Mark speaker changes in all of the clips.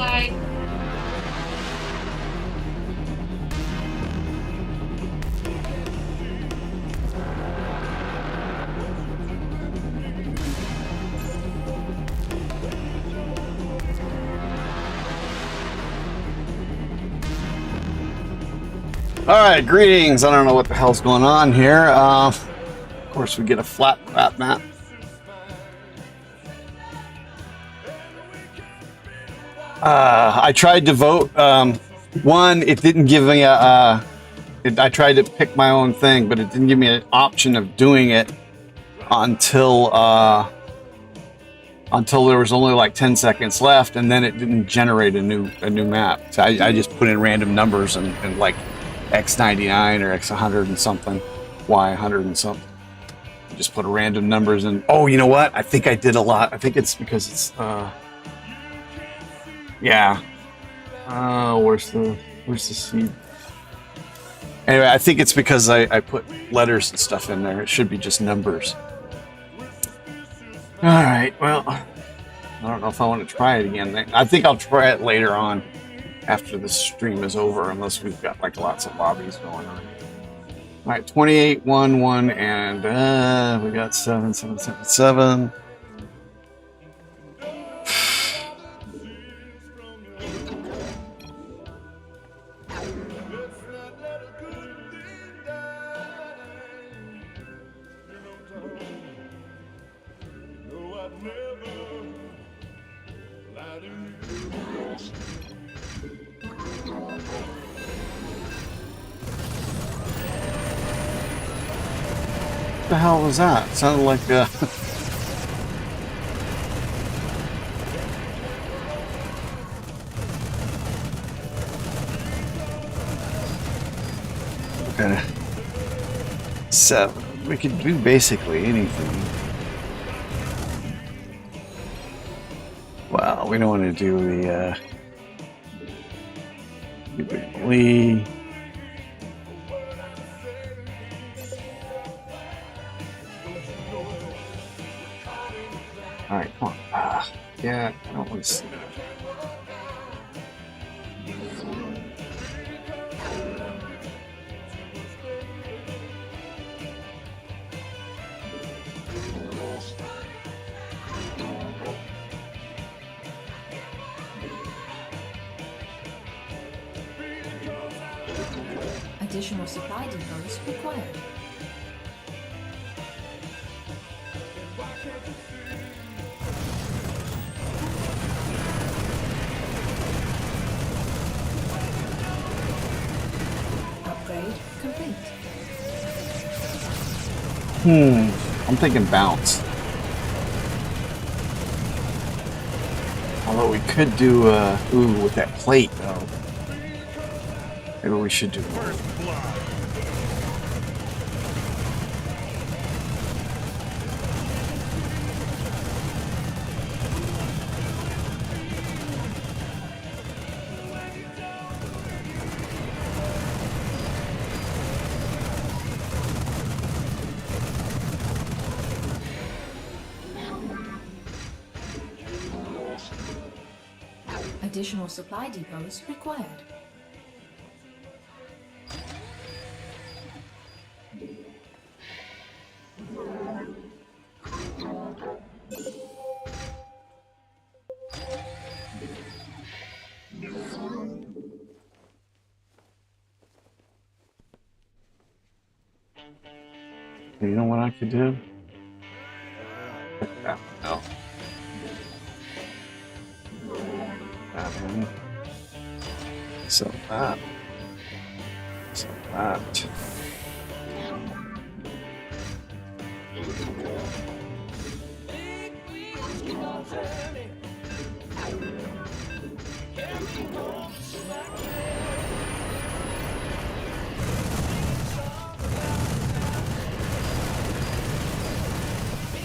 Speaker 1: like.
Speaker 2: Alright, greetings. I don't know what the hell's going on here. Of course, we get a flat map. I tried to vote. One, it didn't give me a. I tried to pick my own thing, but it didn't give me an option of doing it until there was only like 10 seconds left, and then it didn't generate a new map. So I just put in random numbers and like X99 or X100 and something, Y100 and something. Just put random numbers in. Oh, you know what? I think I did a lot. I think it's because it's yeah. Where's the seed? Anyway, I think it's because I put letters and stuff in there. It should be just numbers. All right. Well, I don't know if I want to try it again. I think I'll try it later on after the stream is over, unless we've got like lots of lobbies going on. All right, 28, 1, 1, and we got 7, 7, 7, 7. What the hell was that? It sounded like okay. 7. We could do basically anything. Well, we don't want to do the Lee. All right, come on. Yeah, I don't want to see that.
Speaker 3: Additional supply depots required. Upgrade complete.
Speaker 2: I'm thinking bounce. Although we could do ooh, with that plate though. Maybe we should do more.
Speaker 3: Additional supply depots required.
Speaker 2: You know what I could do? No. That one. So that. So that.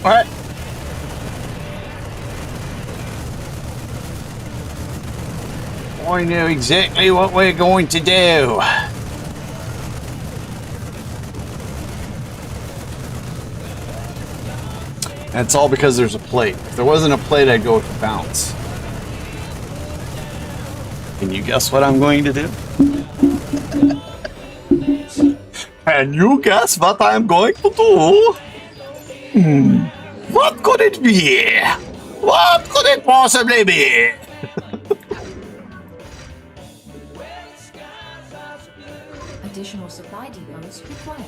Speaker 2: All right. I know exactly what we're going to do. That's all because there's a plate. If there wasn't a plate, I'd go with the bounce. Can you guess what I'm going to do? Can you guess what I'm going to do? What could it be? What could it possibly be?
Speaker 3: Additional supply depots required.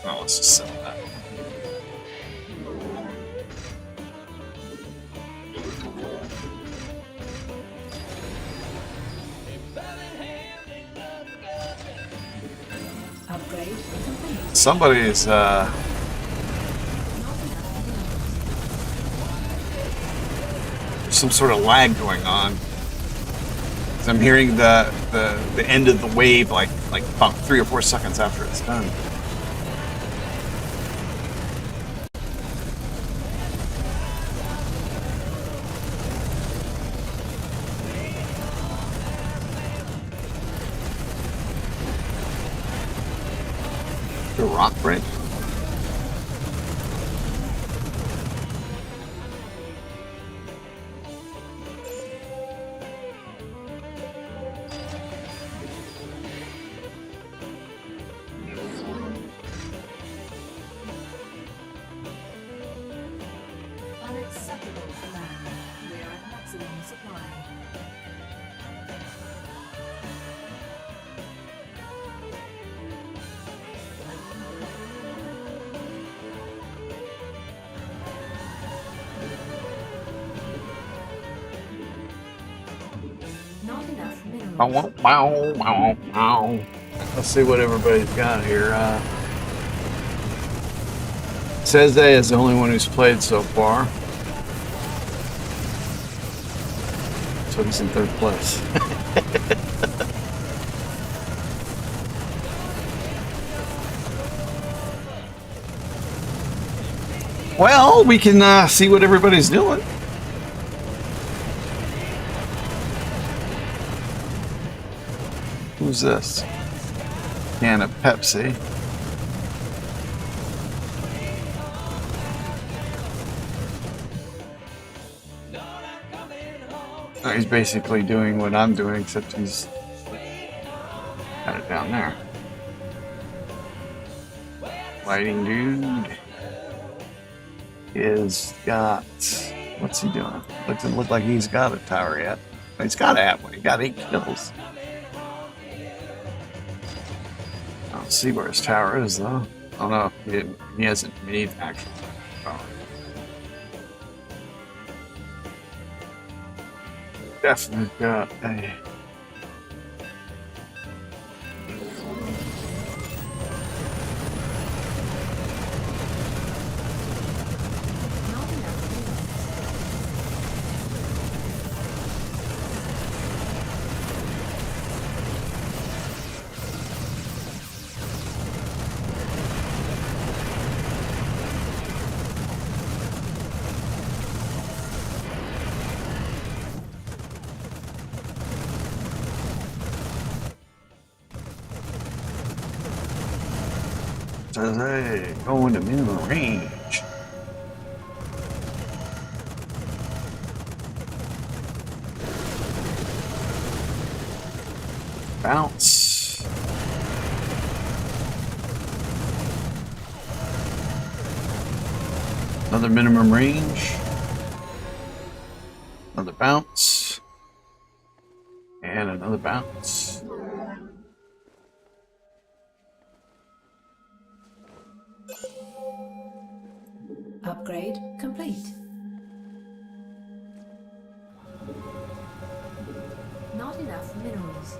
Speaker 2: Oh, let's just sell that.
Speaker 3: Upgrade complete.
Speaker 2: Somebody's some sort of lag going on. 'Cause I'm hearing the end of the wave like about 3 or 4 seconds after it's done. The rock break.
Speaker 3: Unacceptable command. We are at maximum supply. Not enough minerals.
Speaker 2: Bow, bow, bow, bow. Let's see what everybody's got here. Seze is the only one who's played so far. So he's in 3rd place. Well, we can see what everybody's doing. Who's this? Can of Pepsi. Oh, he's basically doing what I'm doing, except he's got it down there. Lighting dude is got. What's he doing? Doesn't look like he's got a tower yet. He's got to have one. He got 8 kills. I don't see where his tower is though. I don't know if he hasn't made actual tower. Definitely got a.
Speaker 3: Not enough minerals.
Speaker 2: Says, hey, go into minimum range. Bounce. Another minimum range. Another bounce. And another bounce.
Speaker 3: Upgrade complete. Not enough minerals.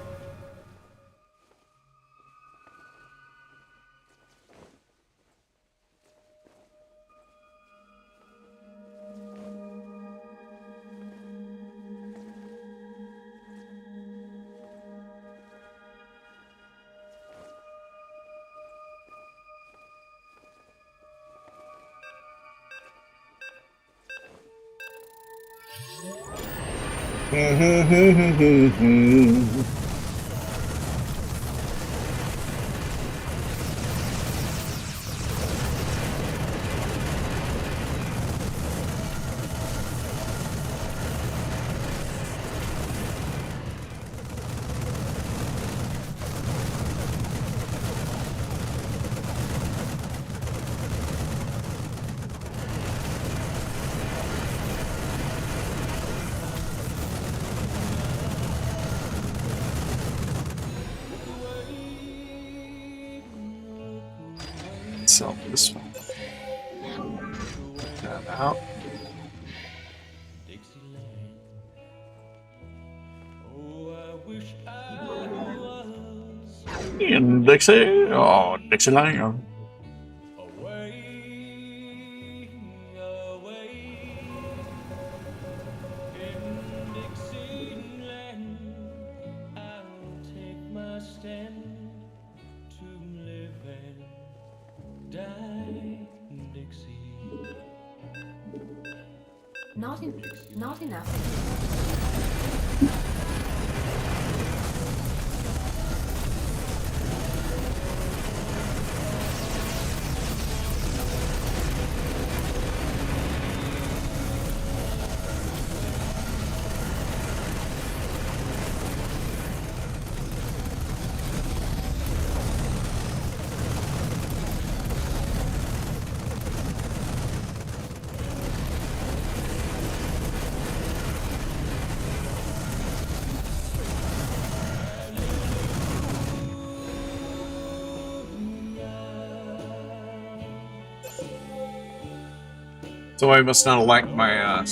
Speaker 2: sell this one. Put that out. In Dixie, oh Dixieland.
Speaker 3: Not enough.
Speaker 2: So I must not have liked my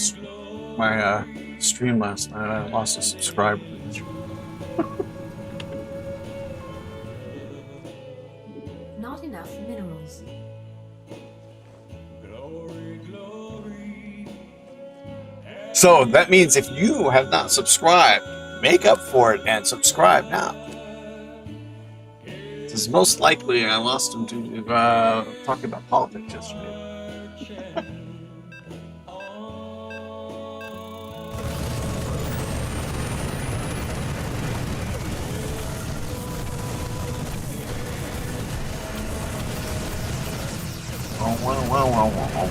Speaker 2: stream last night. I lost a subscriber.
Speaker 3: Not enough minerals.
Speaker 2: So that means if you have not subscribed, make up for it and subscribe now. Because most likely I lost him to talking about politics yesterday.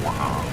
Speaker 2: Wow.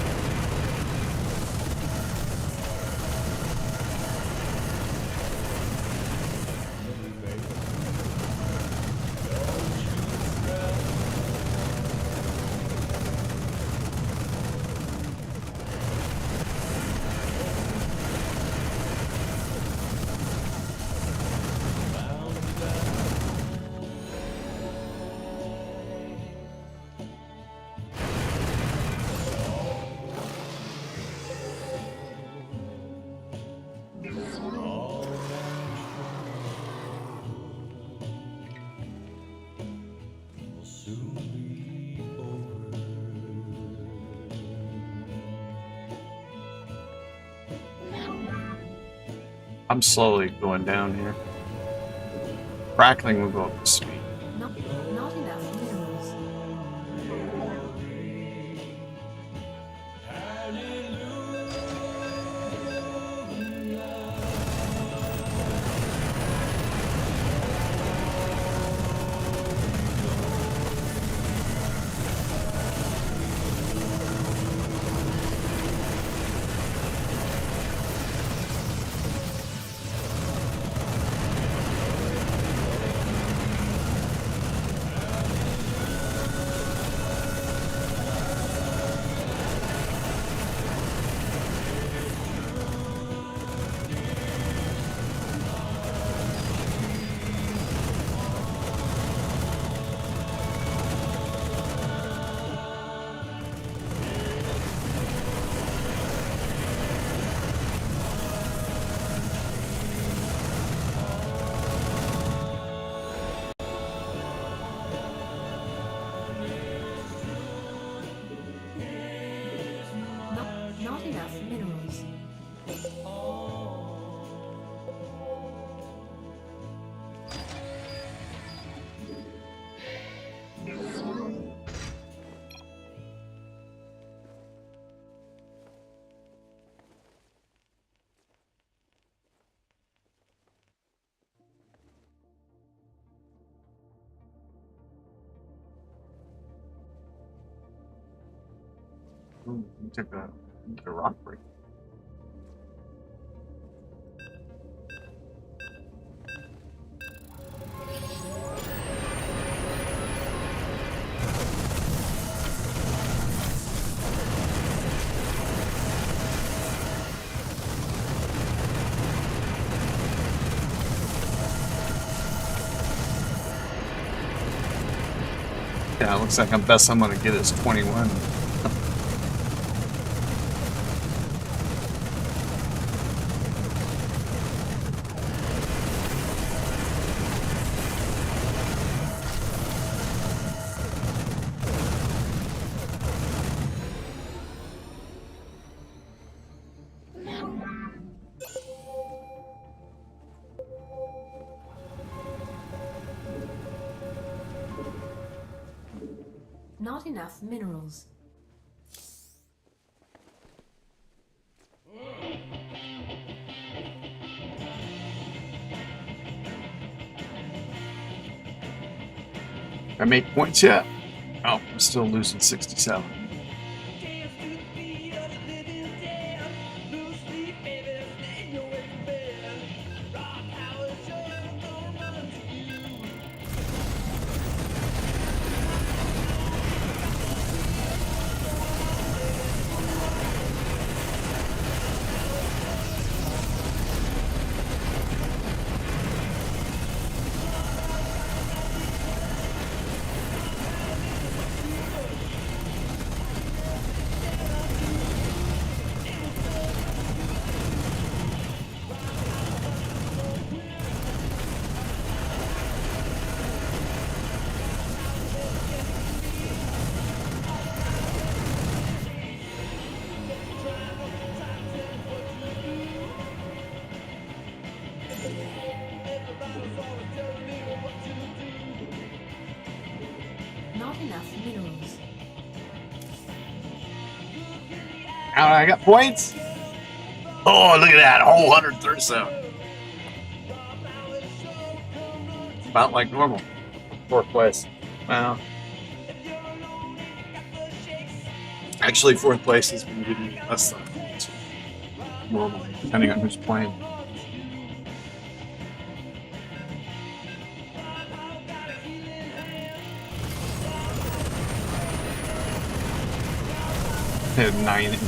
Speaker 2: I'm slowly going down here. Crackling will go up to speed.
Speaker 3: Not enough minerals. Not enough minerals.
Speaker 2: Ooh, you took a rock break. Yeah, it looks like the best I'm gonna get is 21.
Speaker 3: Not enough minerals.
Speaker 2: I make points yet? Oh, I'm still losing 67.
Speaker 3: Not enough minerals.
Speaker 2: I got points. Oh, look at that. A whole 137. About like normal. Fourth place. Well, actually, fourth place has been giving me less than normal, depending on who's playing.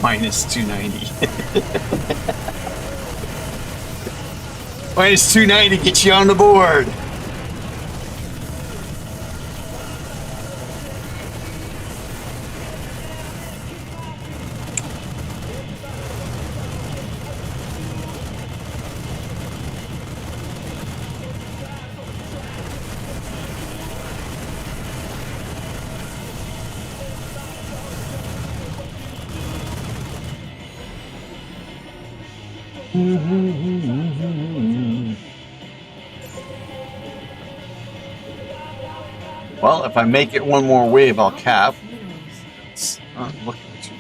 Speaker 2: Minus 290. Minus 290 gets you on the board. Well, if I make it one more wave, I'll cap. Look at you.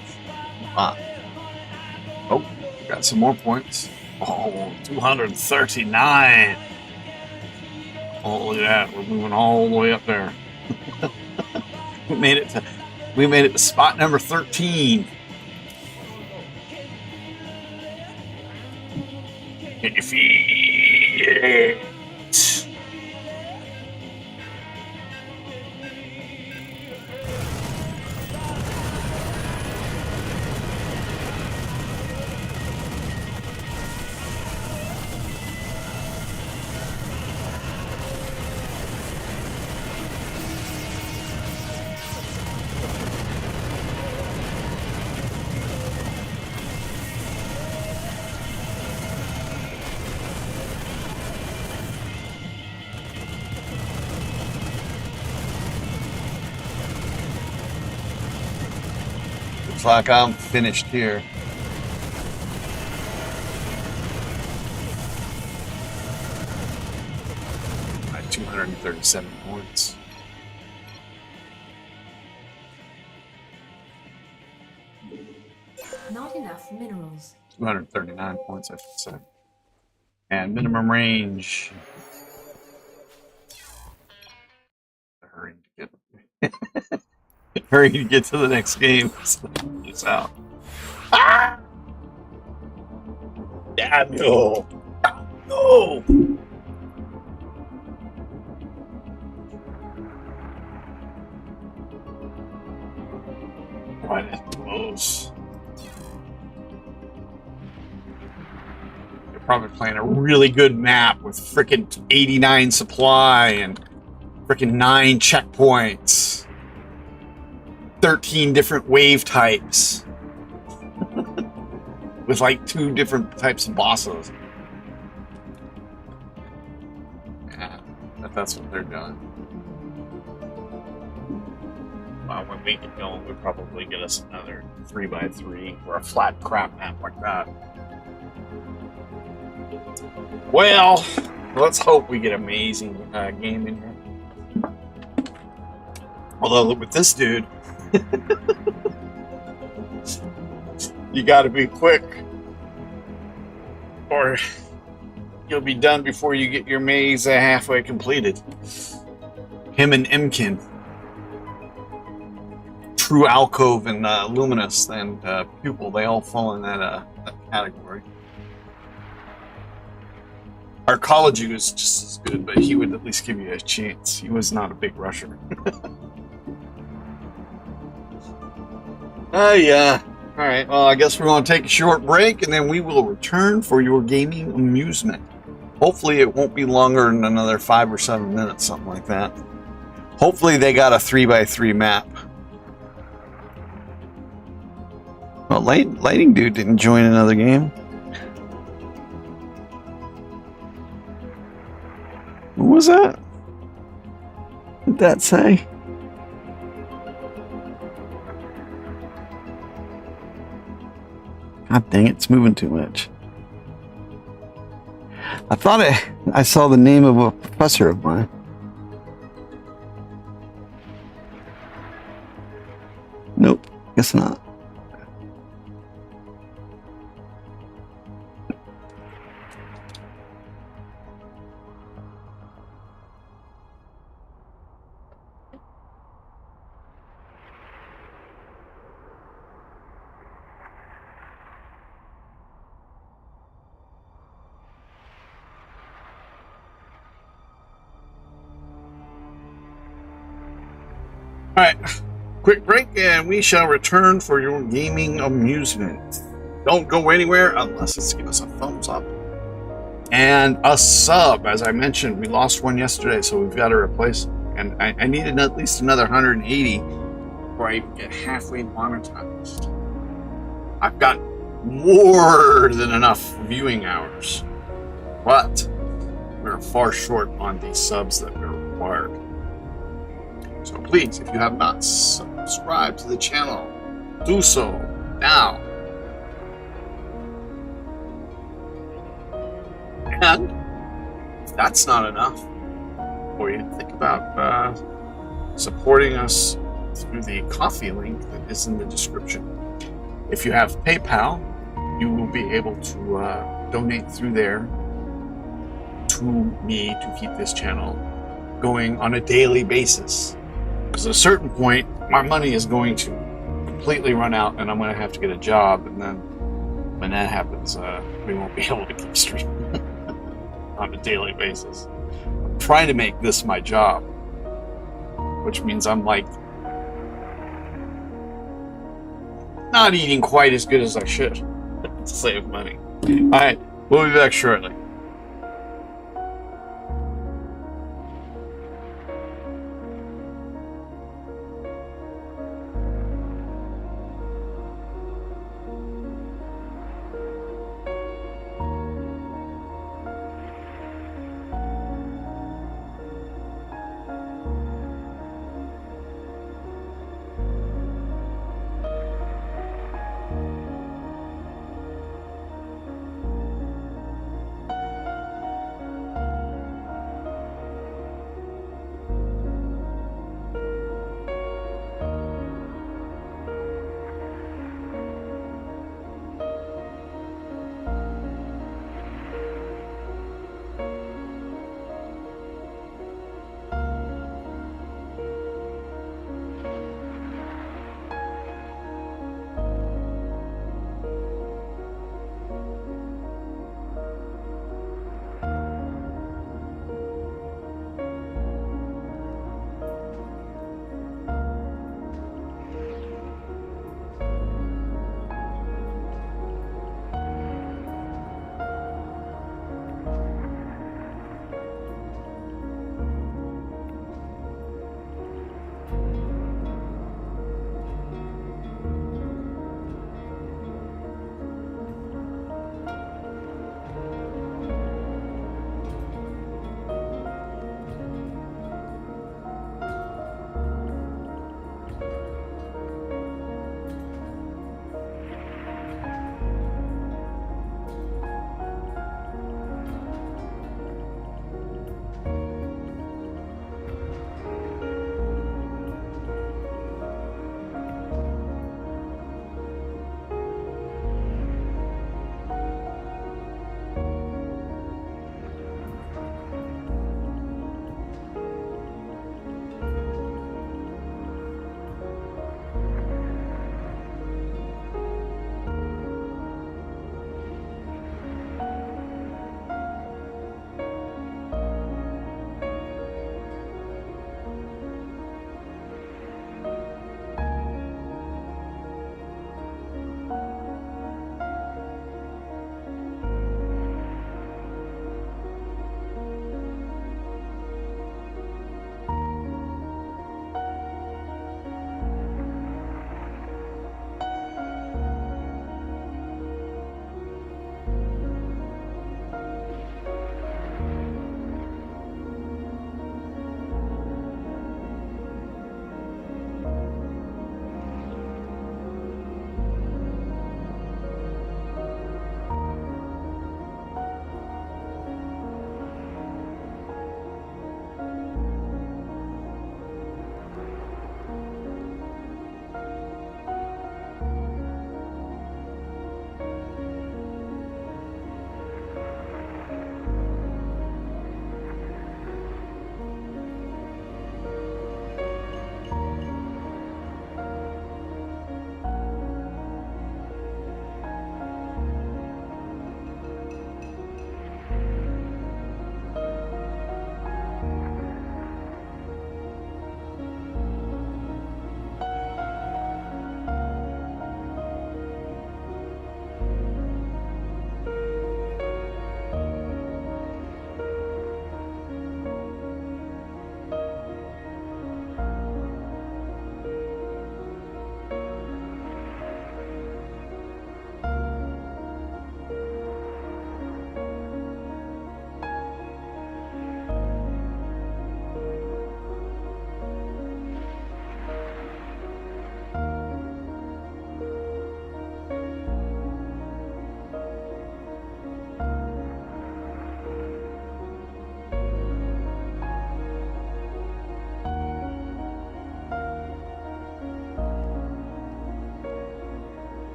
Speaker 2: Oh, got some more points. Oh, 239. Oh, look at that. We're moving all the way up there. We made it to spot number 13. Get your feet. Looks like I'm finished here. My 237 points.
Speaker 3: Not enough minerals.
Speaker 2: 239 points, I should say. And minimum range. Hurry to get hurry to get to the next game. It's out. Ah! Damn you! No! Right at close. They're probably playing a really good map with frickin' 89 supply and frickin' 9 checkpoints. 13 different wave types with like 2 different types of bosses. Yeah, that's what they're doing. When we get going, we'll probably get us another 3x3 or a flat crap map like that. Well, let's hope we get an amazing game in here. Although with this dude, you got to be quick, or you'll be done before you get your maze halfway completed. Him and Imkin, True Alcove and Luminous and Pupil, they all fall in that category. Arcology was just as good, but he would at least give you a chance. He was not a big rusher. Yeah. All right, well, I guess we're going to take a short break, and then we will return for your gaming amusement. Hopefully it won't be longer than another 5 or 7 minutes, something like that. Hopefully they got a 3x3 map. Well, Lighting Dude didn't join another game. What was that? What did that say? God dang it, it's moving too much. I thought I saw the name of a professor of mine. Nope, guess not. Alright, quick break and we shall return for your gaming amusement. Don't go anywhere unless it's give us a thumbs up. And a sub, as I mentioned, we lost one yesterday, so we've got to replace it. And I needed at least another 180 before I even get halfway monetized. I've got more than enough viewing hours, but we're far short on the subs that we're required. So please, if you have not subscribed to the channel, do so now. And if that's not enough for you, think about supporting us through the Ko-fi link that is in the description. If you have PayPal, you will be able to donate through there to me to keep this channel going on a daily basis. Because at a certain point, my money is going to completely run out and I'm going to have to get a job. And then when that happens, we won't be able to keep streaming on a daily basis. I'm trying to make this my job, which means I'm like not eating quite as good as I should to save money. All right, we'll be back shortly.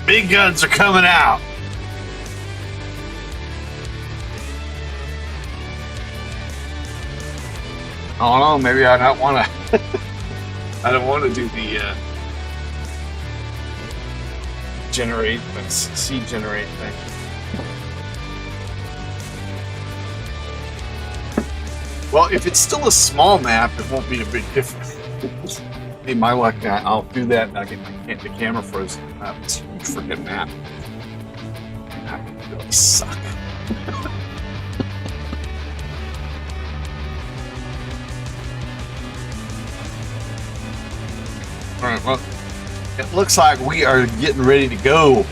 Speaker 2: Big guns are coming out. I don't know. Maybe I don't want to. I don't want to do the generate, seed generate thing. Well, if it's still a small map, it won't be a big difference. Hey, my luck, I'll do that and I'll get the camera frozen. It's a huge freaking map. I really suck. Alright, well, it looks like we are getting ready to go.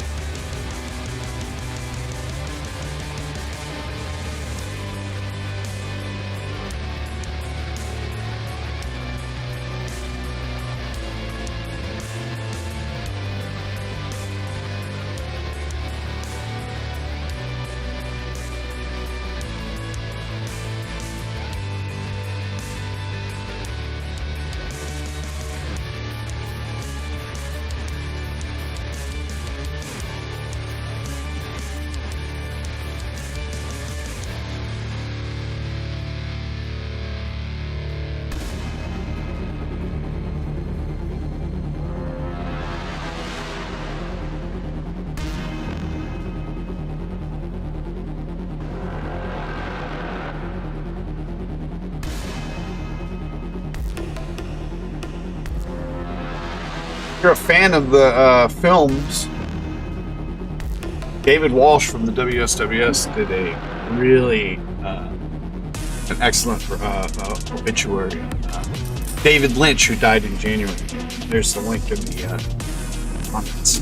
Speaker 2: If you're a fan of the films, David Walsh from the WSWS did a really an excellent obituary on David Lynch, who died in January. There's the link in the comments.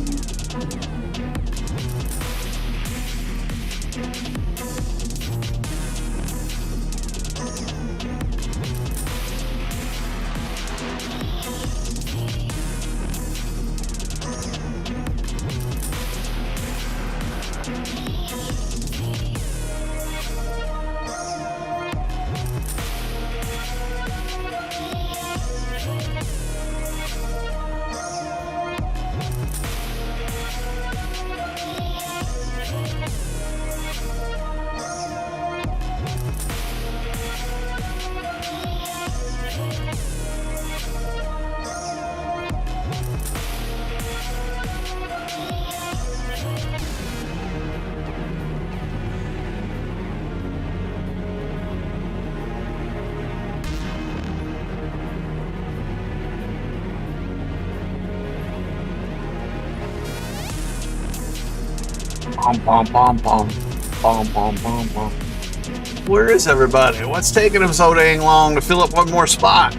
Speaker 2: Bom, bom, bom, bom, bom, bom, bom. Where is everybody? What's taking them so dang long to fill up one more spot?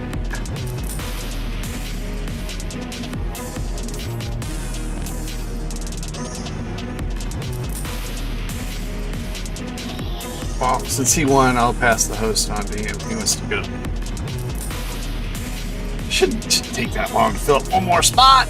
Speaker 2: Well, since he won, I'll pass the host on to him. He wants to go. Shouldn't take that long to fill up one more spot.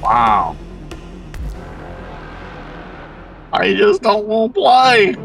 Speaker 2: Wow. I just don't want to play.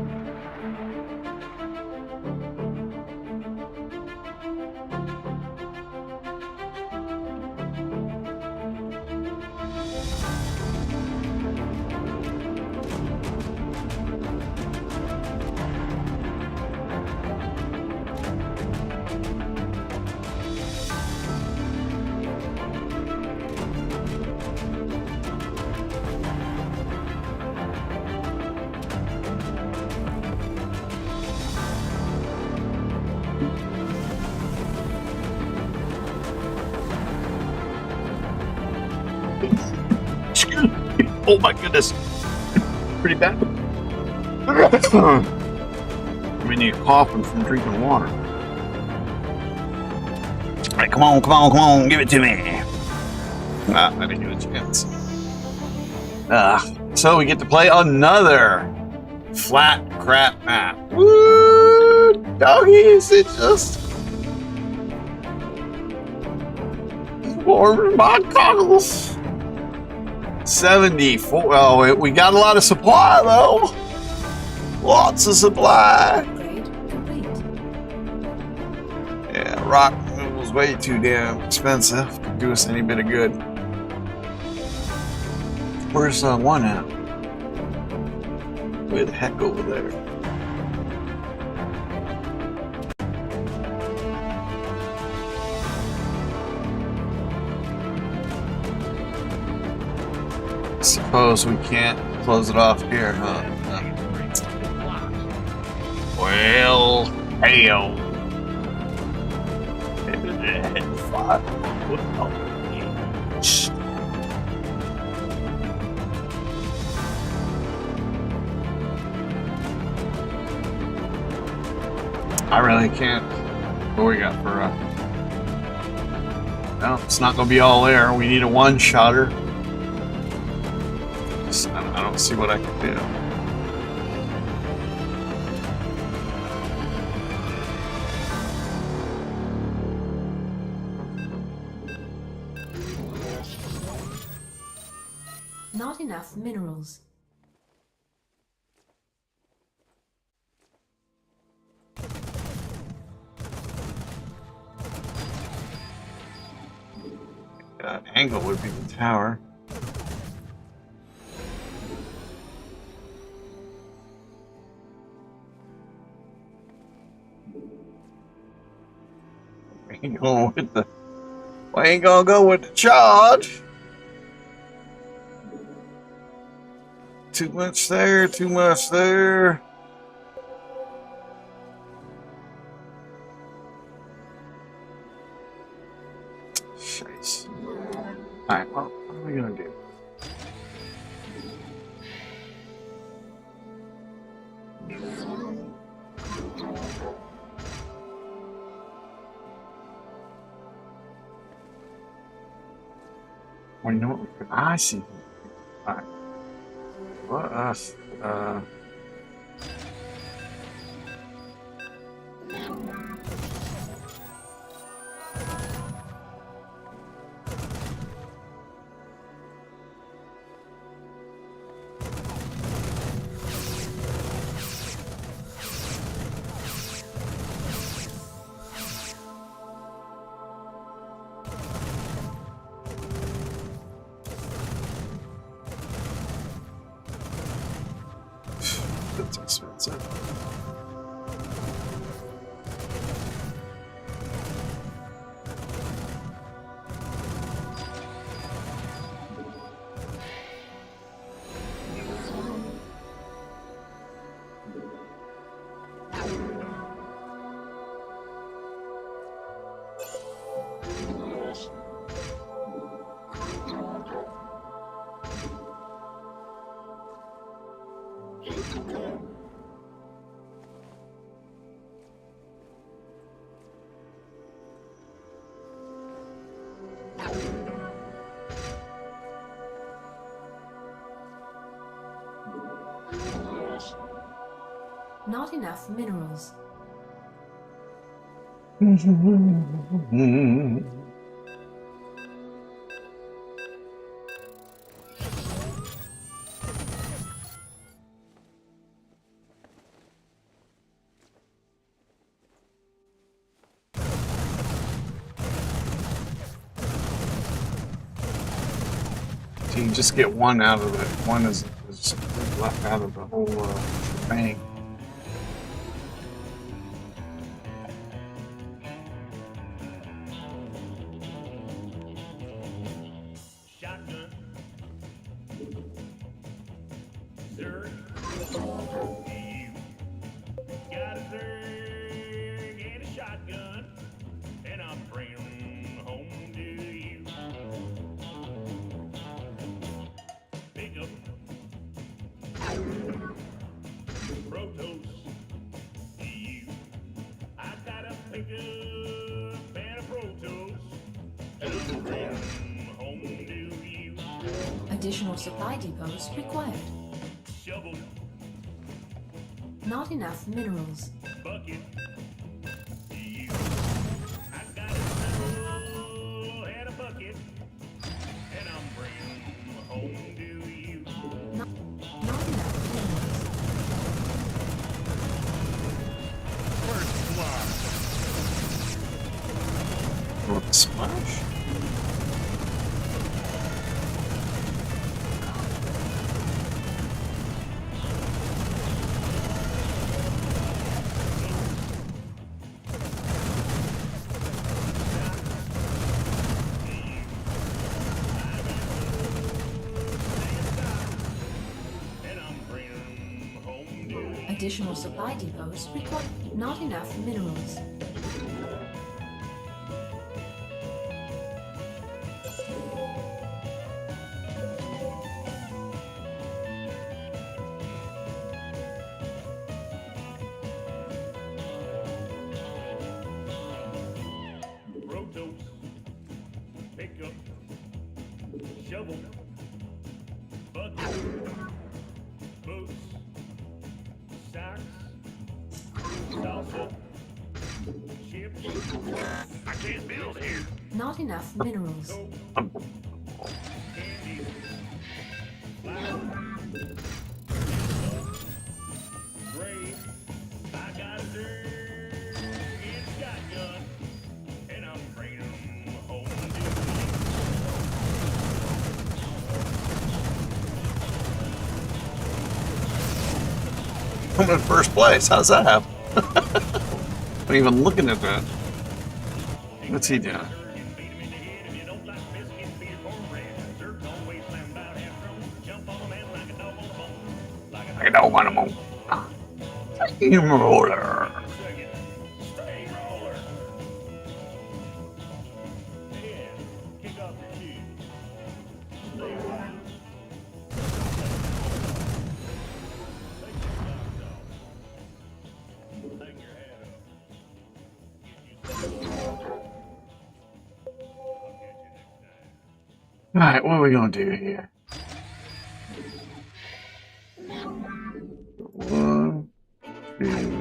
Speaker 2: Excuse me. Oh my goodness. Pretty bad. I mean, you're coughing from drinking water. All right, come on, give it to me. Ah, I didn't get a chance. So we get to play another flat crap map. Woo! Doggies, it just warmed my cockles. 74. Oh, we got a lot of supply though. Lots of supply.
Speaker 3: Upgrade complete.
Speaker 2: Yeah, rock removal's way too damn expensive to do us any bit of good. Where's one at? Way the heck over there. Suppose we can't close it off here, huh? Well, hell. I really can't. What we got for well, it's not gonna be all there. We need a one-shotter. I don't see what I can do.
Speaker 3: Not enough minerals.
Speaker 2: Angle would be the tower. We ain't going with the. We ain't gonna go with the charge. Too much there. Too much there. Shite. Alright, well, what are we gonna do? Well, you know what? I see. Alright. What else? That's expensive.
Speaker 3: Not enough minerals.
Speaker 2: So you just get one out of it. One is left out of the whole thing.
Speaker 1: Shotgun. Zerg. You got a Zerg and a shotgun, and I'm bringing 'em home to you.
Speaker 3: Additional supply depots required.
Speaker 1: Shovel,
Speaker 3: Not enough minerals.
Speaker 1: bucket. You. I got a shovel and a bucket, and I'm bringing 'em home to you.
Speaker 3: Not enough minerals.
Speaker 1: First blood.
Speaker 2: What splash?
Speaker 1: And I'm bringing 'em home to you.
Speaker 3: Additional supply depots required. Not enough minerals.
Speaker 1: Rotos, pickup, shovel, bucket, boots, socks, salsa, chips. I can't build here.
Speaker 3: Not enough minerals.
Speaker 1: Coke, candy, flour, gray. I got a dirty shotgun, and I'm bringing 'em home to you.
Speaker 2: I'm in first place. How's that happen? I'm even looking at that. What's he doing?
Speaker 1: And beat 'em in the head if you don't like biscuits, be your cornbread. Dirt always slam about half grown. Jump on 'em and like a dog on a bone. Like a
Speaker 2: I don't want him on. Steamroller.
Speaker 1: second. Steamroller. Yeah, kick off your shoes. Lay around. Take your socks off. Hang your hat up. Get you some. I'll catch you next time.
Speaker 2: Alright, what are we gonna do here? One, two.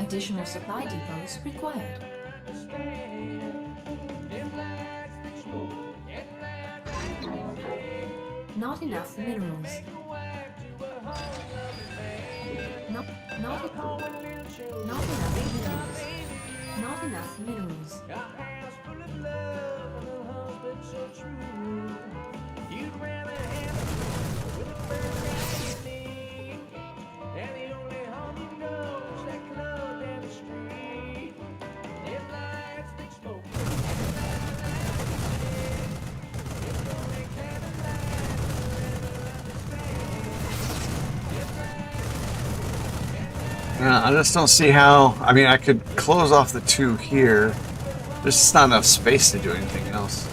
Speaker 3: Additional supply depots required. Not enough minerals. Not enough minerals. Not enough minerals.
Speaker 2: Yeah, I just don't see how. I mean, I could close off the two here. There's just not enough space to do anything else.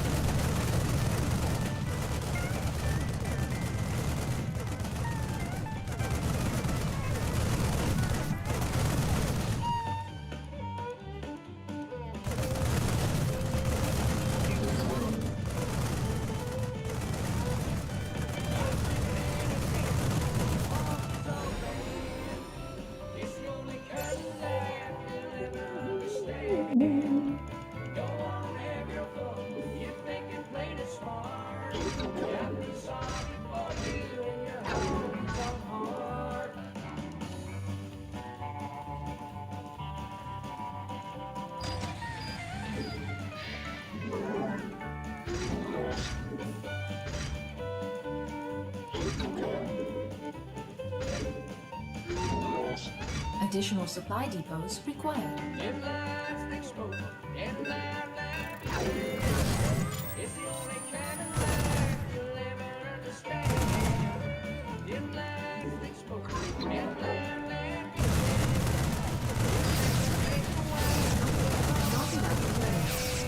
Speaker 3: Additional supply depots required. Not enough minerals.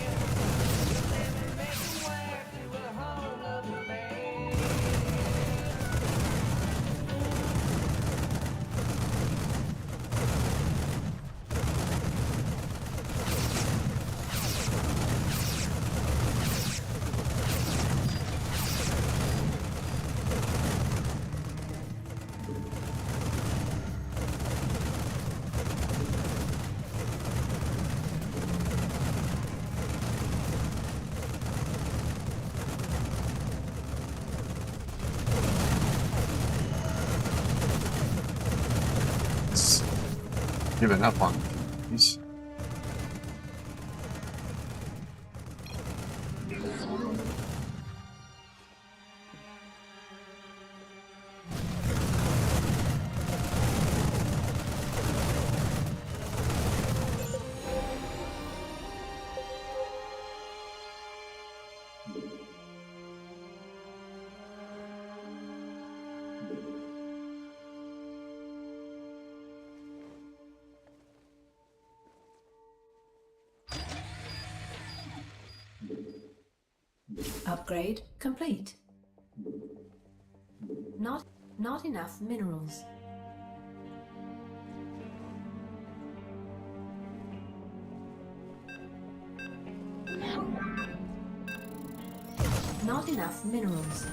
Speaker 2: given up on these.
Speaker 3: Upgrade complete. Not enough minerals. Not enough minerals.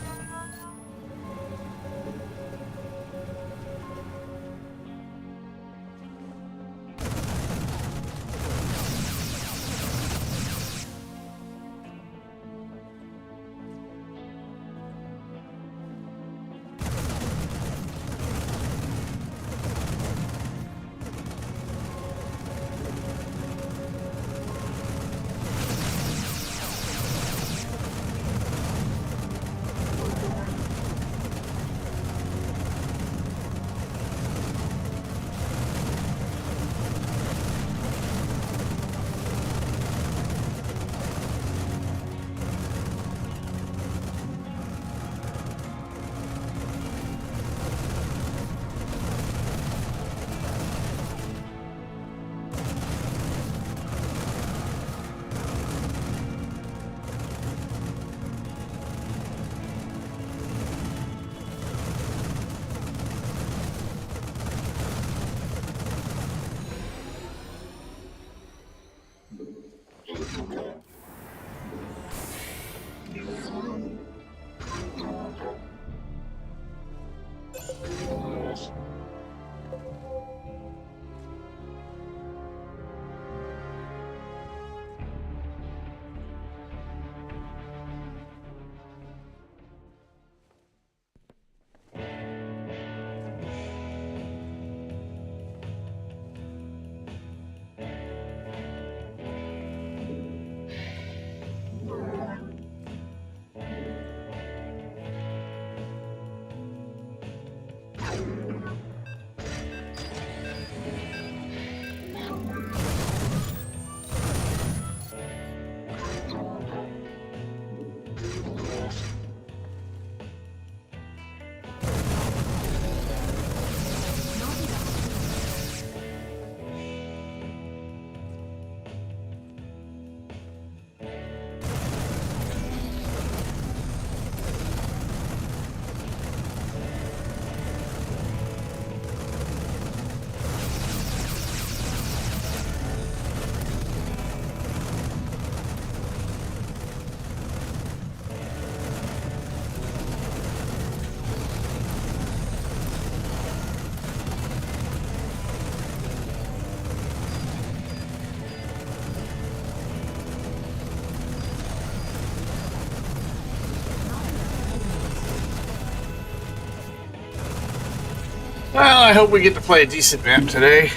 Speaker 2: Well, I hope we get to play a decent map today.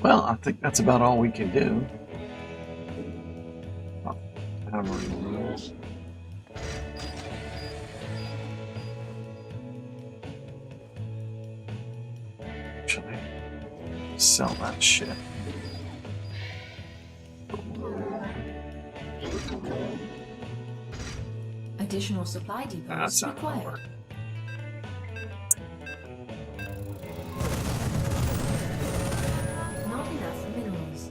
Speaker 2: Well, I think that's about all we can do. Oh, hammer rules. Actually, sell that shit.
Speaker 3: Additional supply depots
Speaker 2: That's not gonna
Speaker 3: required.
Speaker 2: work.
Speaker 3: Not enough minerals.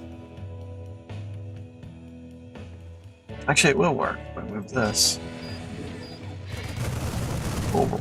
Speaker 2: Actually, it will work, but with this. Over.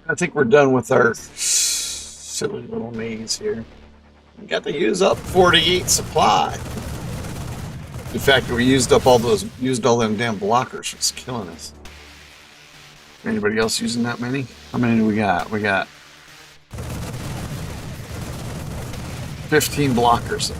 Speaker 2: I think we're done with our silly little maze here. We got to use up 48 supply. In fact, we used all them damn blockers. It's killing us. Anybody else using that many? How many do we got? We got 15 blockers.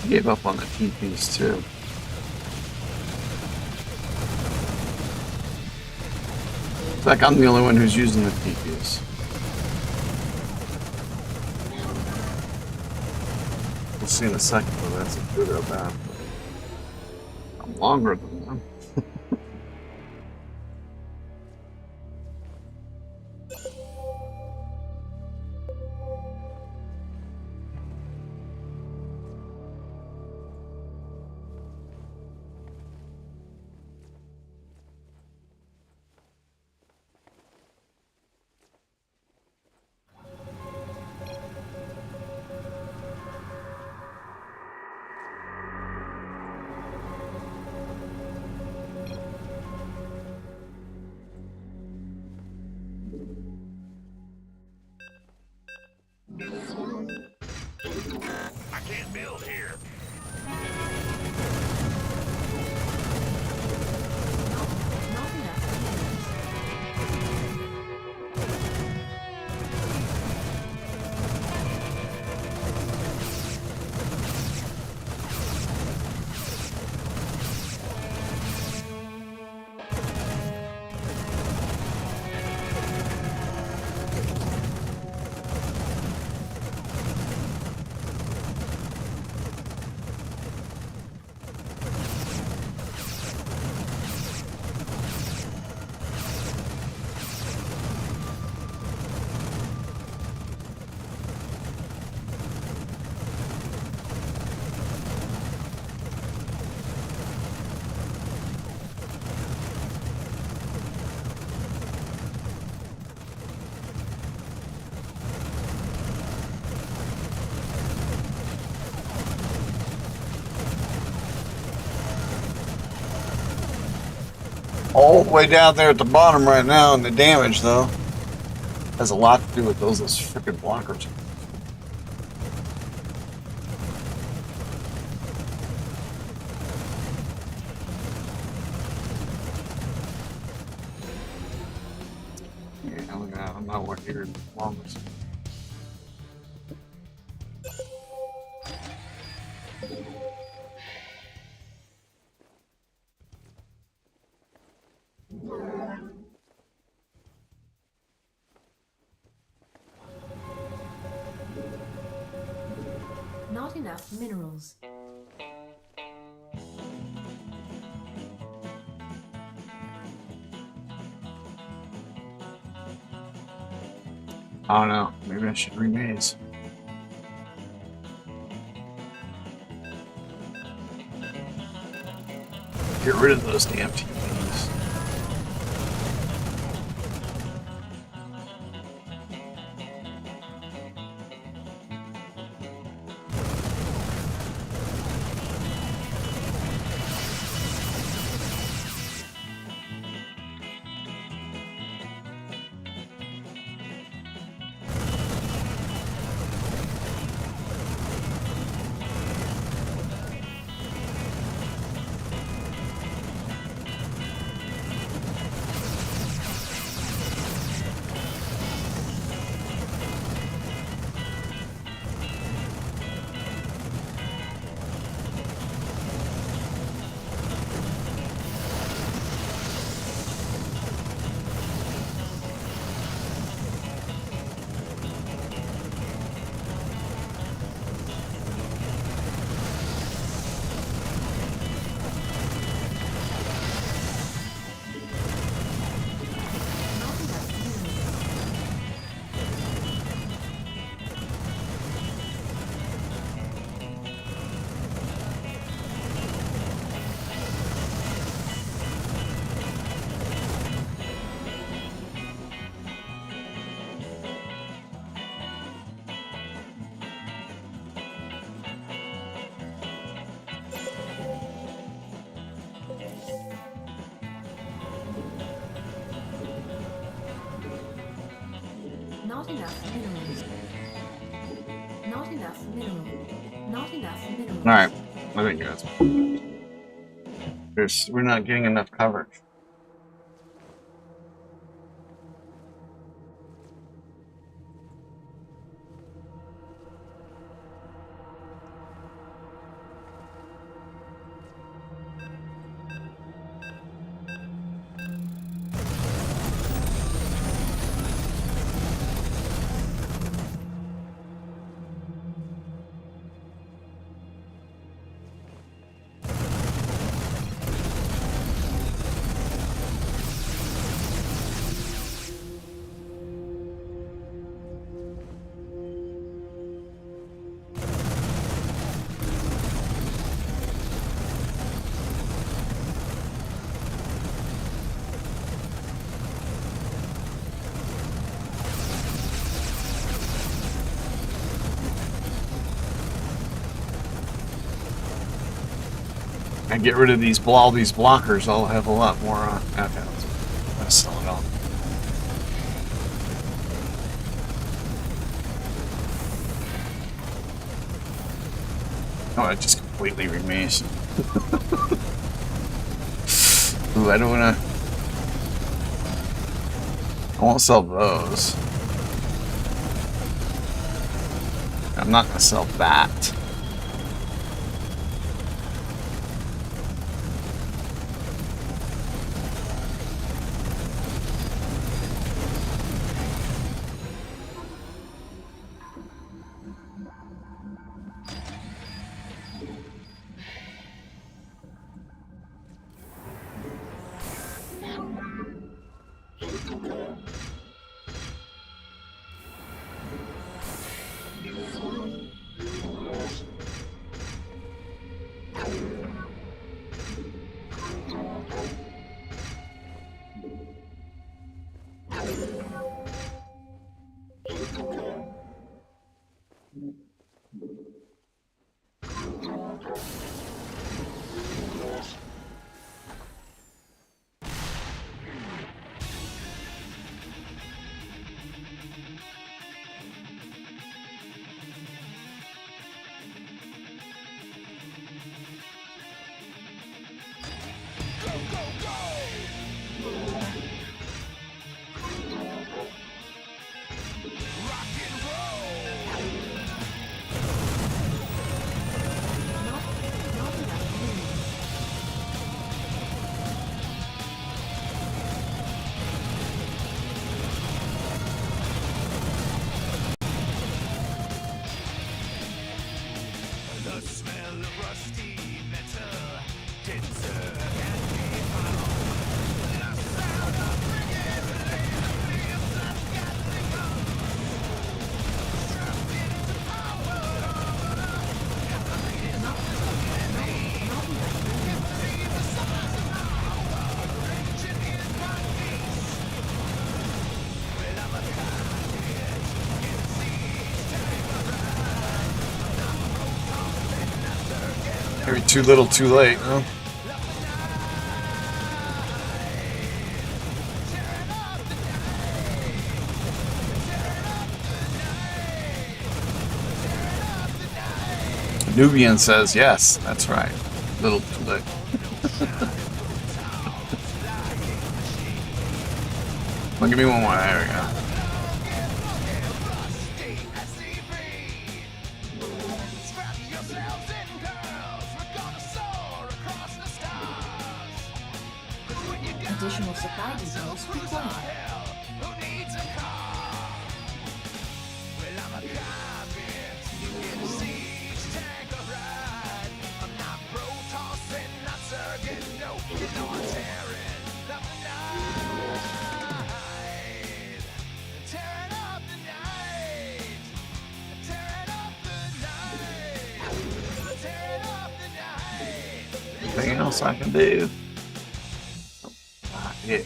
Speaker 2: Gave up on the TPs too. In fact, I'm the only one who's using the TPs. We'll see in a second whether that's a good or bad. I'm longer than them.
Speaker 1: I can't build here.
Speaker 3: Not enough minerals.
Speaker 2: All the way down there at the bottom right now, and the damage though has a lot to do with those freaking blockers. Yeah, I'm not working here longest.
Speaker 3: Not enough minerals.
Speaker 2: I don't know. Maybe I should remaze. Get rid of those damn TVs.
Speaker 3: Not enough minerals. Not enough mineral. Not enough minerals.
Speaker 2: All right, I think that's. We're not getting enough coverage. And get rid of all these blockers, I'll have a lot more okay, let's sell it all. Oh, it just completely remains. Ooh, I don't wanna. I won't sell those. I'm not gonna sell that. Maybe too little, too late, huh? Nubian says yes, that's right. Little too late. Well, give me one more. There we go.
Speaker 3: Additional supply depots required.
Speaker 2: Anything else I can do? Yeah.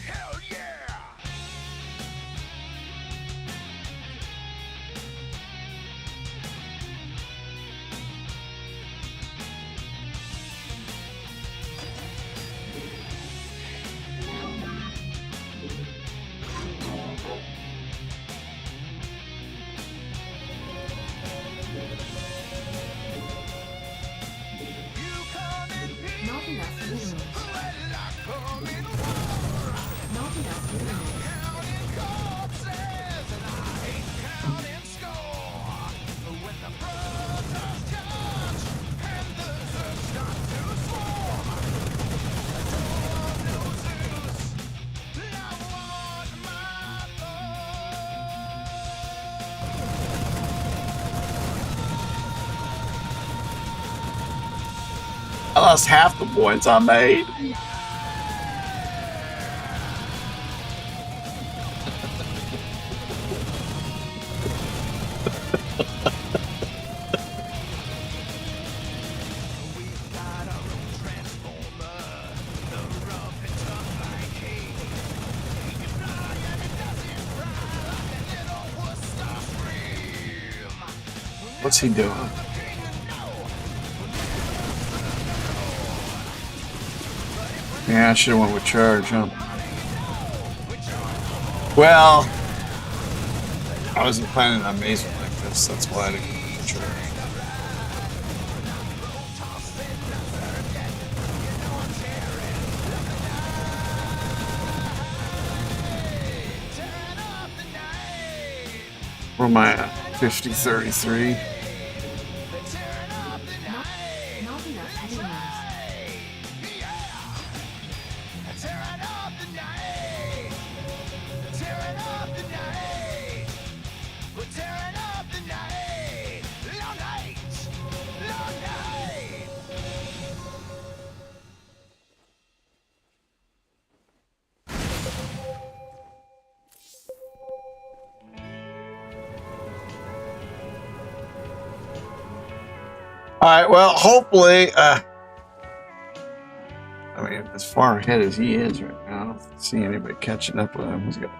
Speaker 2: I lost half the points I made. What's he doing? Yeah, I should have went with charge, huh? Well, I wasn't planning on amazing like this. That's why I didn't go with charge. Where am I at? 50-33.
Speaker 3: Not enough minerals.
Speaker 2: All right. Well, hopefully, I mean, as far ahead as he is right now, I don't see anybody catching up with him. He's got.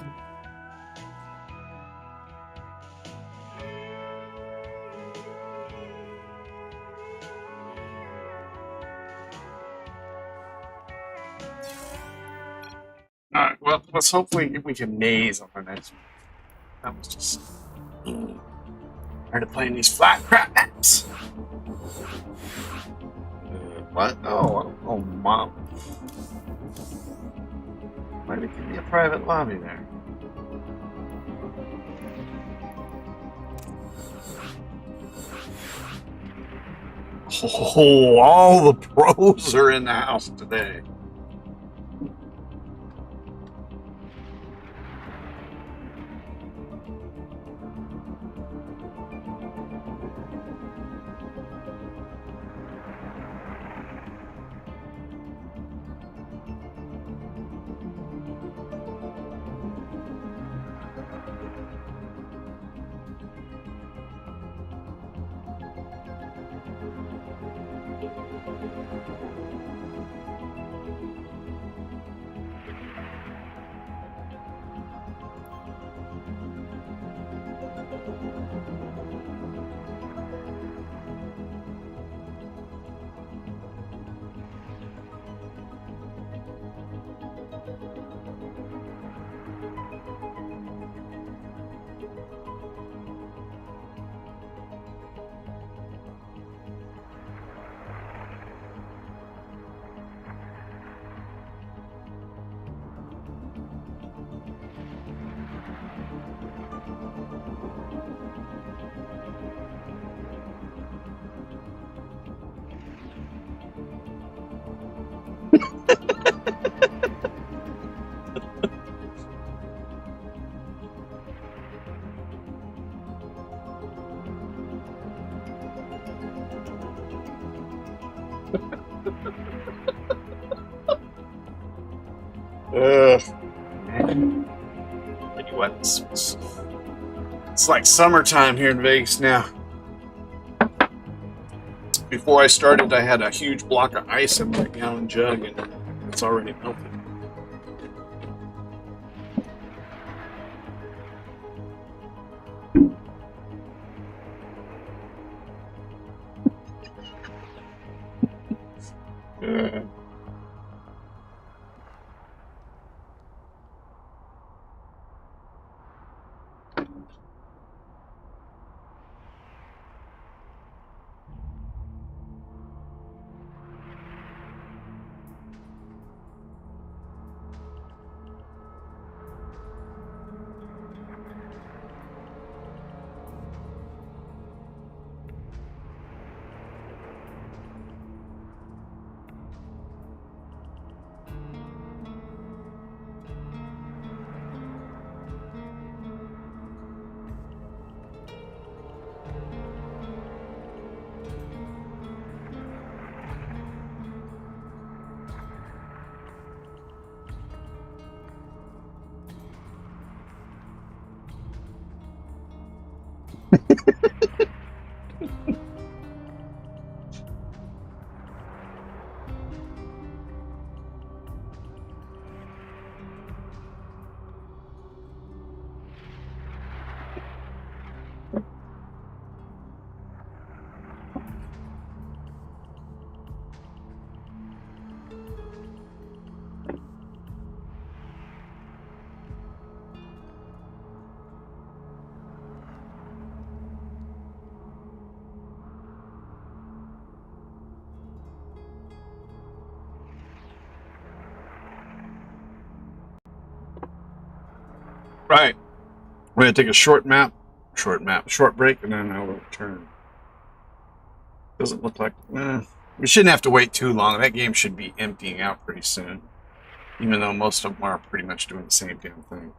Speaker 2: All right. Well, let's hopefully we can maze on our next one. That was just tired of playing these flat crap maps. What? Oh, mom. Why did it give me a private lobby there? Oh, all the pros are in the house today. Man. Tell you what, it's like summertime here in Vegas now. Before I started, I had a huge block of ice in my gallon jug, and it's already melted. Right. We're going to take a short break, and then I'll return. Doesn't look like... we shouldn't have to wait too long. That game should be emptying out pretty soon. Even though most of them are pretty much doing the same damn thing.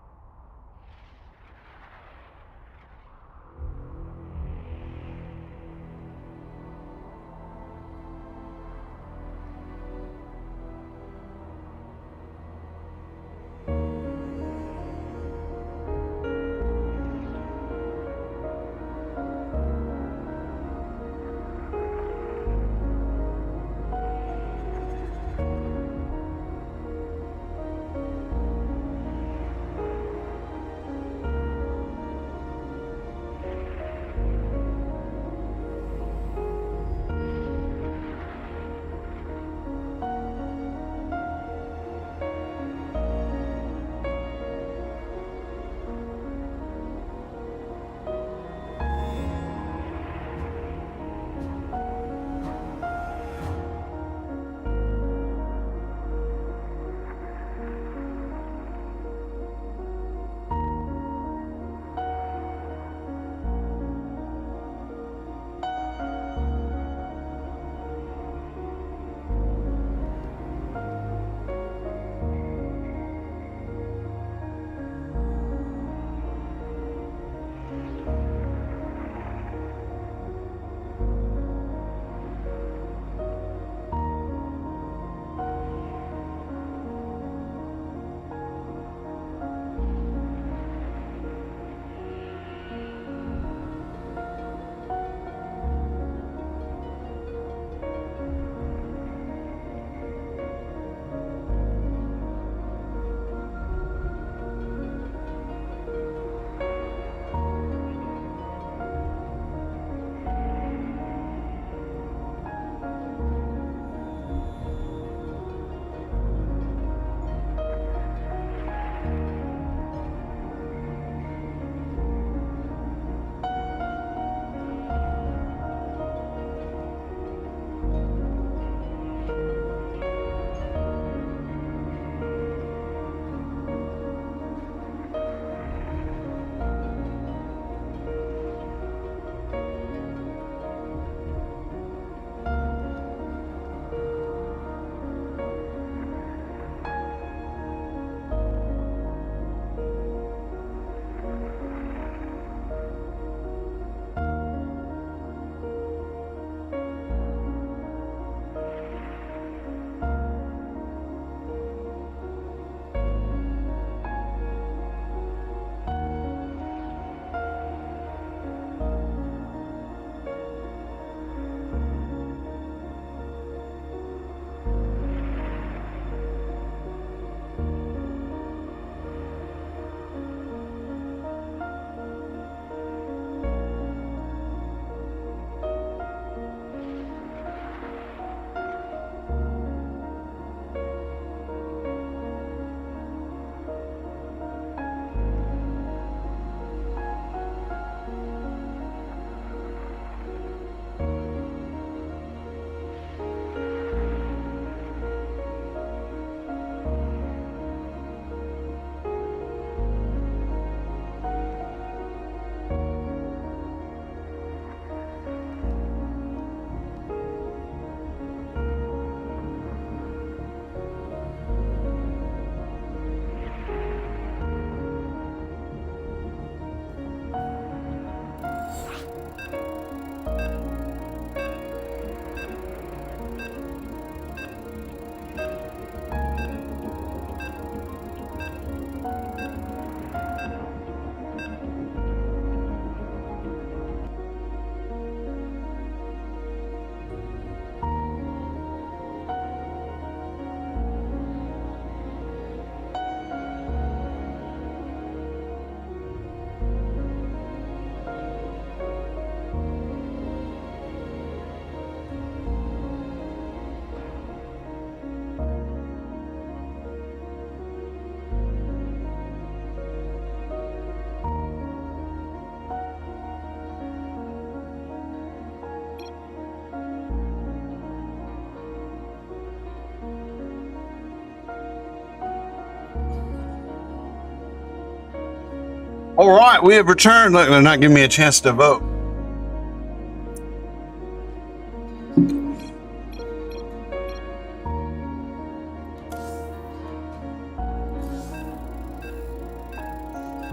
Speaker 2: All right, we have returned. Look, they're not giving me a chance to vote.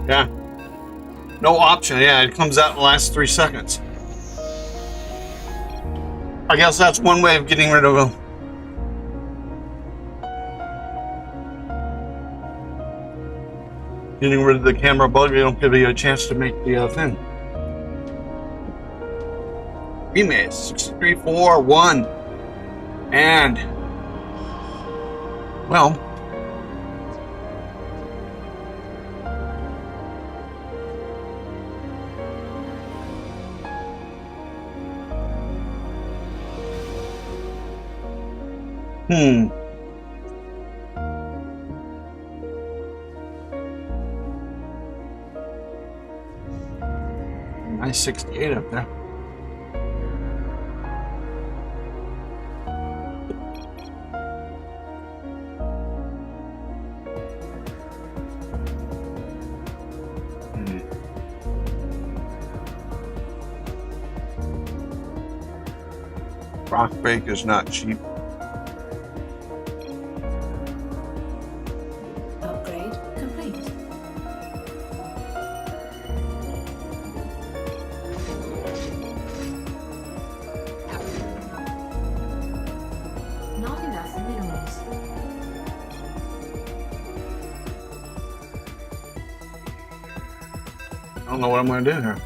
Speaker 2: Yeah. No option. Yeah, it comes out in the last 3 seconds. I guess that's one way of getting rid of them. Getting rid of the camera bug, they don't give you a chance to make the thing. Remix 6, 3, 4, 1. And, well, Nice 68 up there. Rock bake is not cheap.
Speaker 3: Upgrade complete. Not enough minerals.
Speaker 2: I don't know what I'm going to do here.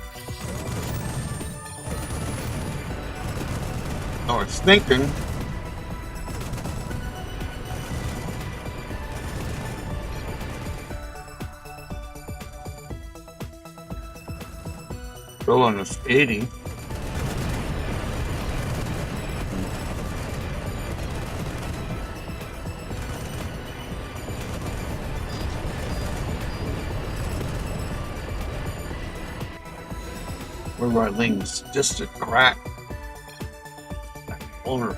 Speaker 2: Oh, it's thinking. Still on this 80. Where are our links? Just a crack. Over.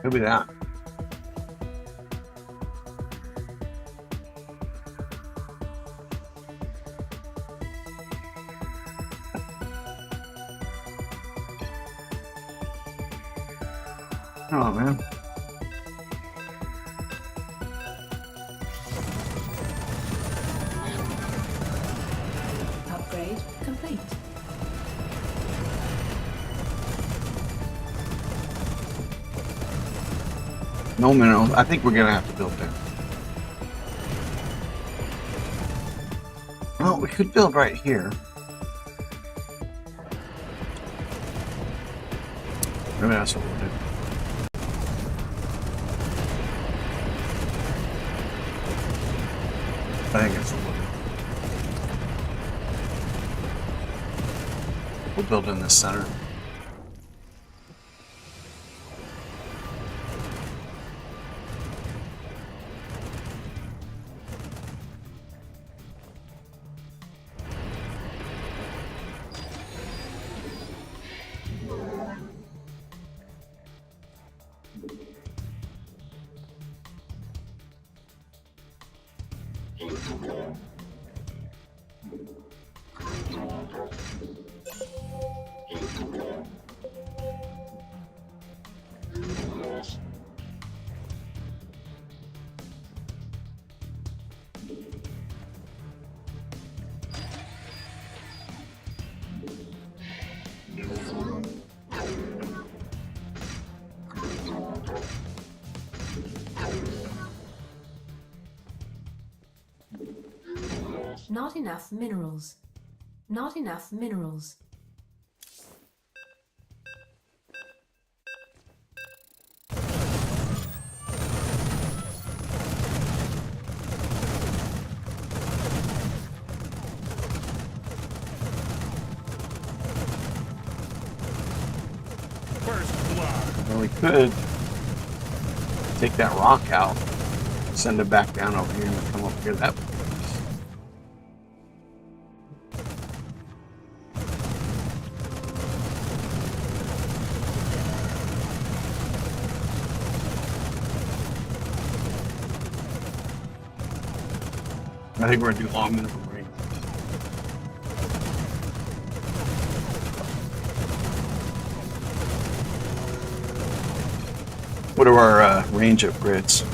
Speaker 2: Maybe that. Oh man.
Speaker 3: Upgrade complete.
Speaker 2: No minerals. I think we're gonna have to build there. Well, we could build right here. Maybe that's what we'll do. I think it's what we'll build in the center.
Speaker 3: Not enough minerals. Not enough minerals.
Speaker 1: First blood.
Speaker 2: Well, we could take that rock out, send it back down over here, and come up here that way. I think we're gonna do long minimum range. What are our range upgrades?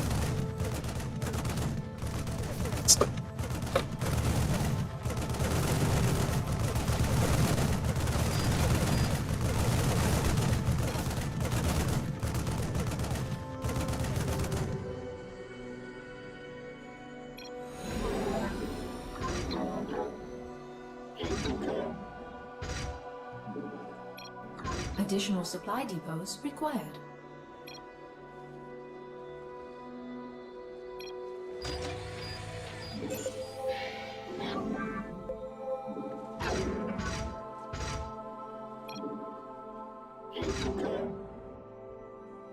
Speaker 3: Additional supply depots required.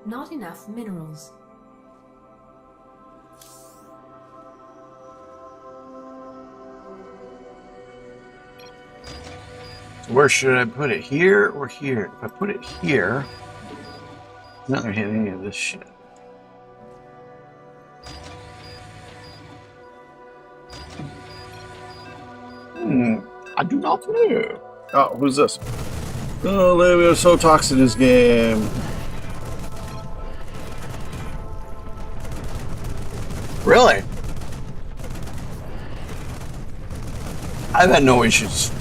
Speaker 3: Not enough minerals.
Speaker 2: Where should I put it? Here or here? If I put it here, I'm not gonna hit any of this shit. I do not know. Oh, who's this? Oh, we are so toxic in this game. Really? I've had no issues.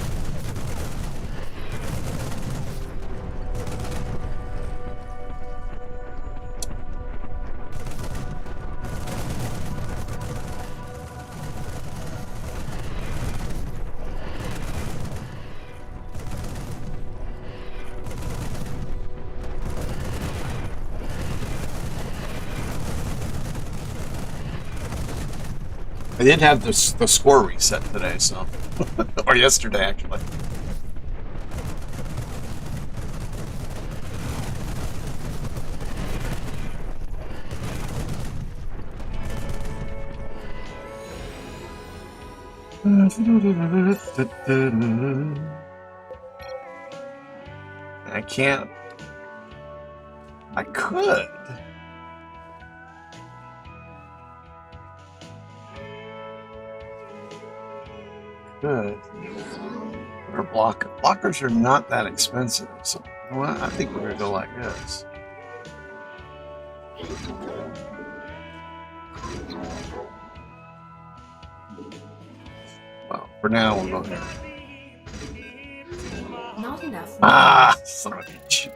Speaker 2: I did have the score reset today, so or yesterday actually. I can't. I could. Good. Or blockers are not that expensive, so well, I think we're gonna go like this. Well, for now we'll go here.
Speaker 3: Not enough.
Speaker 2: Ah, son of a bitch.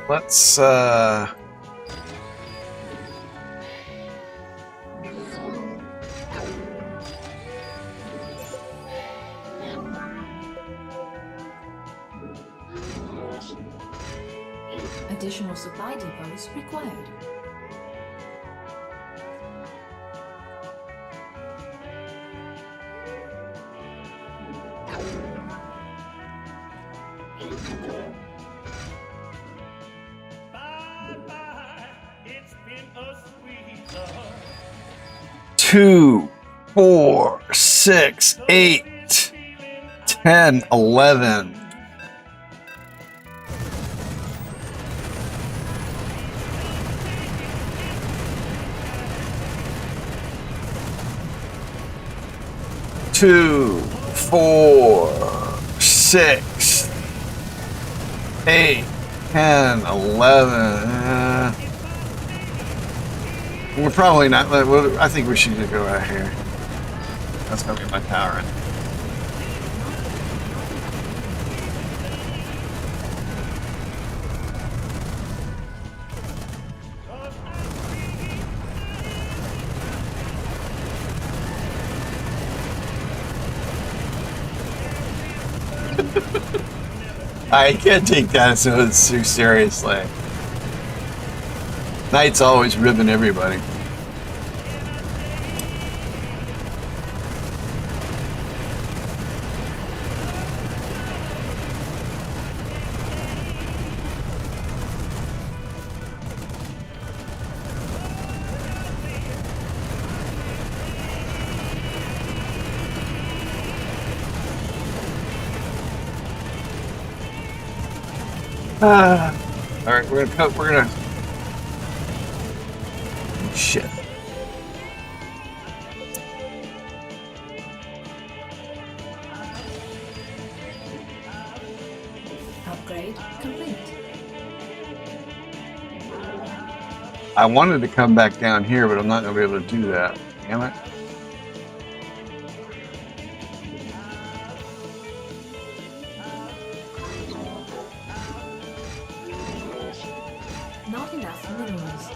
Speaker 2: Let's
Speaker 3: Additional supply depots required.
Speaker 1: Bye-bye. It's been a sweet love.
Speaker 2: 2, 4, 6, 8, 10, 11. Two, 4, 6, 8, 10, 11. We're probably not. I think we should go right here. That's gonna be my power in. I can't take that so too seriously. Knight's always ribbing everybody. All right, we're gonna cut. We're gonna. Shit.
Speaker 3: Upgrade complete.
Speaker 2: I wanted to come back down here, but I'm not gonna be able to do that. Damn it.
Speaker 3: Not enough minerals.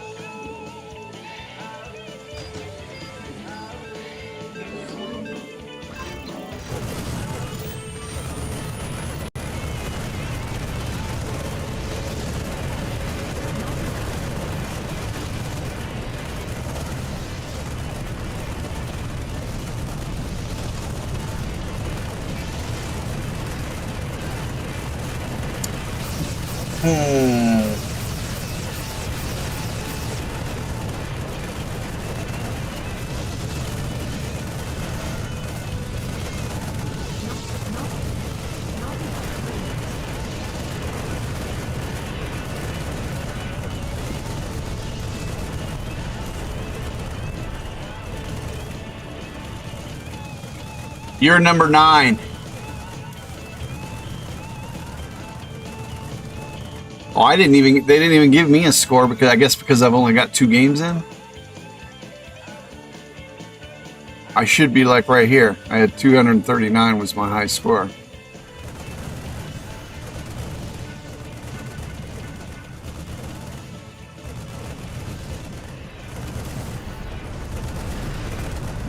Speaker 2: You're number 9. Oh, I didn't even. They didn't even give me a score because I guess because I've only got 2 games in. I should be like right here. I had 239 was my high score.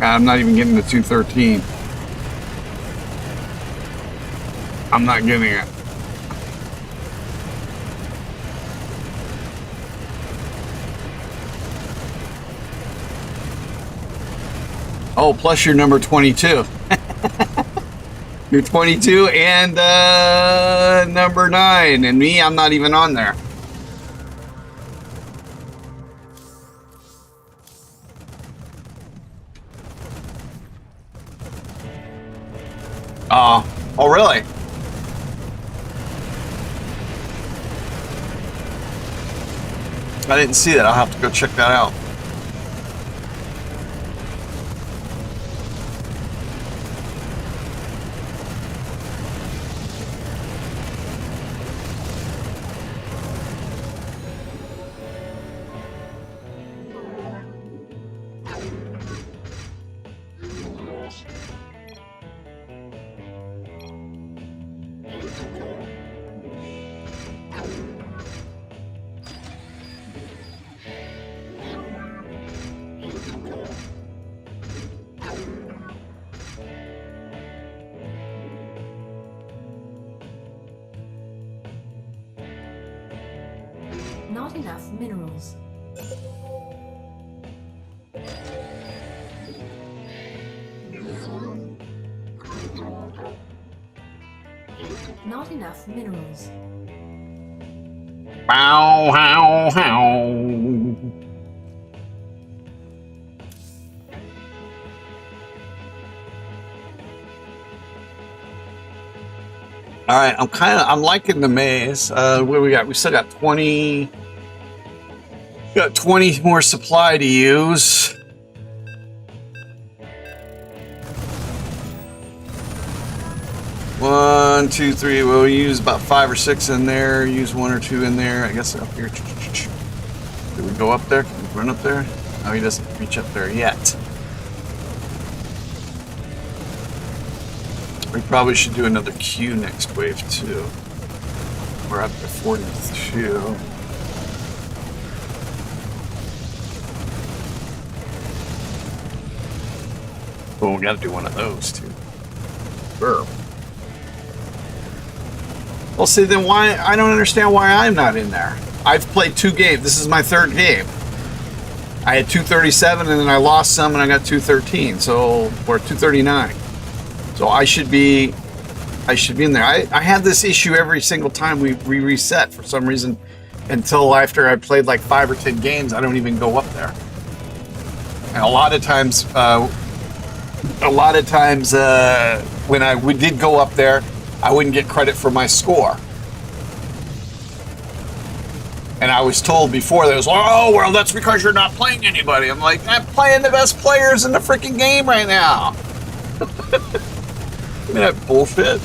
Speaker 2: I'm not even getting the 213. I'm not getting it. Oh, plus you're number 22. You're 22 and number 9. And me, I'm not even on there. Oh, really? I didn't see that. I'll have to go check that out.
Speaker 3: Not enough minerals. Not enough minerals.
Speaker 2: Bow, how, how. All right, I'm liking the maze. What do we got? We still got 20. Got 20 more supply to use. One, two, three. We'll use about 5 or 6 in there. Use 1 or 2 in there. I guess up here. Did we go up there? Can we run up there? No, he doesn't reach up there yet. We probably should do another queue next wave too. We're up to 42. Well, we got to do one of those too. Sure. Well, see, then why? I don't understand why I'm not in there. I've played 2 games. This is my 3rd game. I had 237, and then I lost some, and I got 213. So, or 239. So I should be in there. I had this issue every single time we reset for some reason. Until after I played like 5 or 10 games, I don't even go up there. And a lot of times when we did go up there, I wouldn't get credit for my score. And I was told before that it was like, oh, well, that's because you're not playing anybody. I'm like, I'm playing the best players in the freaking game right now. I mean, that bullshit.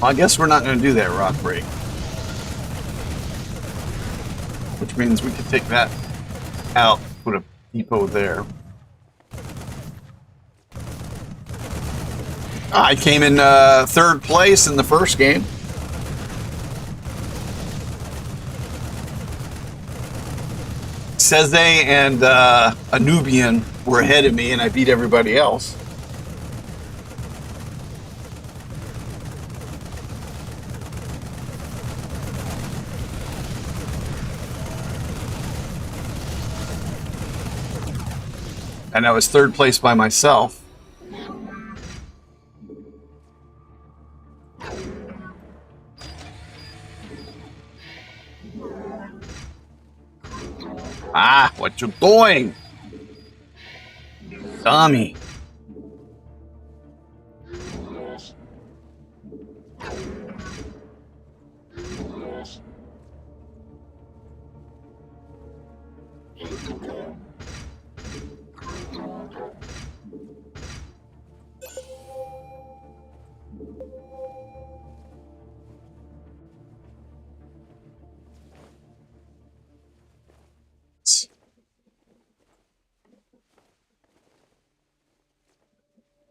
Speaker 2: Well, I guess we're not going to do that rock break. Which means we could take that out, put a depot there. I came in 3rd place in the first game. Seze and a Nubian were ahead of me, and I beat everybody else. And I was 3rd place by myself. Ah, what you doing? Dummy.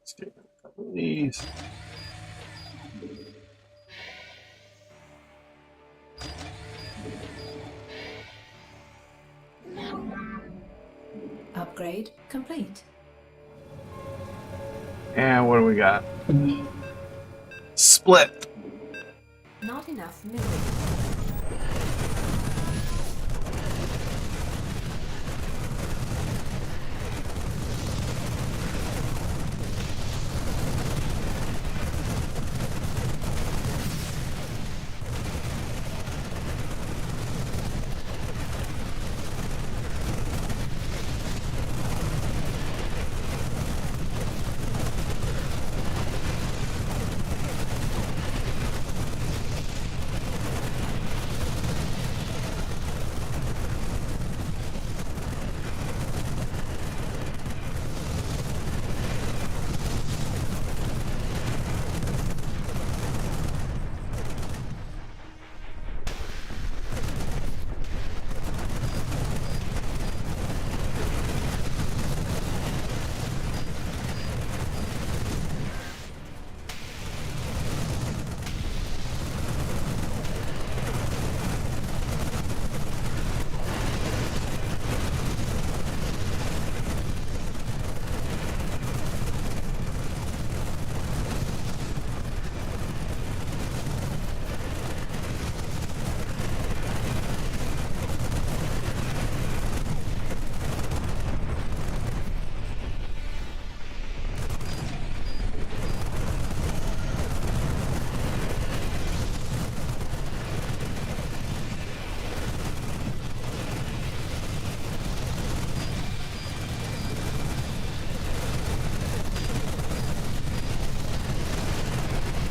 Speaker 2: Let's get a couple of these.
Speaker 3: Upgrade complete.
Speaker 2: And what do we got? Split.
Speaker 3: Not enough mineral.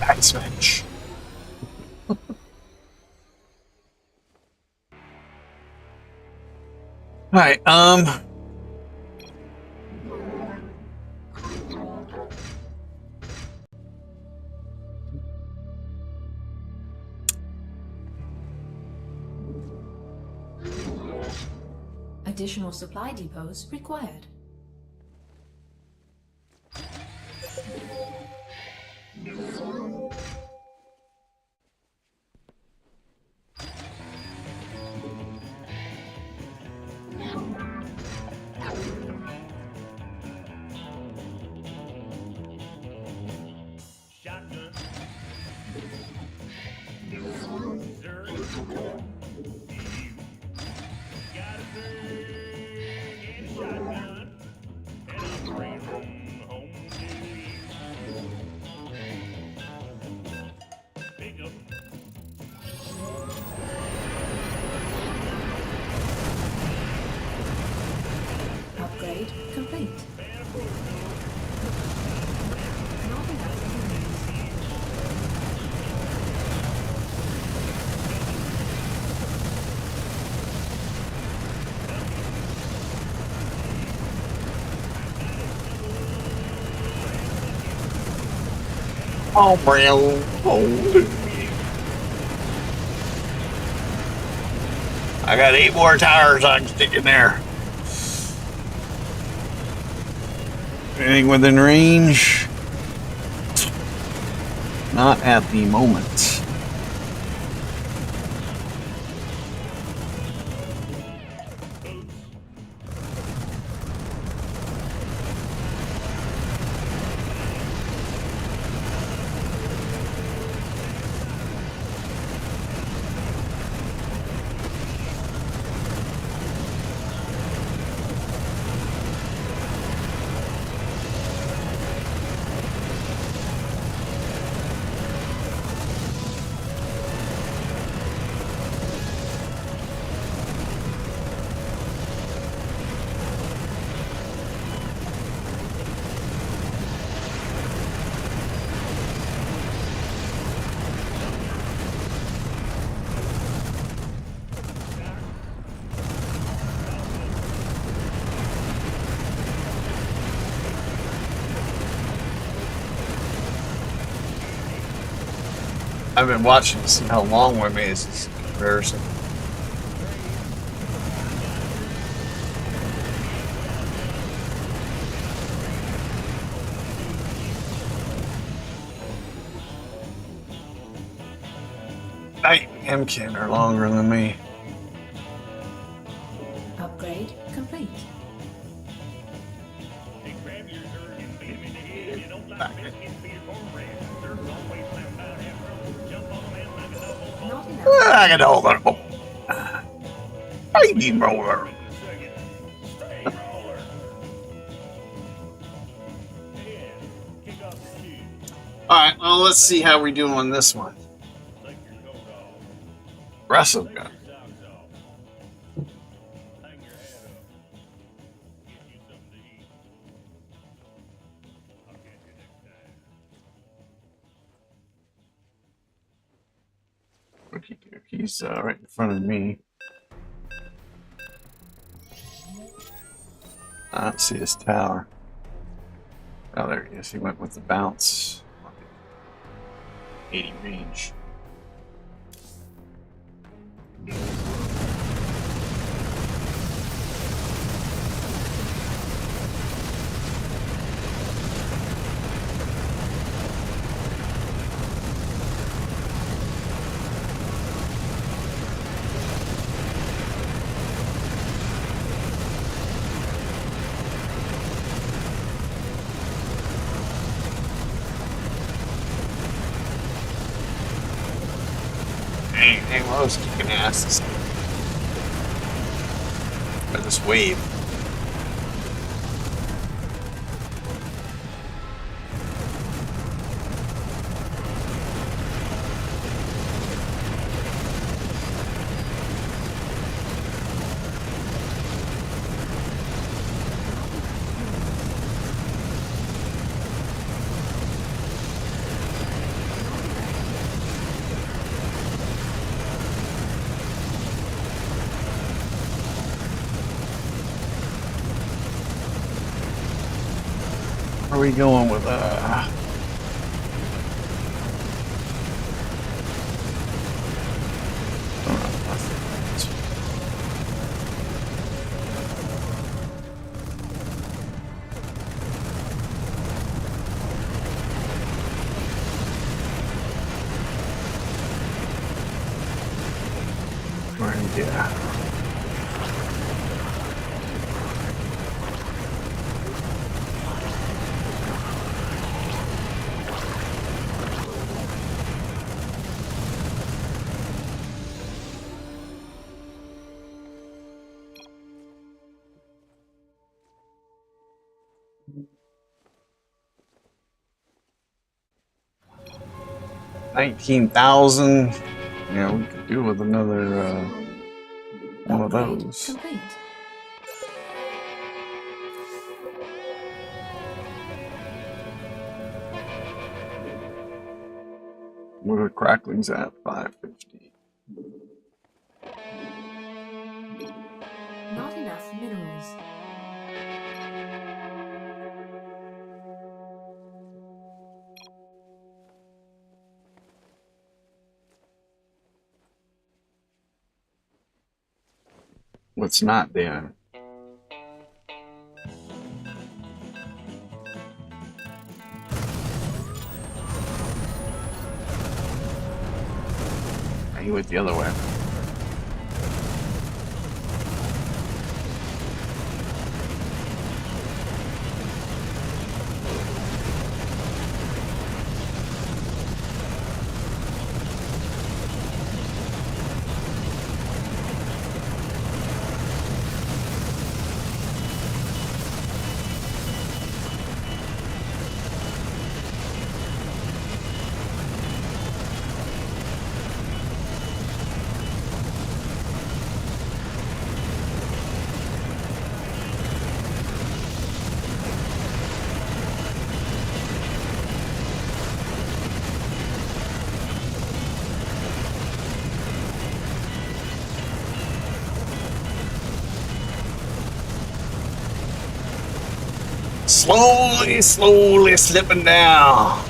Speaker 2: Nice match. Alright,
Speaker 3: Additional supply depots required.
Speaker 1: Shotgun. Zerg. Got a Zerg and a shotgun. And I'm bringing home to you. Pick up.
Speaker 3: Upgrade complete.
Speaker 1: Fan of protocol.
Speaker 3: Not enough minerals.
Speaker 2: Oh, bro. Oh. I got 8 more towers I can stick in there. Anything within range? Not at the moment. I've been watching to see how long we made this comparison. Night MCAN are longer than me.
Speaker 3: Upgrade complete.
Speaker 1: Hey, grab your Zerg and beat him in the head. You don't like biscuits for your cornbread. Zerg's always slam down half road. Jump on them and knock a double.
Speaker 3: Not enough.
Speaker 2: I can hold it. Baby roller.
Speaker 1: Stay roller. Yeah, kick off the shoe.
Speaker 2: Alright, well, let's see how we do on this one.
Speaker 1: Take your coat off.
Speaker 2: Aggressive gun.
Speaker 1: Your socks off. Hang your hat up. Get you something to eat. I'll catch you next time.
Speaker 2: Rookie Duke, he's right in front of me. I don't see his tower. Oh, there he is. He went with the bounce. 80 range. Dang, well, I was kicking ass by this wave. Where are we going with Yeah. $19,000. Yeah, we could do with another one of
Speaker 3: Upgrade
Speaker 2: those.
Speaker 3: complete.
Speaker 2: What are cracklings at? 550.
Speaker 3: Not enough minerals.
Speaker 2: What's not there? He went the other way. Slowly slipping down.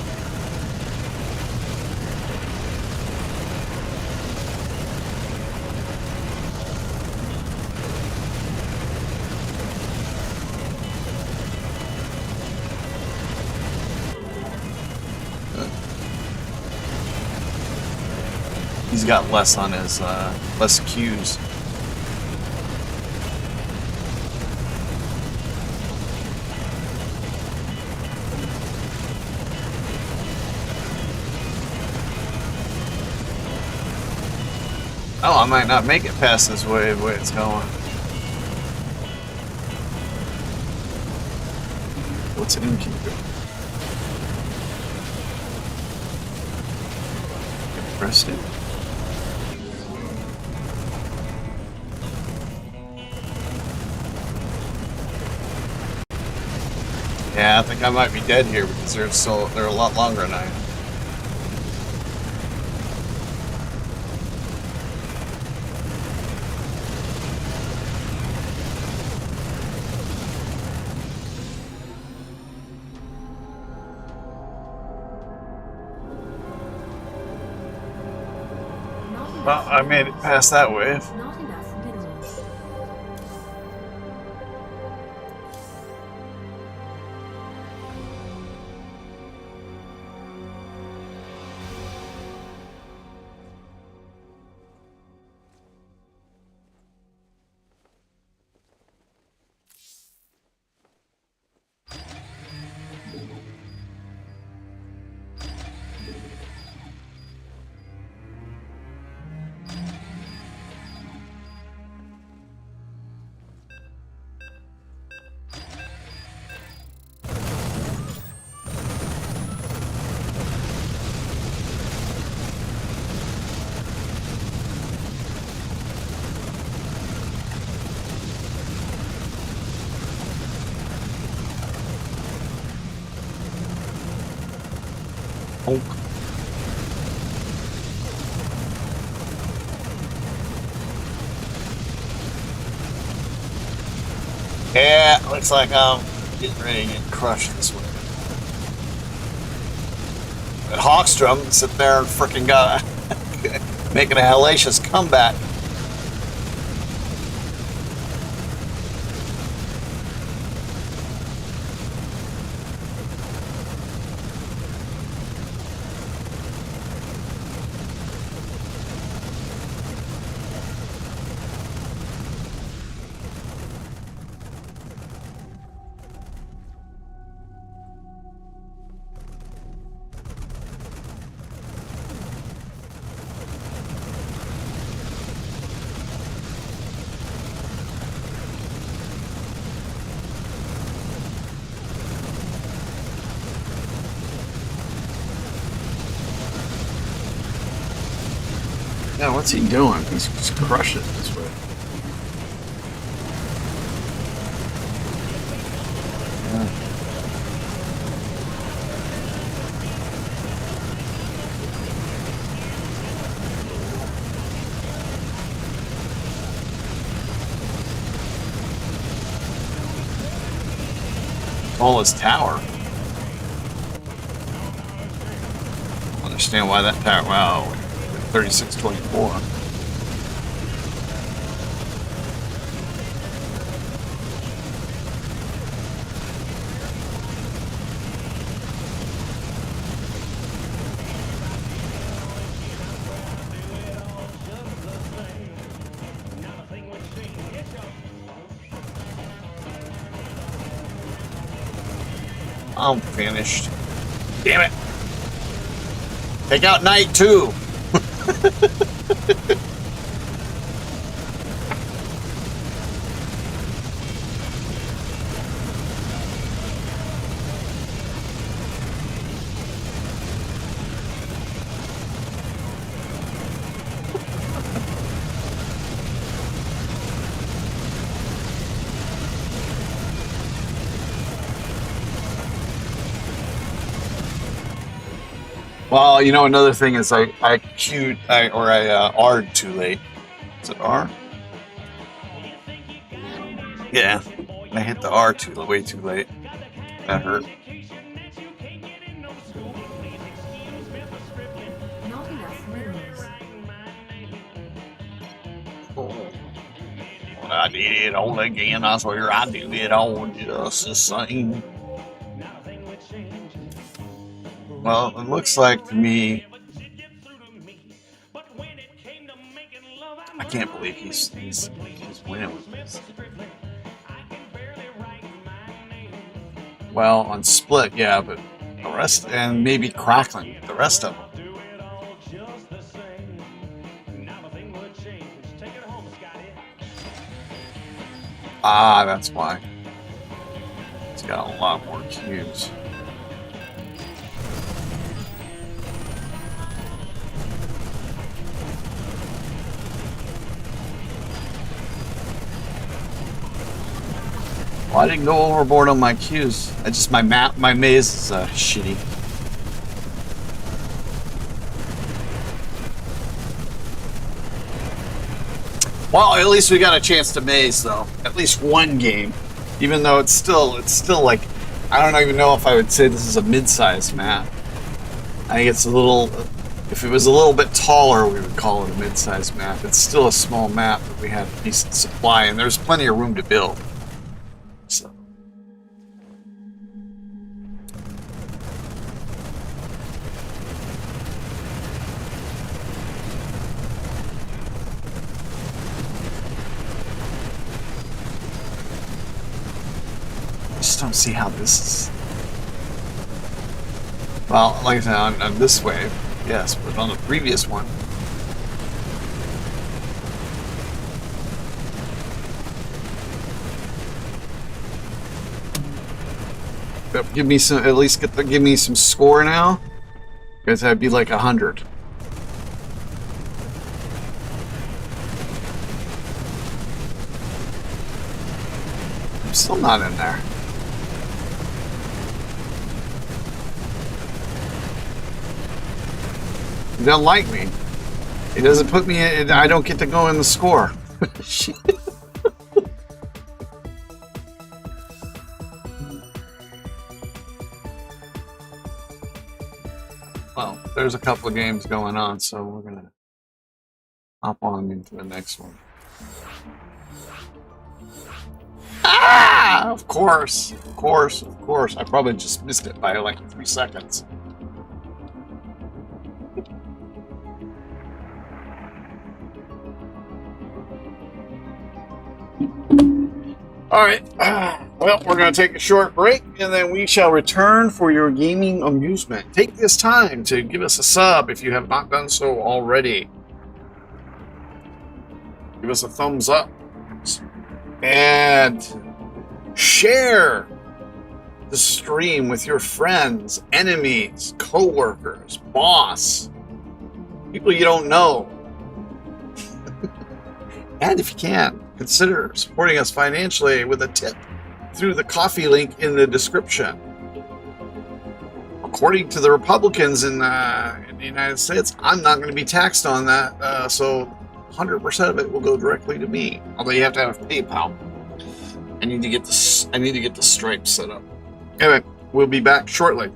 Speaker 2: He's got less on his, less cues. Oh, I might not make it past this wave the way it's going. What's an innkeeper? Press it. Yeah, I think I might be dead here because they're a lot longer than I am. Well, I made it past that wave.
Speaker 3: Not enough minerals.
Speaker 2: Oh. Yeah, looks like I'm getting ready to get crushed this way. But Hawkstrom sit there and freaking got making a hellacious comeback. Yeah, what's he doing? He's just crushing it this way. Yeah. Tallest tower. I understand why that tower. Wow, 3624. I'm finished. Damn it. Take out Knight too. Well, you know, another thing is I R'd too late. Is it R? Yeah, I hit the R way too late. That hurt.
Speaker 3: Not enough minerals.
Speaker 2: I did it all again. I swear I do it all just the same. Well, it looks like to me. I can't believe he's winning with this. Well, on Split, yeah, but the rest, and maybe Crackling, the rest of them. Ah, that's why. He's got a lot more cubes. Well, I didn't go overboard on my cues. I just my maze is shitty. Well, at least we got a chance to maze though. At least one game, even though it's still like I don't even know if I would say this is a mid-sized map. I think it's a little. If it was a little bit taller, we would call it a mid-sized map. It's still a small map, but we had a decent supply, and there's plenty of room to build. So. I just don't see how this is. Well, like I said, on this wave, yes, but on the previous one. Give me some, at least give me some score now, because that'd be like 100. I'm still not in there. He doesn't like me. He doesn't put me in. I don't get to go in the score. Shit. Well, there's a couple of games going on, so we're gonna hop on into the next one. Ah! Of course. I probably just missed it by like 3 seconds. Alright, well, we're going to take a short break, and then we shall return for your gaming amusement. Take this time to give us a sub if you have not done so already. Give us a thumbs up. And share the stream with your friends, enemies, co-workers, boss, people you don't know. And if you can, consider supporting us financially with a tip through the coffee link in the description. According to the Republicans in the United States, I'm not going to be taxed on that, so 100% of it will go directly to me. Although you have to have PayPal. I need to get the Stripe set up. Anyway, we'll be back shortly.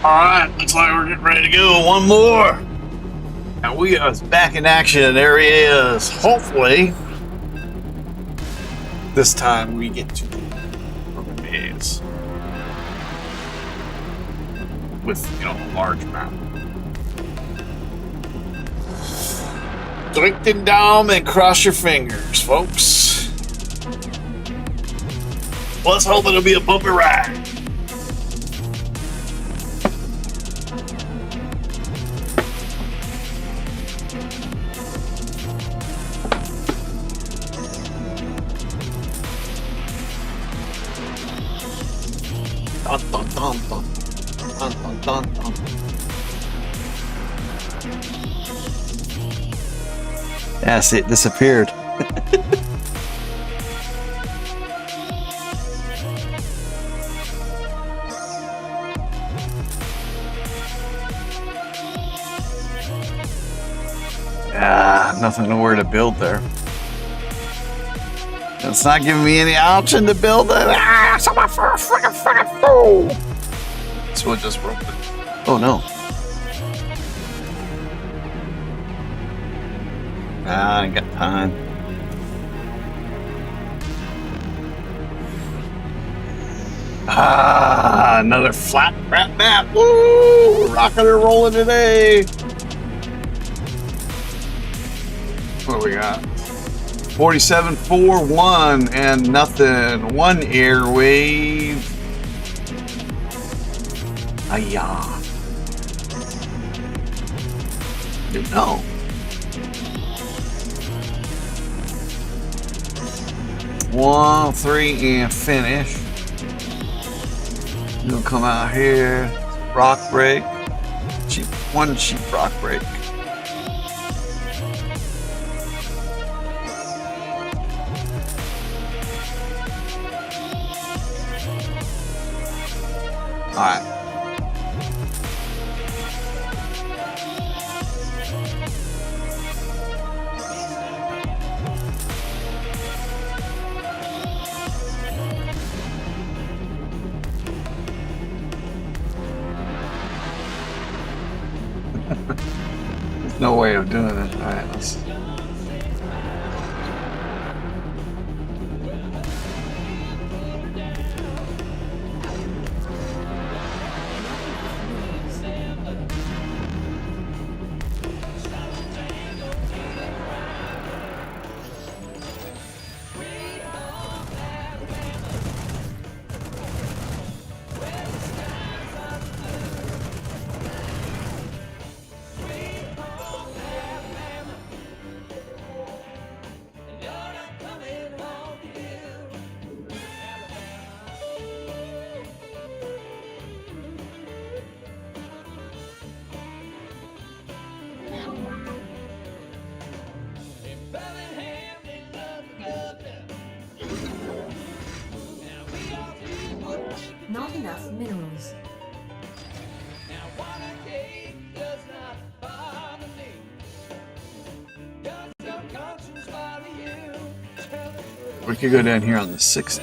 Speaker 2: Alright, looks like we're getting ready to go. One more. And we are back in action. There he is. Hopefully, this time we get to the urban maze. With, a large map. Drink them down and cross your fingers, folks. Let's hope it'll be a bumpy ride. Dun, dun, dun, dun. Dun, dun, dun, dun. Yes, it disappeared. Nothing nowhere to build there. It's not giving me any option to build it. So my first freaking fool. So it just broke it. Oh no. I ain't got time. Another flat crap map. Woo! We're rocking and rolling today. What do we got? 4741 and nothing. One airwave. Ayah. Didn't know. One, three, and finish. You'll come out here. Rock break. One cheap rock break. All right. There's no way of doing it. All right, let's.
Speaker 3: Not enough minerals.
Speaker 2: We could go down here on the 60.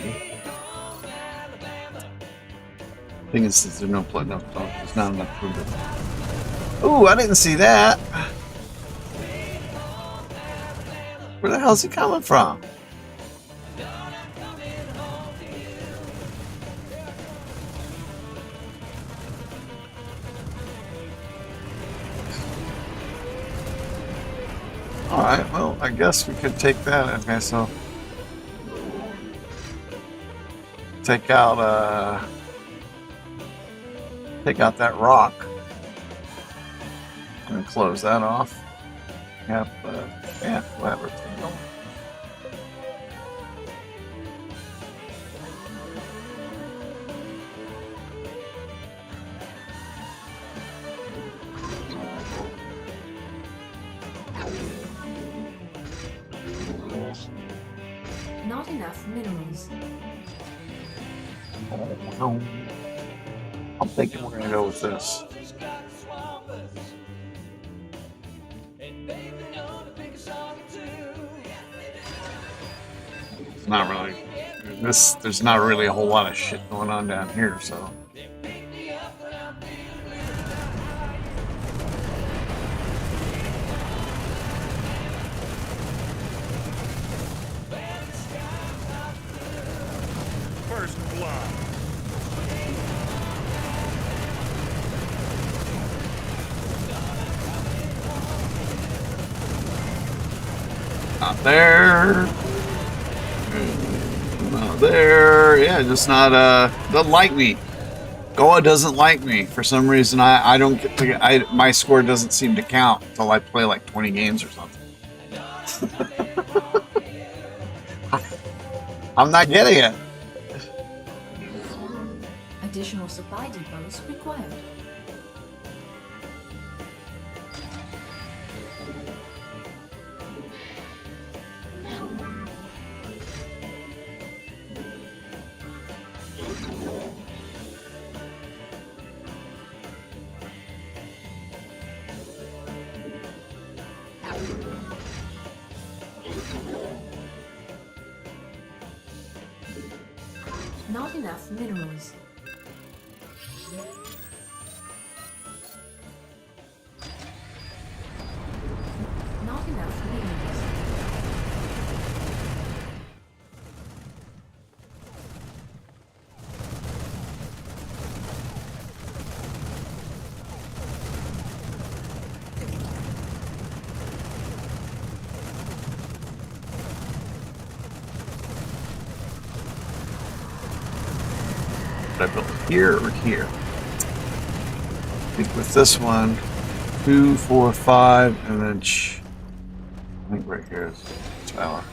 Speaker 2: Thing is, there's no plug. No, there's not enough food. Ooh, I didn't see that. Where the hell's he coming from? Alright, well, I guess we could take that. Okay, so take out that rock and close that off. Yep, yeah, whatever.
Speaker 3: Not enough minerals.
Speaker 2: Oh, no. I'm thinking we're gonna go with this. It's not really this. There's not really a whole lot of shit going on down here, so.
Speaker 1: First blood.
Speaker 2: Not there. Not there. Yeah, just not doesn't like me. Goa doesn't like me for some reason. I don't get to, my score doesn't seem to count until I play like 20 games or something. I'm not getting it.
Speaker 3: Additional supply depots required. Not enough minerals. Not enough minerals.
Speaker 2: I built here or here. I think with this one, 2, 4, 5, and then I think right here is the tower.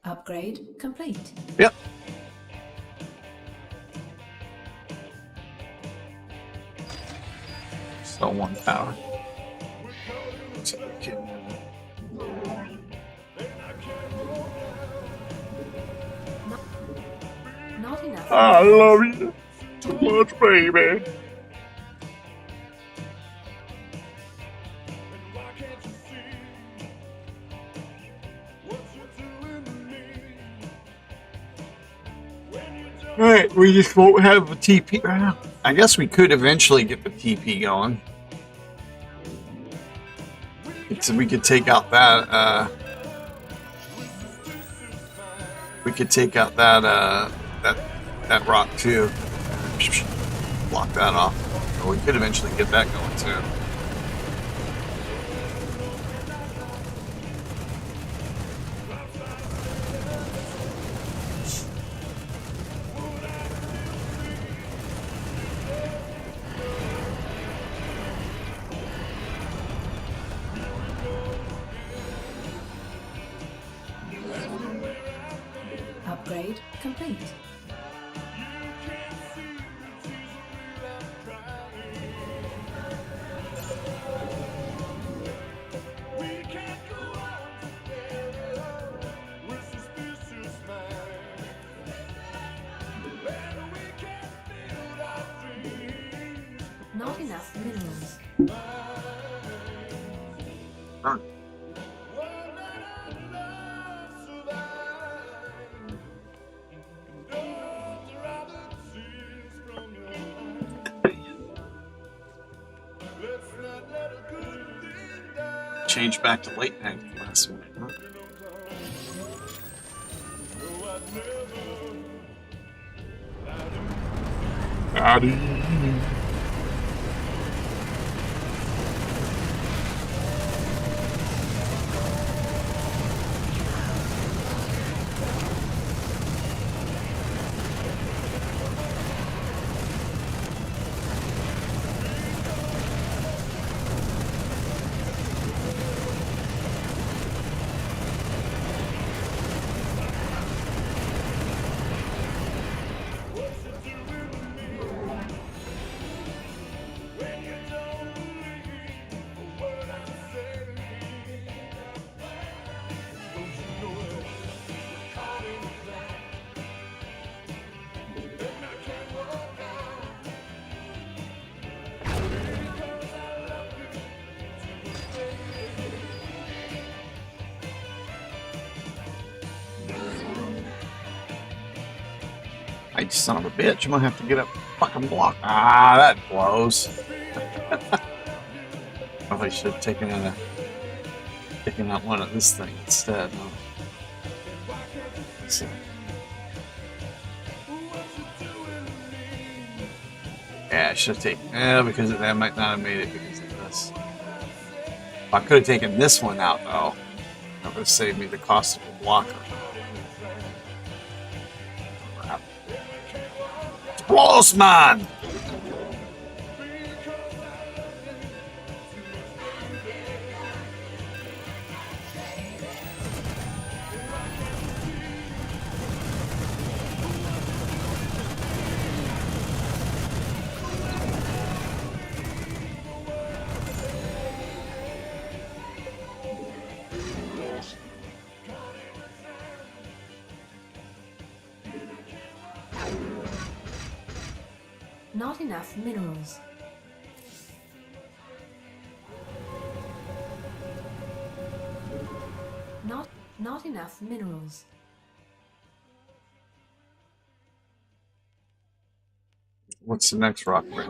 Speaker 3: Upgrade complete.
Speaker 2: Yep. Still one tower.
Speaker 3: Not enough.
Speaker 2: I love you too much, baby. Alright, we just won't have a TP right now. I guess we could eventually get the TP going. We could take out that. We could take out that that rock too. Block that off. Or we could eventually get that going too.
Speaker 3: Upgrade complete. Not enough minerals.
Speaker 2: Darn. Change back to late night last minute. Huh? I son of a bitch, I'm gonna have to get a fucking block. Ah, that blows. Probably should have taken out one of this thing instead. Huh? Let's see. Yeah, I should have taken. Yeah, because I might not have made it because of this. I could have taken this one out though. That would have saved me the cost of a blocker. Crap. Close, man!
Speaker 3: Not enough minerals. Not enough minerals.
Speaker 2: What's the next rock break?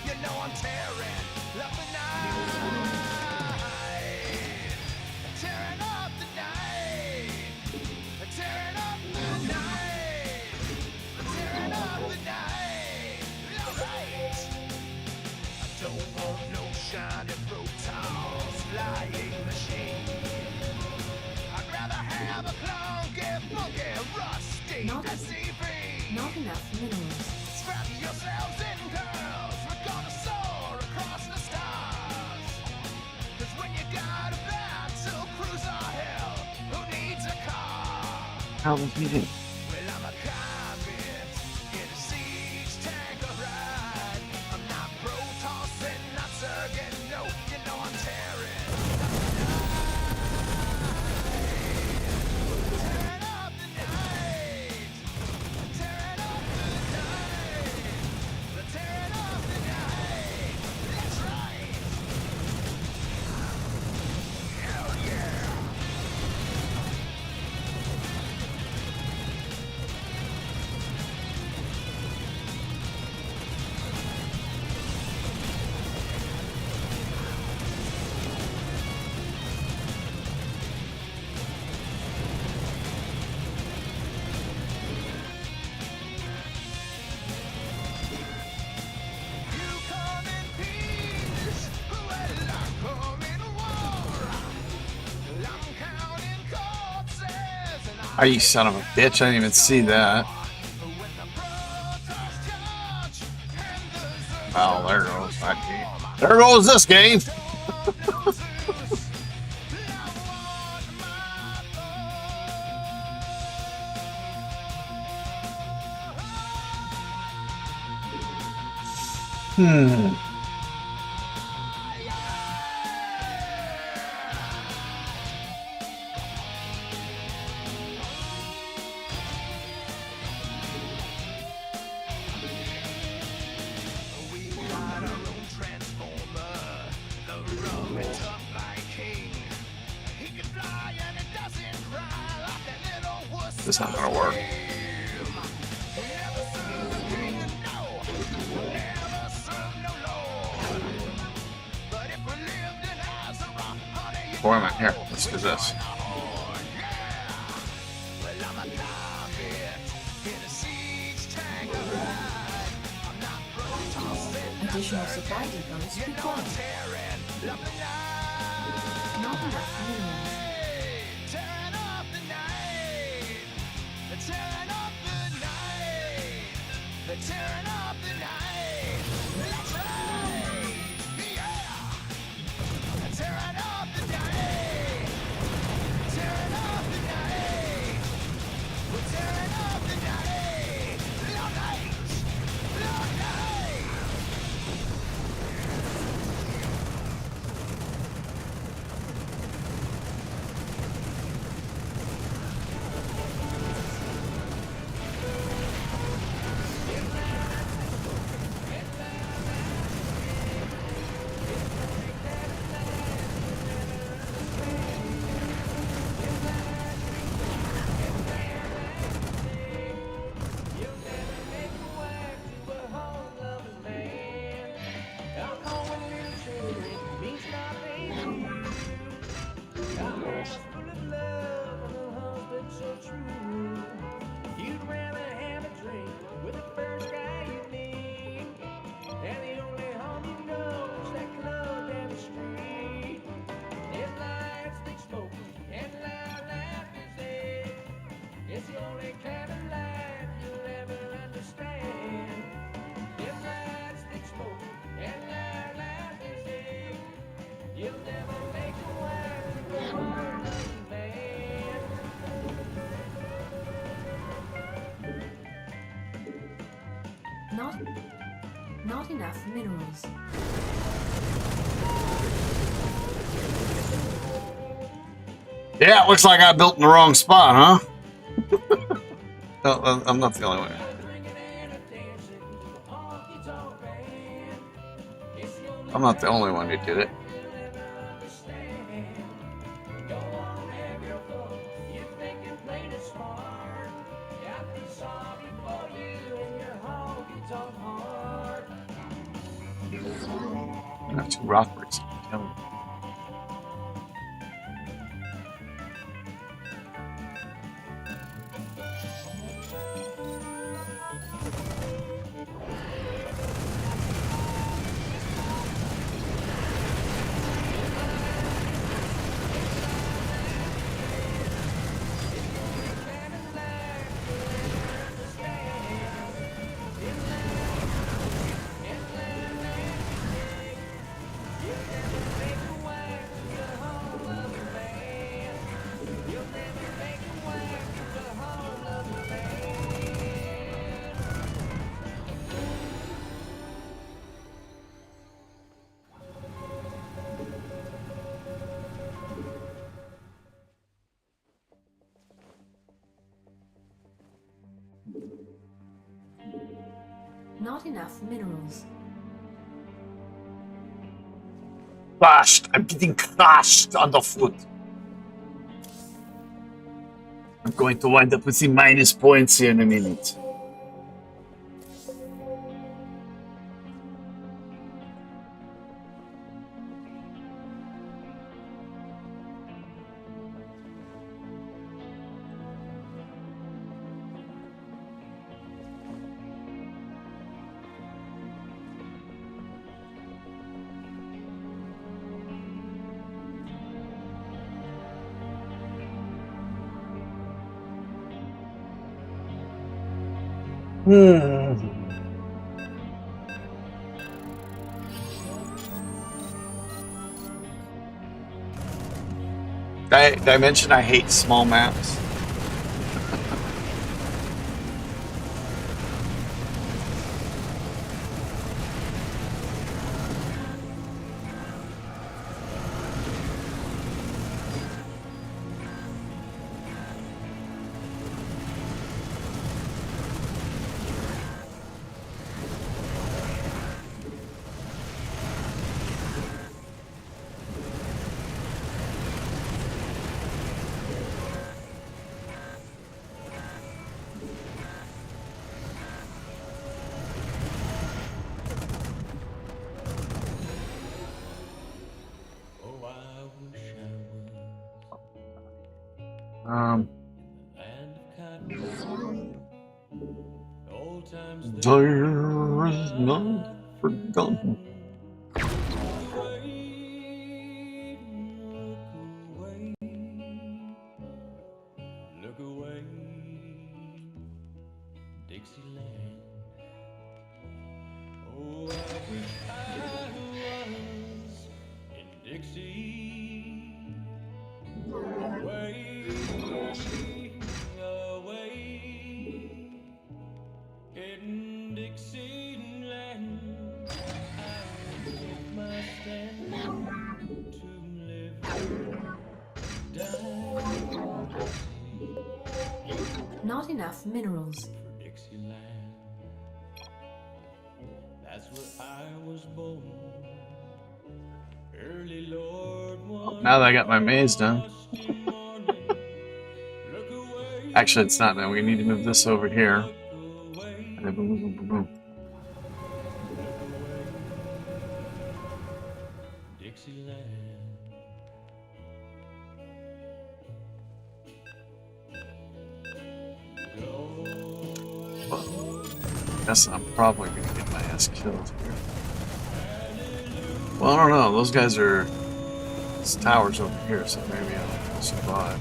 Speaker 4: You know I'm tearing up the night. Tearing up the night. Tearing up the night. Tearing up the night. Alright. I don't want no shiny protons flying machine. I'd rather have a clunky, funky, rusty
Speaker 3: Not-
Speaker 4: SCV.
Speaker 3: Not enough minerals.
Speaker 4: Strap yourselves in, girls. We're gonna soar across the stars. 'Cause when you got a battle cruiser hell, who needs a car?
Speaker 2: How was he doing?
Speaker 4: Well, I'm a convict in a siege tanker ride. I'm not pro-tossing, not surging, no. You know I'm tearing up the night. Tearing up the night. Tearing up the night. That's right. Hell yeah. You come in peace, well, I come in war. I'm counting corpses and
Speaker 2: Oh, you son of a bitch! I didn't even see that.
Speaker 4: when the protoss charge and the
Speaker 2: Oh, there goes that game. There goes this game.
Speaker 4: Zeus, I want my
Speaker 2: Hmm.
Speaker 4: We got our own transformer, the rough and tough like king. He can fly and it doesn't cry like that little wuss.
Speaker 2: This is not gonna work.
Speaker 4: Never serve a king, no. Never serve no lord. But if we lived in Azeroth, honey, you
Speaker 2: Boy, man, here. Let's do this.
Speaker 4: well, I'm a convict in a siege tanker ride. I'm not pro-tossing, not
Speaker 3: Additional supply depots required.
Speaker 4: tearing up the night.
Speaker 3: Not enough minerals.
Speaker 4: Tearing up the night. Tearing up the night. Tearing up the night. That's right. Yeah. Tearing up the night. Tearing up the night. We're tearing up the night. Long nights. Long nights.
Speaker 1: You'd rather have a drink with the first guy you meet, and the only home you know is that club down the street. There's lights, big smoke, and loud music. It's the only kind of life you'll ever understand. There's lights, big smoke, and loud music. You'll never make a wife to a hard-loving man.
Speaker 3: Not enough minerals.
Speaker 2: Yeah, it looks like I built in the wrong spot, huh? No, I'm not the only one. I'm not the only one who did it. Not two Rothbergs.
Speaker 3: Not enough minerals.
Speaker 2: Crushed. I'm getting crushed underfoot. I'm going to wind up with the minus points here in a minute. Did I mention I hate small maps?
Speaker 1: Oh, I wish I was
Speaker 2: Um,
Speaker 1: land of cotton. Old times
Speaker 2: there is none forgotten.
Speaker 1: look away, look away, Dixieland. Oh, I wish I was in Dixie, away, away, in Dixieland. I make my stand to live, die
Speaker 3: Not enough minerals.
Speaker 1: for Dixieland. That's where I was born. Early Lord, one
Speaker 2: Now that I got my maze done.
Speaker 1: frosty morning. Look away,
Speaker 2: Actually, it's not done. We need to move this over here.
Speaker 1: look away,
Speaker 2: And then boom, boom, boom, boom, boom.
Speaker 1: look away, Dixieland.
Speaker 2: Guess I'm probably gonna get my ass killed here. Well, I don't know. Those guys are. This tower's over here, so maybe I'll survive.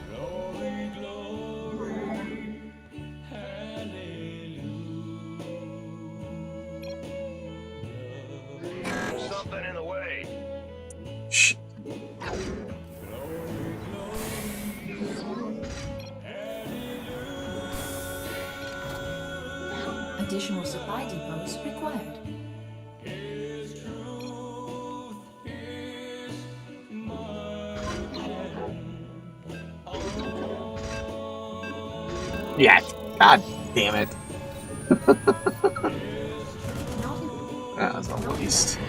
Speaker 1: Glory, glory, hallelujah.
Speaker 4: Something in the way.
Speaker 2: Shit.
Speaker 3: Additional supply depots required.
Speaker 1: His truth is marching on.
Speaker 2: Yeah. God damn it.
Speaker 3: Not in,
Speaker 2: That was a waste.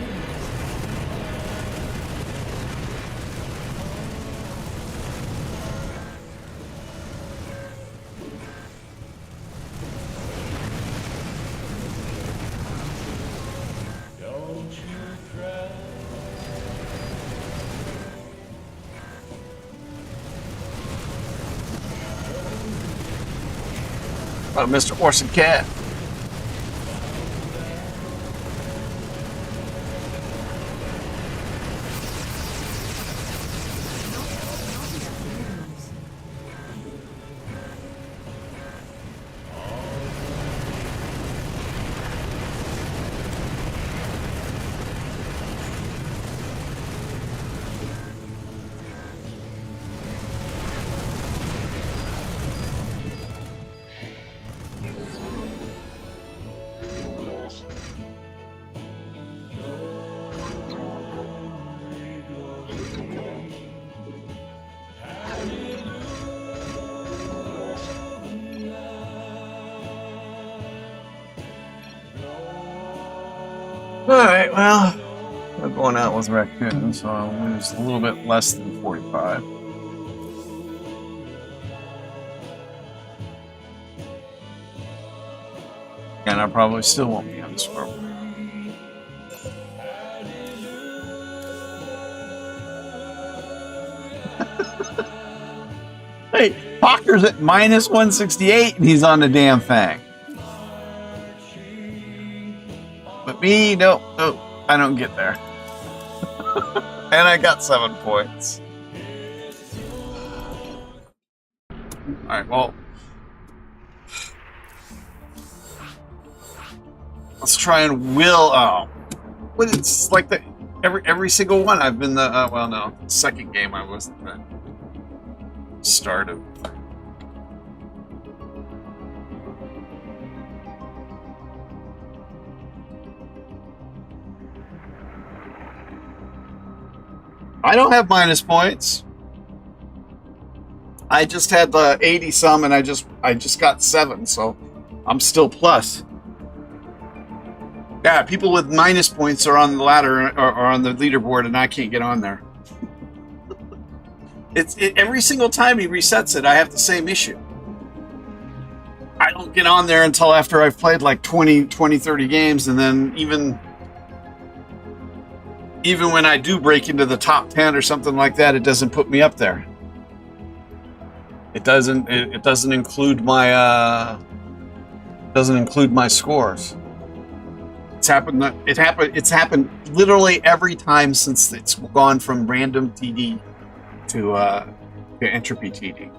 Speaker 2: Mr. Orson Cat.
Speaker 3: Not enough minerals.
Speaker 2: Alright, well, I'm going out with Raccoon, so I'll lose a little bit less than 45. And I probably still won't be on the score. Hey, Parker's at minus 168 and he's on the damn thing. But me, no, I don't get there. And I got 7 points. Alright, well. Let's try and will. Oh. But it's like the every single one I've been the well no, second game I wasn't the start of. I don't have minus points. I just had the 80 some and I just got 7, so I'm still plus. Yeah, people with minus points are on the ladder or on the leaderboard and I can't get on there. Every single time he resets it, I have the same issue. I don't get on there until after I've played like 20, 30 games, and then even when I do break into the top 10 or something like that, it doesn't put me up there. It doesn't include my scores. It's happened literally every time since it's gone from random TD to entropy TD.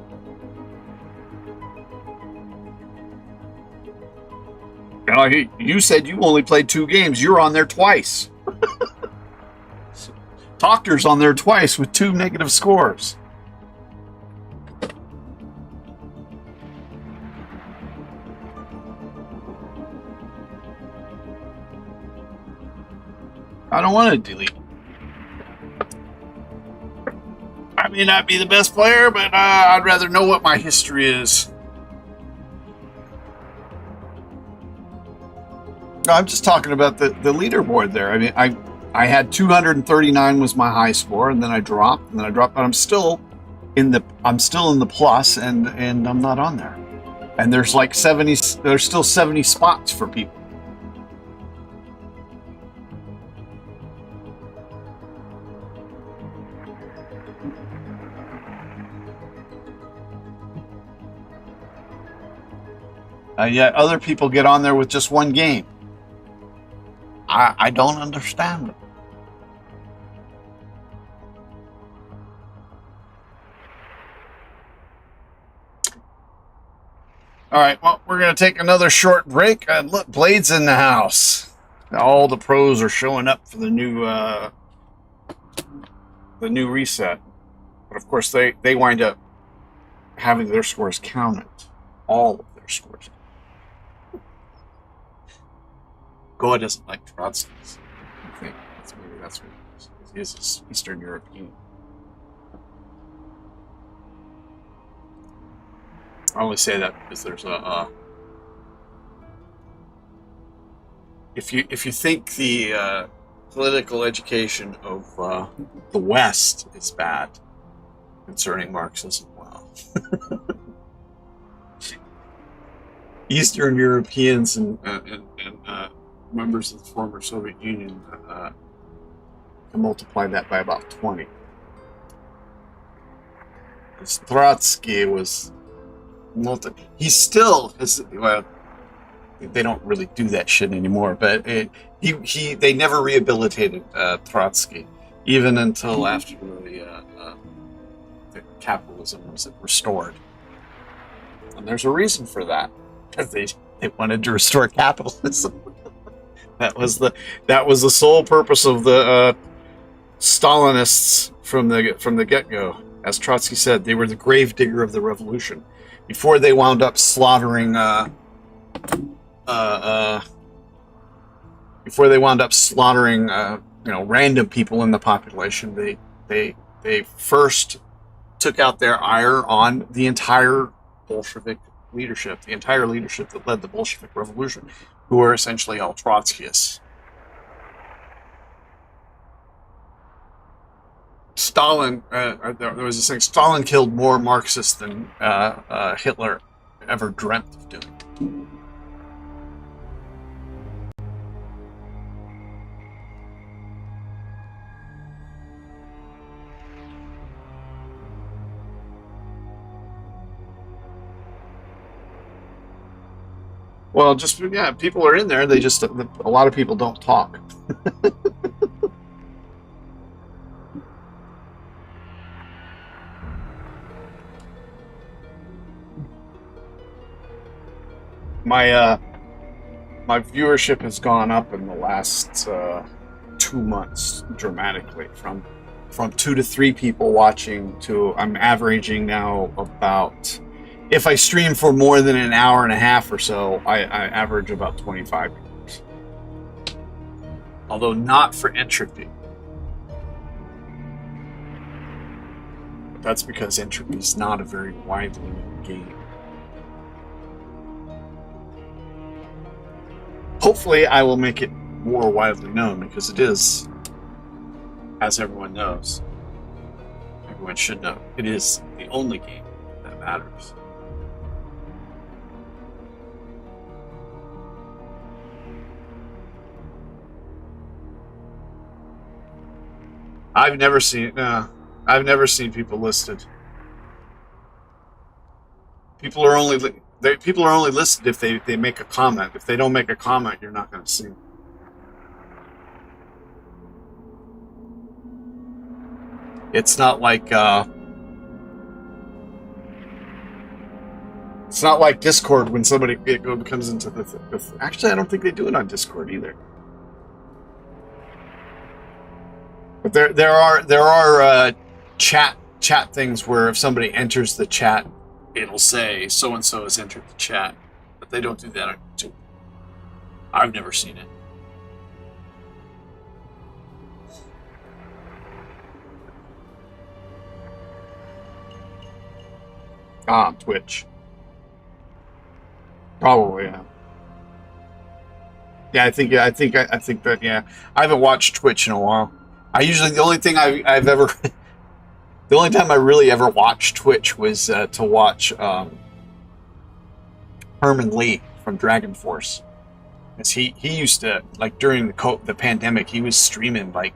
Speaker 2: You said you only played 2 games. You're on there twice. Doctor's on there twice with 2 negative scores. I don't want to delete. I may not be the best player, but I'd rather know what my history is. No, I'm just talking about the leaderboard there. I mean, I had 239 was my high score, and then I dropped, but I'm still in the plus, and I'm not on there. And there's like 70. There's still 70 spots for people. Yet other people get on there with just 1 game. I don't understand it. All right, well, we're going to take another short break. Look, Blade's in the house. All the pros are showing up for the new reset. But of course, they wind up having their scores counted. All of their scores. Goa doesn't like Trotskys. I think maybe that's what it is. He is Eastern European. I only say that because there's if you think the political education of the West is bad concerning Marxism, well, Eastern Europeans and members of the former Soviet Union can multiply that by about 20. Trotsky was He still is. Well, they don't really do that shit anymore. But they never rehabilitated Trotsky, even until after the capitalism was restored. And there's a reason for that, because they wanted to restore capitalism. that was the sole purpose of the Stalinists from the get-go. As Trotsky said, they were the gravedigger of the revolution. Before they wound up slaughtering random people in the population, they first took out their ire on the entire Bolshevik leadership, the entire leadership that led the Bolshevik Revolution, who were essentially all Trotskyists. Stalin, there was this thing, Stalin killed more Marxists than Hitler ever dreamt of doing. Well, just, yeah, people are in there. They just, a lot of people don't talk. My viewership has gone up in the last 2 months dramatically, from 2 to 3 people watching to, I'm averaging now about, if I stream for more than an hour and a half or so, I average about 25 viewers. Although not for Entropy. But that's because Entropy is not a very widely known game. Hopefully I will make it more widely known, because it is, as everyone knows, everyone should know, it is the only game that matters. I've never seen people listed. People are only listed if they make a comment. If they don't make a comment, you're not going to see them. It's not like Discord when somebody comes into the. Actually, I don't think they do it on Discord either. But there are chat things where if somebody enters the chat, it'll say so and so has entered the chat, but they don't do that on YouTube. I've never seen it. Twitch. Probably, yeah. Yeah, I think that, yeah. I haven't watched Twitch in a while. The only time I really ever watched Twitch was to watch Herman Lee from Dragon Force. Because he used to, like, during the pandemic, he was streaming like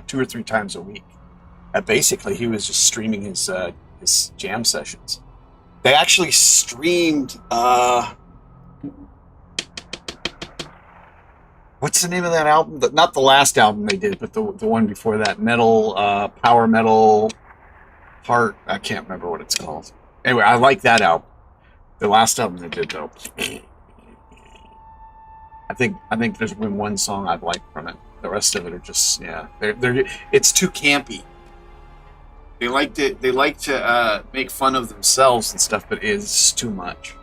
Speaker 2: 2 or 3 times a week. Basically, he was just streaming his jam sessions. They actually streamed what's the name of that album? Not the last album they did, but the one before that. Power Metal Heart. I can't remember what it's called. Anyway, I like that album. The last album they did, though. I think there's been one song I've liked from it. The rest of it are just, yeah. It's too campy. They like to make fun of themselves and stuff, but it's too much.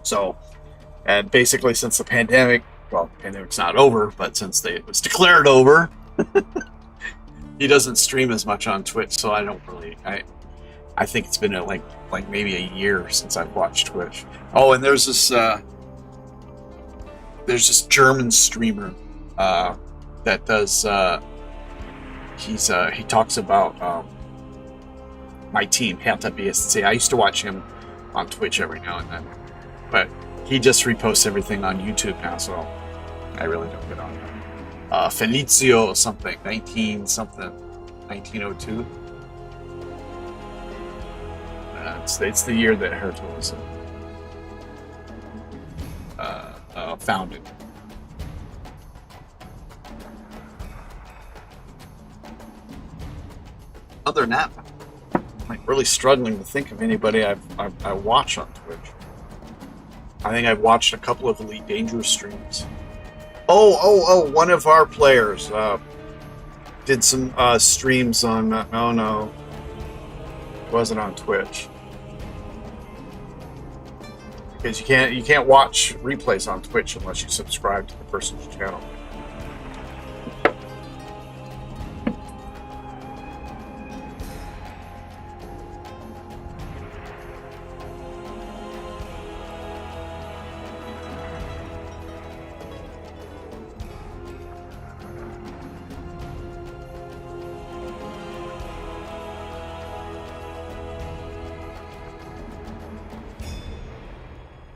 Speaker 2: So, and basically since the pandemic, well, the pandemic's not over, but since it was declared over, he doesn't stream as much on Twitch, so I don't really, I think it's been like maybe a year since I've watched Twitch. Oh, and there's this German streamer that does, he talks about my team, Hertha BSC. I used to watch him on Twitch every now and then. But he just reposts everything on YouTube now, so I really don't get on that. Felizio something, 1902. It's the year that Herta was founded. Other than that, I'm like really struggling to think of anybody I watch on Twitch. I think I've watched a couple of Elite Dangerous streams. Oh! One of our players did some streams on. No, it wasn't on Twitch because you can't watch replays on Twitch unless you subscribe to the person's channel.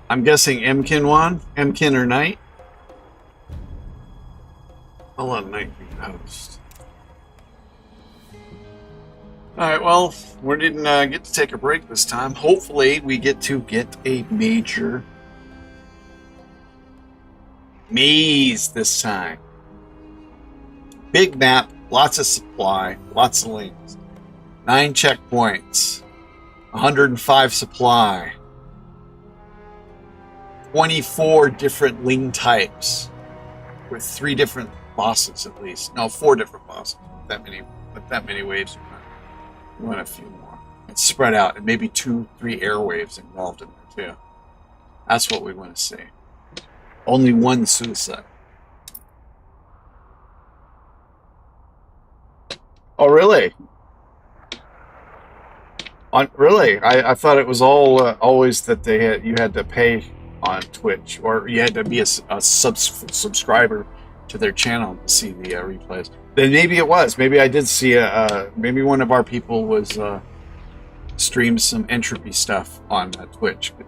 Speaker 2: I'm guessing Mkin won. Mkin or Knight? I'll let Knight be host. Alright, well, we didn't get to take a break this time. Hopefully, we get a major maze this time. Big map, lots of supply, lots of lanes. 9 checkpoints, 105 supply. 24 different Ling types with 3 different bosses at least. No, 4 different bosses. That many waves. We want a few more. It's spread out, and maybe 2-3 air waves involved in there too. That's what we want to see. Only 1 suicide. Oh, really? Really? I thought it was all always that you had to pay on Twitch, or you had to be a subscriber to their channel to see the replays. Then maybe it was. Maybe I did see maybe one of our people was streamed some entropy stuff on Twitch. But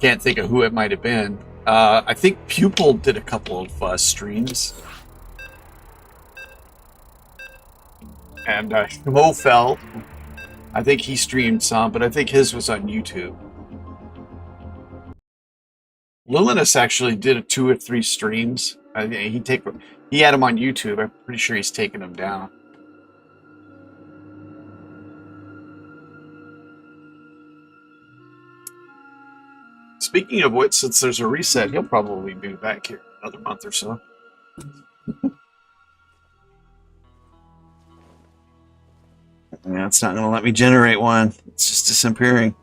Speaker 2: can't think of who it might have been. I think Pupil did a couple of streams. And Mofeld, I think he streamed some, but I think his was on YouTube. Luminous actually did 2 or 3 streams. He had them on YouTube. I'm pretty sure he's taken them down. Speaking of which, since there's a reset, he'll probably be back here in another month or so. Yeah, it's not going to let me generate one. It's just disappearing.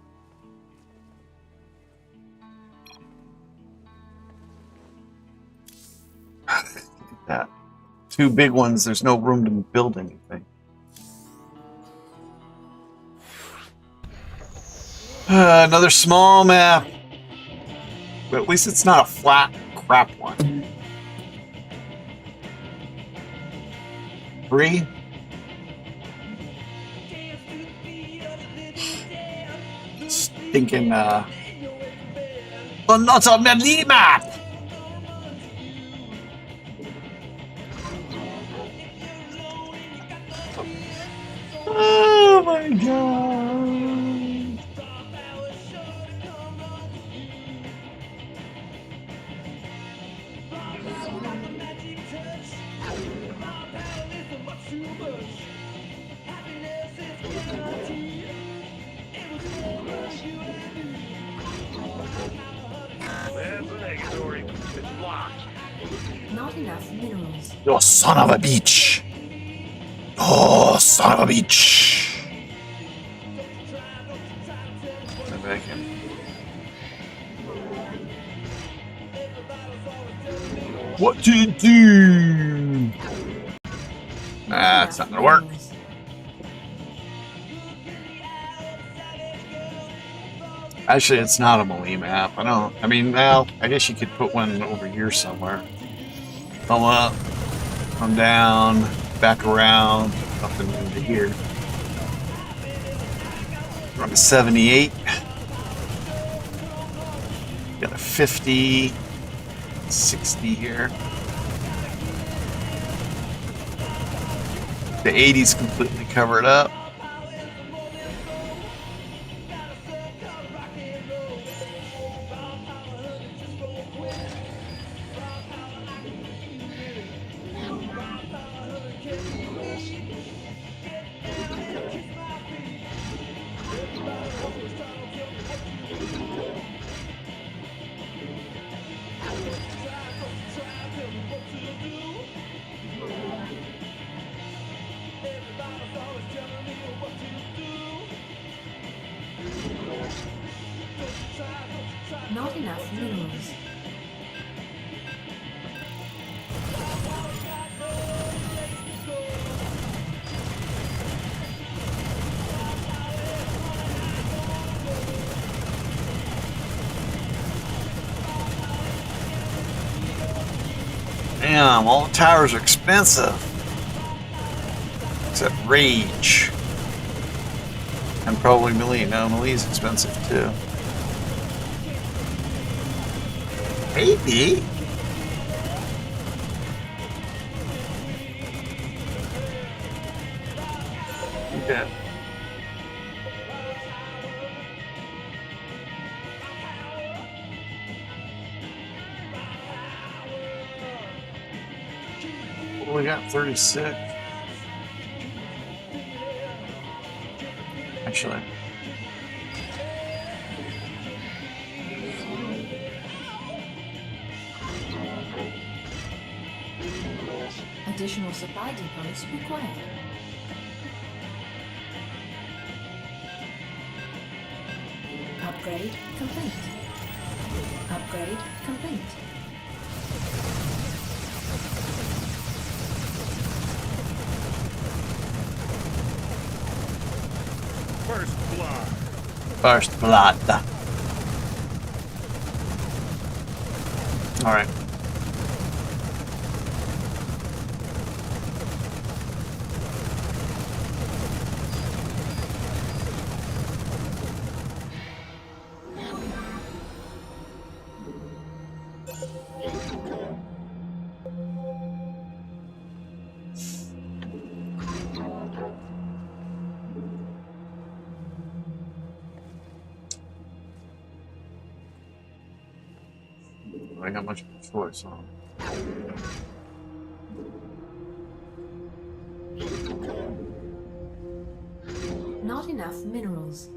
Speaker 2: That 2 big ones. There's no room to build anything. Another small map, but at least it's not a flat crap one. 3. Thinking, but not on the map. Oh my god!
Speaker 3: Not enough minerals.
Speaker 2: You son of a bitch! Oh, son of a bitch! I'm back in. What do you do? It's not gonna work. Actually, it's not a Melee map. I mean, well, I guess you could put one over here somewhere. Come up, come down, back around, up and into here. We're on a 78. Got a 50. 60 here. The 80's completely covered up.
Speaker 3: Not enough minerals.
Speaker 2: Damn, all the towers are expensive. Except Rage. And probably Melee. No, Melee's expensive too. Maybe. Okay. Well, we got 36. Actually.
Speaker 3: Additional supply depots required. Upgrade complete. Upgrade complete.
Speaker 4: First blood.
Speaker 2: First blood. Alright. I got much of a choice, huh?
Speaker 3: Not enough minerals.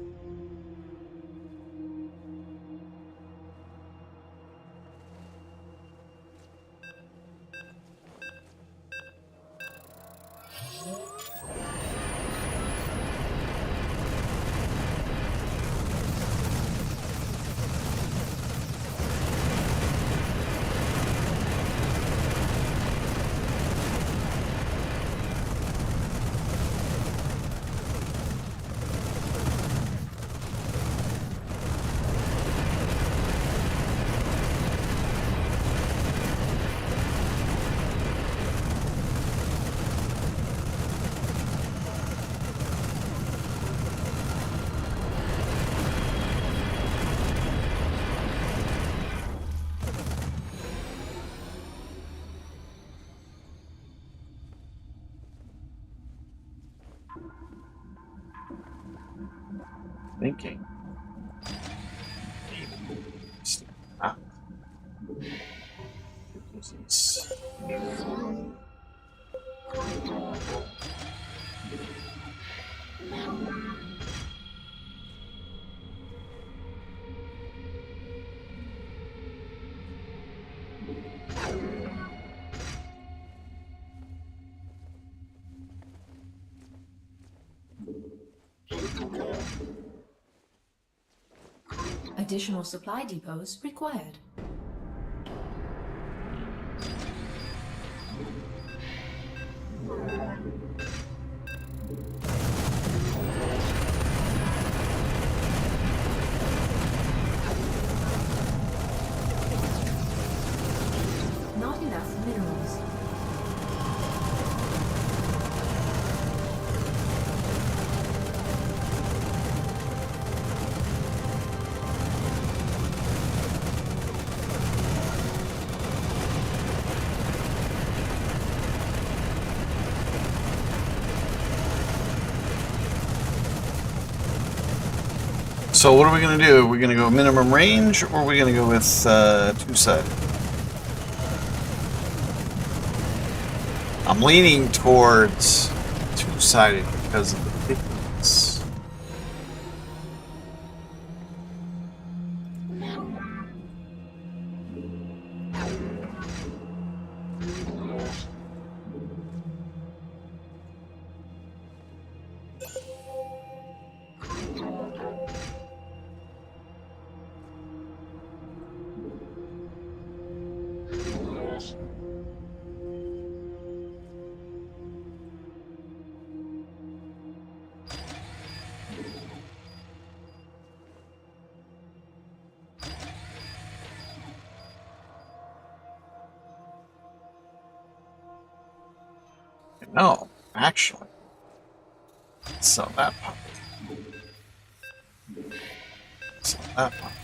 Speaker 2: Thinking. Ah. Disease.
Speaker 3: Additional supply depots required. Not enough minerals.
Speaker 2: So what are we gonna do? Are we gonna go minimum range, or are we gonna go with two-sided? I'm leaning towards two-sided because of the difference. No, actually, sell that puppy. Sell that puppy.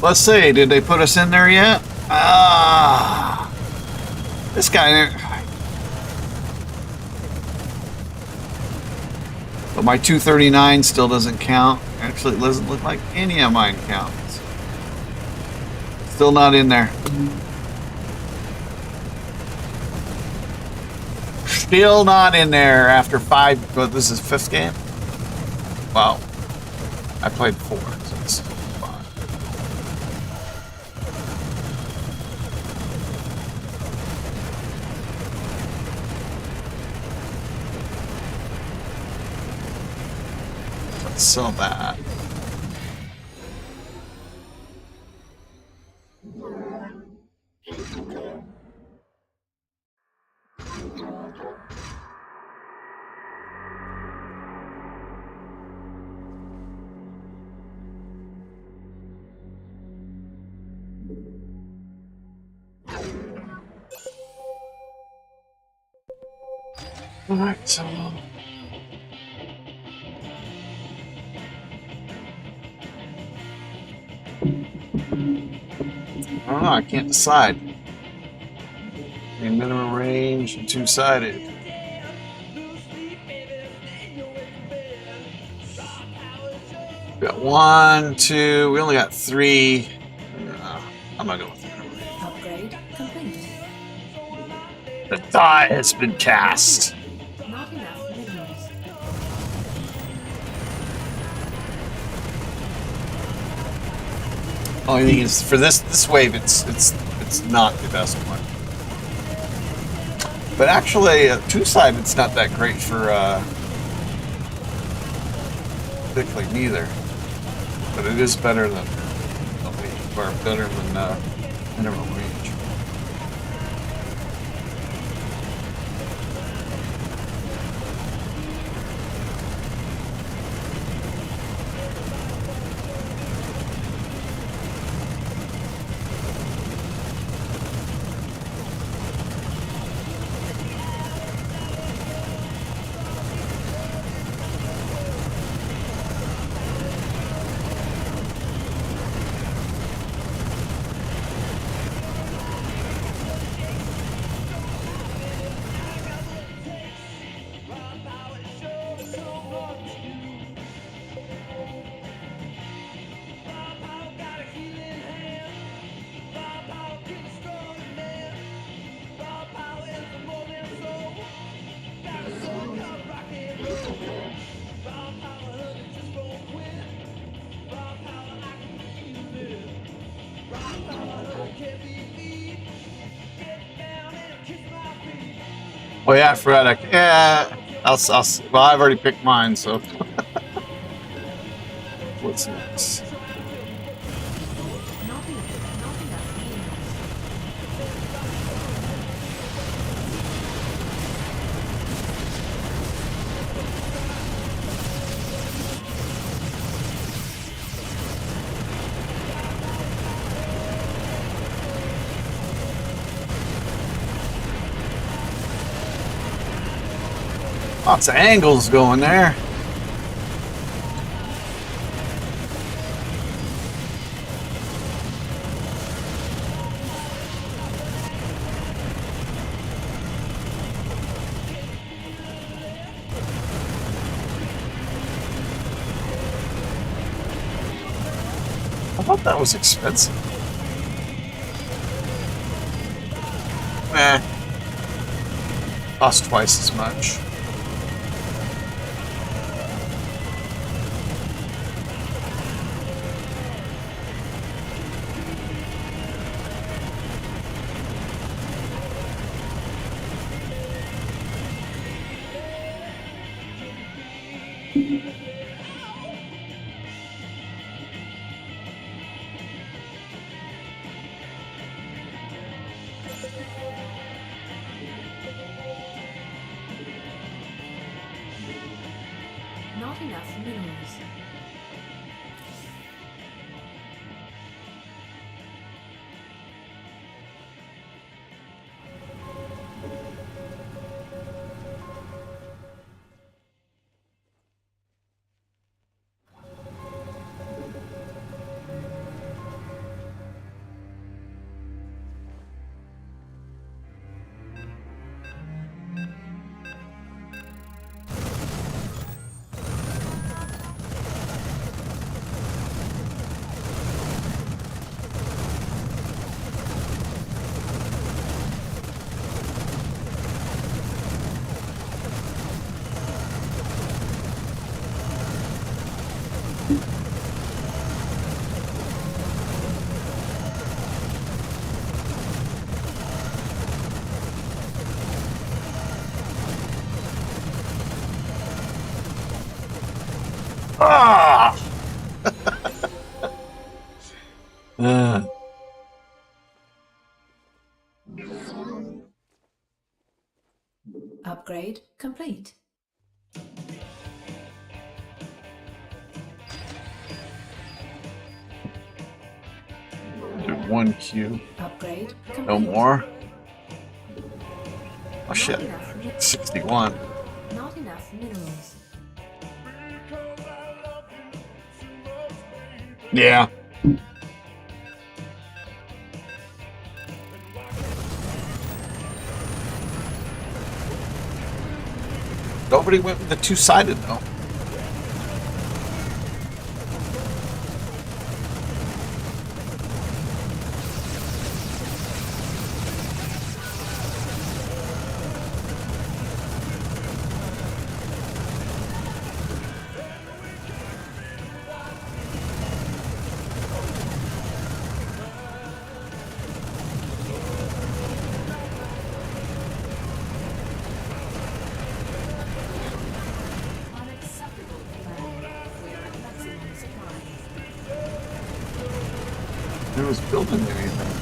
Speaker 2: Let's see, did they put us in there yet? Ah, this guy. But my 239 still doesn't count. Actually, it doesn't look like any of mine counts. Still not in there. Still not in there after 5. But this is 5th game. Wow, I played 4. So it's 5. Sell that. All right, so. I don't know, I can't decide. Minimum range and two-sided. We got 1, 2, we only got 3. I'm not going with minimum range.
Speaker 3: Upgrade complete.
Speaker 2: The die has been cast.
Speaker 3: Not enough minerals.
Speaker 2: Only thing is, for this wave, it's not the best one. But actually, two-sided it's not that great for particularly neither. But it is better than better than minimum range. Oh yeah, I forgot. I'll. Well, I've already picked mine, so. What's next? Lots of angles going there. I thought that was expensive. Eh. Cost twice as much.
Speaker 3: Not enough minerals.
Speaker 2: Ah! Uh,
Speaker 3: Upgrade complete.
Speaker 2: do 1 Q.
Speaker 3: Upgrade complete.
Speaker 2: No more. Oh
Speaker 3: Not
Speaker 2: shit.
Speaker 3: enough
Speaker 2: 61.
Speaker 3: Not enough minerals.
Speaker 2: Yeah. Nobody went with the two-sided though.
Speaker 3: Unacceptable demand. We are at maximum supply.
Speaker 2: Who was building anything?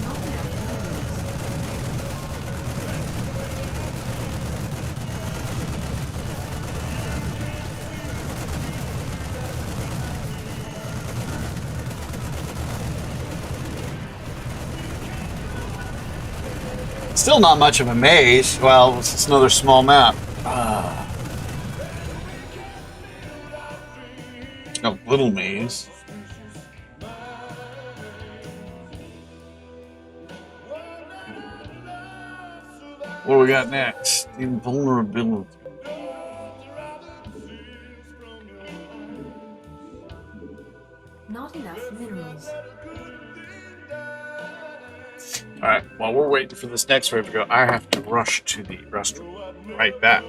Speaker 3: Not enough minerals.
Speaker 2: Still not much of a maze. Well, it's just another small map. A little maze. What do we got next? Invulnerability.
Speaker 3: Not enough minerals.
Speaker 2: Alright, while we're waiting for this next wave to go, I have to rush to the restroom. Right back.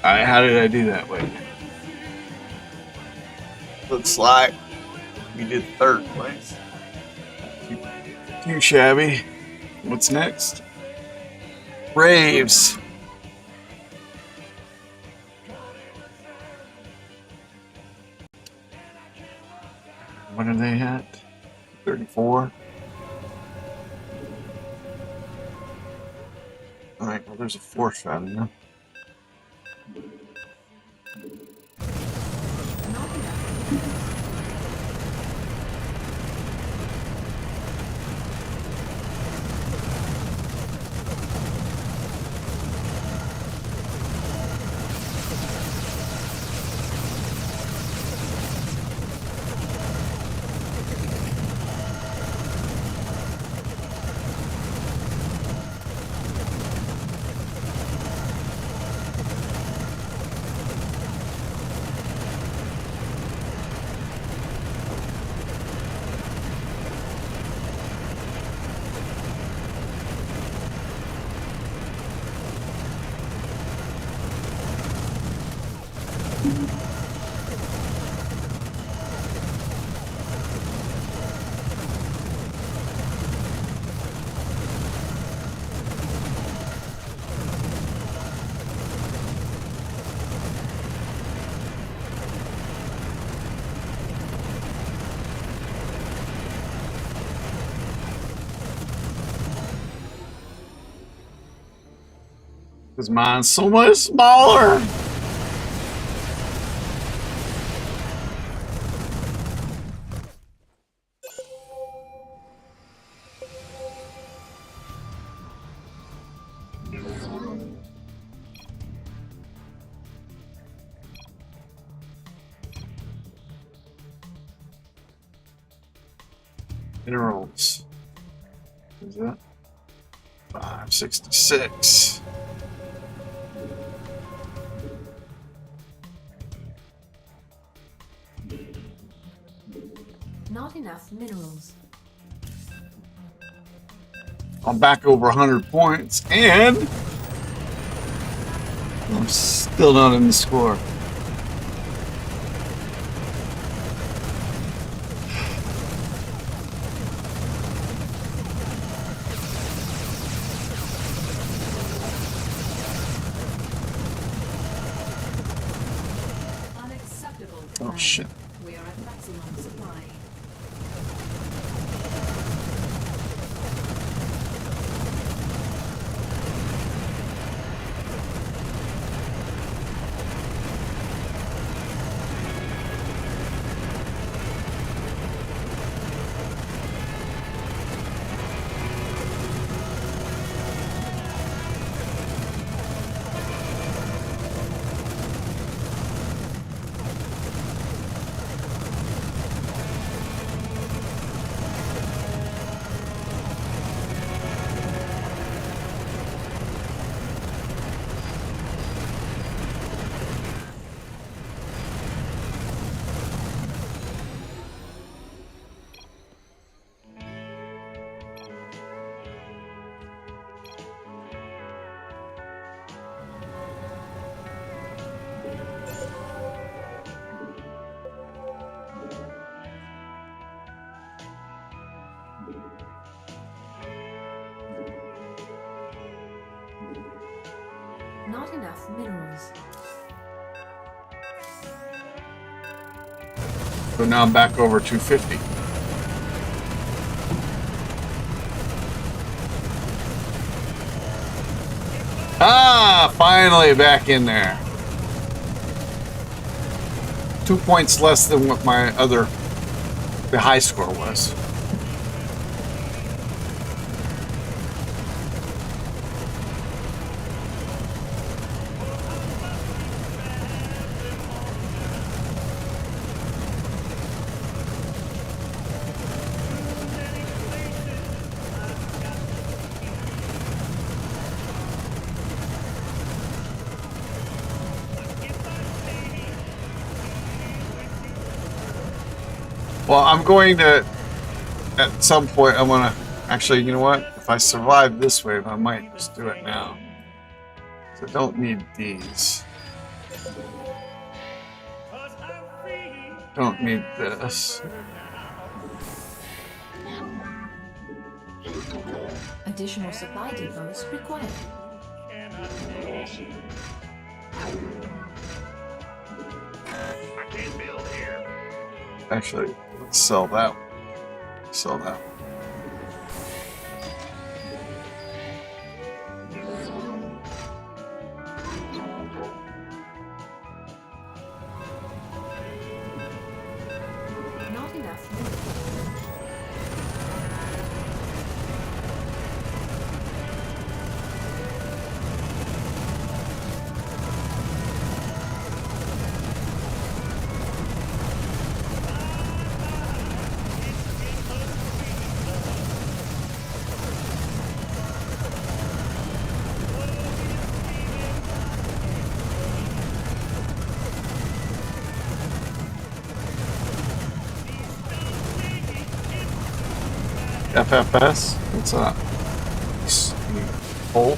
Speaker 2: Alright, how did I do that? Wait. Looks like we did third place. Too shabby. What's next? Braves. What are they at? 34. Alright, well there's a fourth shot in there.
Speaker 3: Not enough.
Speaker 2: Because mine's so much smaller. Minerals. What is that? 566.
Speaker 3: Not enough minerals.
Speaker 2: I'm back over 100 points, and I'm still not in the score.
Speaker 3: Unacceptable.
Speaker 2: Oh shit.
Speaker 3: We are at maximum supply. Not enough minerals.
Speaker 2: So now I'm back over 250. Ah, finally back in there. 2 points less than what the high score was. Well, I'm going to, at some point, I want to, actually, you know what? If I survive this wave, I might just do it now. So I don't need these.
Speaker 1: 'Cause I'm free.
Speaker 2: Don't need this.
Speaker 3: Additional supply depots required.
Speaker 1: Cannot take. I can't build here.
Speaker 2: Actually, let's sell that. Sell that.
Speaker 3: Not enough minerals.
Speaker 2: FFS? What's that? Hole?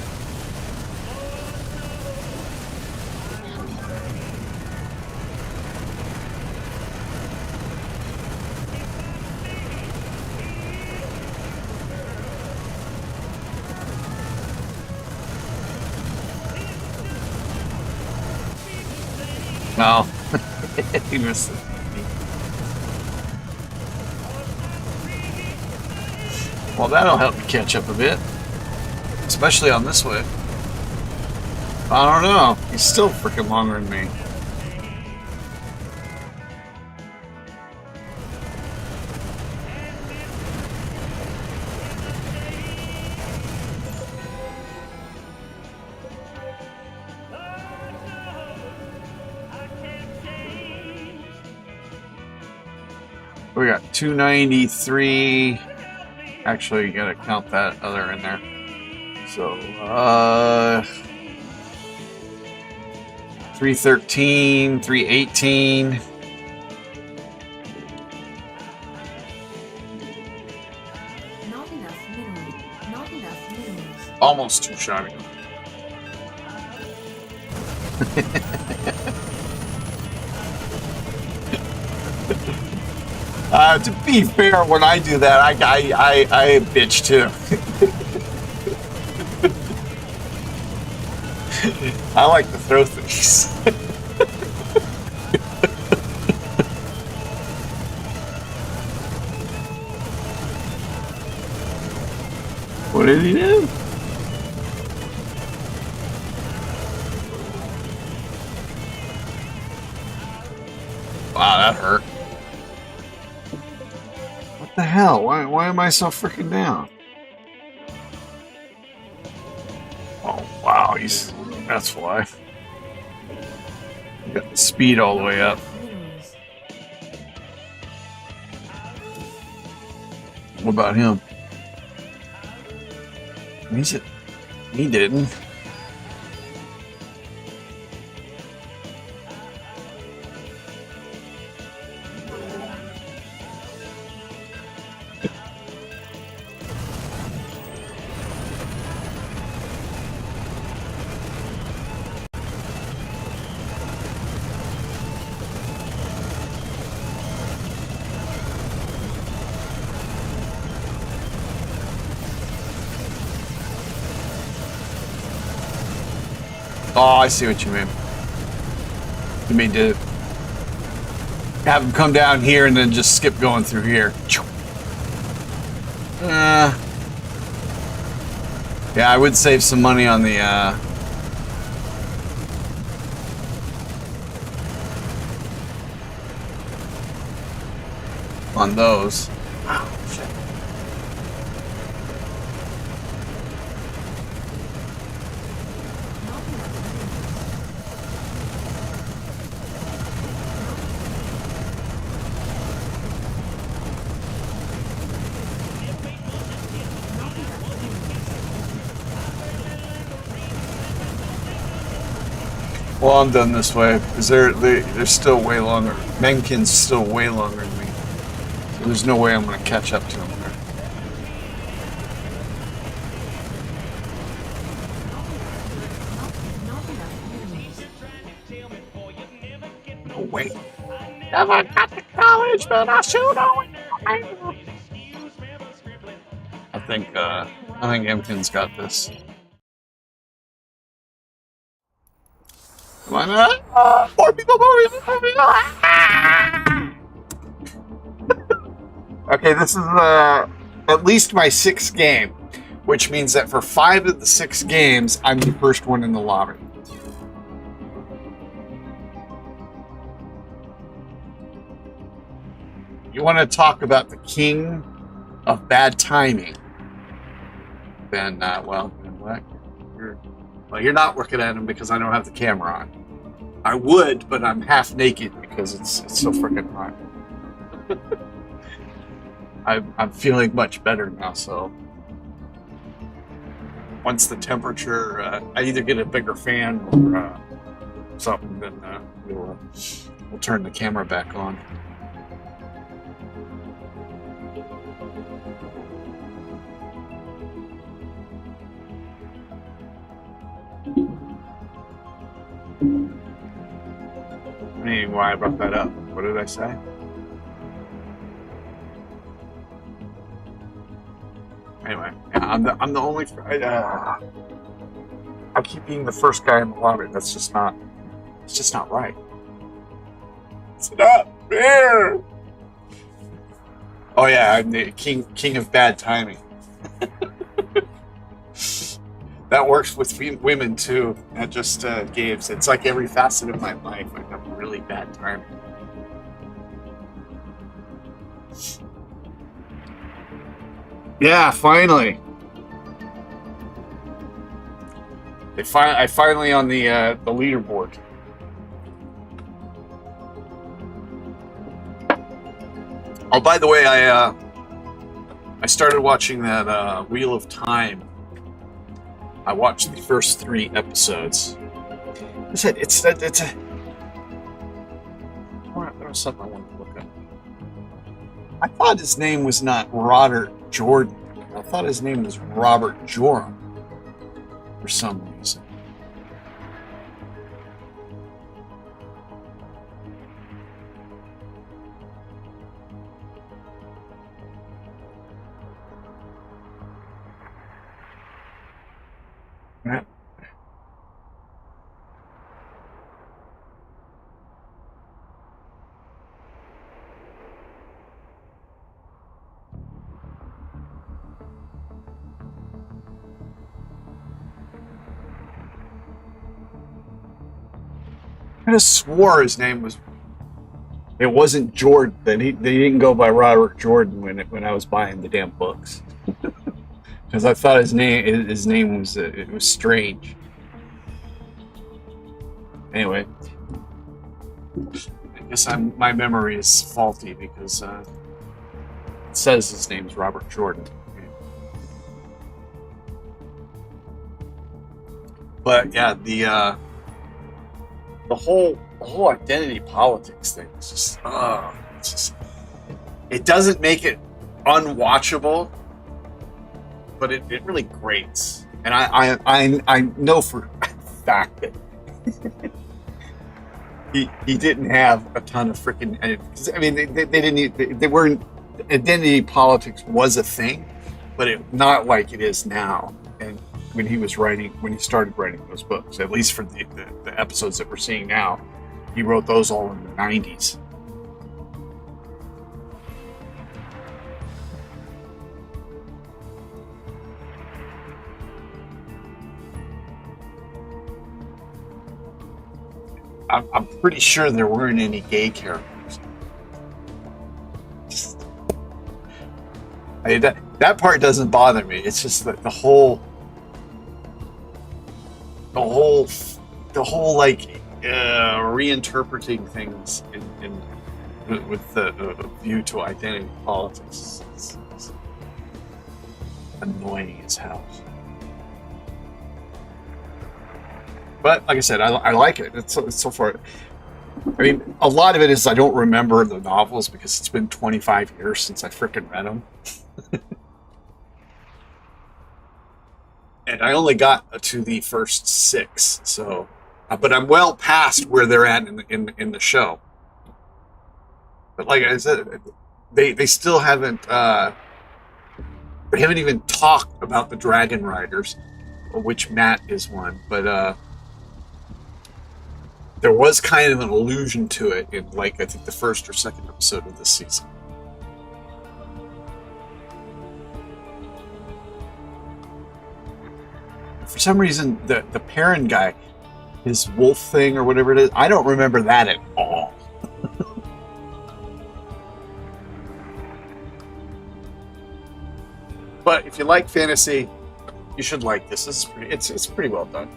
Speaker 2: No. He missed it. Well, that'll help me catch up a bit. Especially on this way. I don't know. He's still freaking longer than me. We got 293. Actually, you gotta count that other in there. So, 313, 318.
Speaker 3: Not enough minerals. Not enough minerals.
Speaker 2: Almost two shotgun. To be fair, when I do that, I bitch too. I like to throw things. What did he do? Wow, that hurt. What the hell? Why am I so freaking down? Oh wow, that's why. Got the speed all the way up.
Speaker 3: Minerals.
Speaker 2: What about him? He didn't. Oh, I see what you mean. You mean to have him come down here and then just skip going through here. Yeah, I would save some money on the on those. Well, I'm done this way because they're still way longer. Menken's still way longer than me. So there's no way I'm going to catch up to him there.
Speaker 3: Not enough minerals.
Speaker 2: No way. Never got to college, but I should know it. I think Emkin's got this. Why not? More people, more people, more people. Okay, this is at least my 6th game, which means that for 5 of the 6 games, I'm the first one in the lobby. You want to talk about the king of bad timing? Then, well, what? You're not looking at him because I don't have the camera on. I would, but I'm half naked because it's so freaking hot. I'm feeling much better now, so once the temperature, I either get a bigger fan or something, then we'll turn the camera back on. I mean, why I brought that up? What did I say? Anyway, yeah, I'm the only. I keep being the first guy in the lobby. That's just not. It's just not right. It's not fair. Oh yeah, I'm the king of bad timing. That works with women too, not just games. It's like every facet of my life. I have really bad timing. Yeah, finally. I finally on the leaderboard. Oh, by the way, I started watching that Wheel of Time. I watched the first 3 episodes. It's a. There was something I wanted to look at. I thought his name was not Roderick Jordan. I thought his name was Robert Joram for some reason. Yeah. I just swore his name was. It wasn't Jordan. They didn't go by Roderick Jordan when I was buying the damn books, because I thought his name was it was strange. Anyway, I guess my memory is faulty because it says his name's Robert Jordan. But yeah, the whole identity politics thing is just, it doesn't make it unwatchable, but it really grates. And I know for a fact that he didn't have a ton of freaking. I mean, they weren't. Identity politics was a thing, but not like it is now. And when he started writing those books, at least for the episodes that we're seeing now, he wrote those all in the 90s. I'm pretty sure there weren't any gay characters. That part doesn't bother me. It's just that the whole like reinterpreting things with the view to identity politics is annoying as hell. But like I said, I like it. It's so far. I mean, a lot of it is I don't remember the novels because it's been 25 years since I frickin' read them. And I only got to the first 6, so. But I'm well past where they're at in the show. But like I said, they still haven't they haven't even talked about the Dragon Riders, which Matt is one. But there was kind of an allusion to it in, like, I think the first or second episode of this season. For some reason, the Perrin guy, his wolf thing or whatever it is, I don't remember that at all. But if you like fantasy, you should like this. This is pretty. It's pretty well done.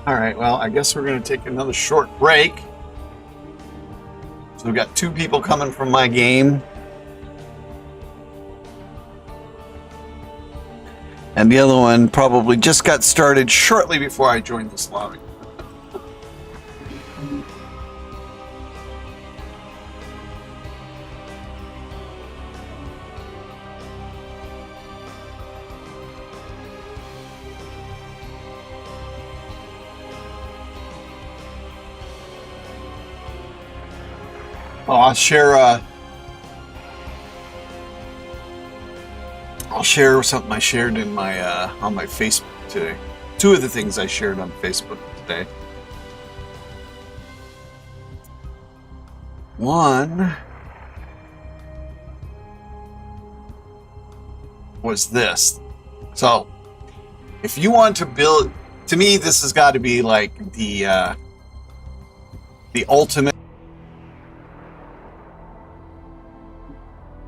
Speaker 2: All right, well, I guess we're going to take another short break. So we've got 2 people coming from my game. And the other one probably just got started shortly before I joined this lobby. Oh, I'll share something I shared in my on my Facebook today. 2 of the things I shared on Facebook today. One was this. So, if you want to build, to me, this has got to be like the ultimate.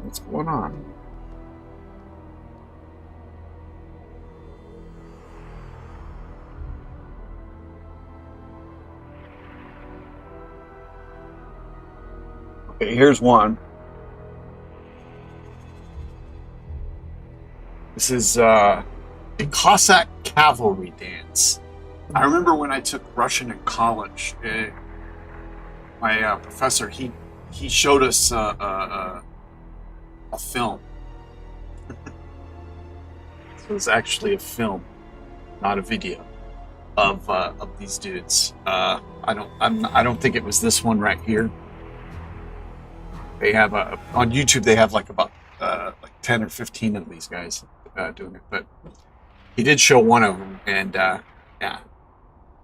Speaker 2: What's going on? Okay, here's one. This is the Cossack cavalry dance. I remember when I took Russian in college, my professor, he showed us a film. This was actually a film, not a video of these dudes. I don't think it was this one right here. They have on YouTube. They have like about like 10 or 15 of these guys doing it. But he did show one of them, and yeah,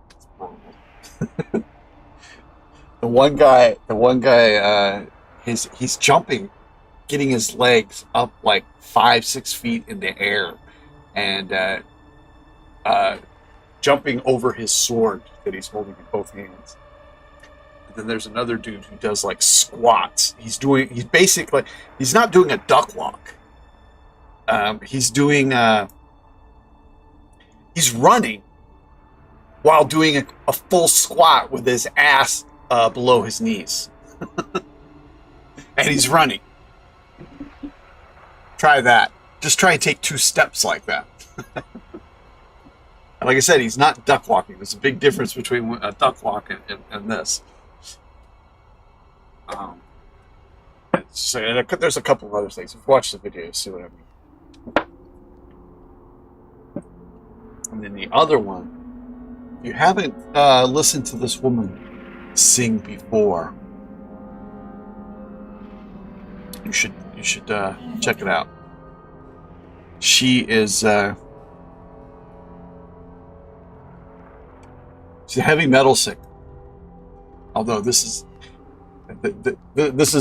Speaker 2: it's horrible. The one guy, he's jumping, getting his legs up like 5-6 feet in the air, and jumping over his sword that he's holding in both hands. And then there's another dude who does like squats. He's not doing a duck walk. He's running while doing a full squat with his ass below his knees. And he's running. Try that. Just try and take 2 steps like that. And like I said, he's not duck walking. There's a big difference between a duck walk and this. So there's a couple of other things. If you watch the video, you see what I mean. And then the other one, if you haven't listened to this woman sing before, you should check it out. She is she's a heavy metal singer. Although this is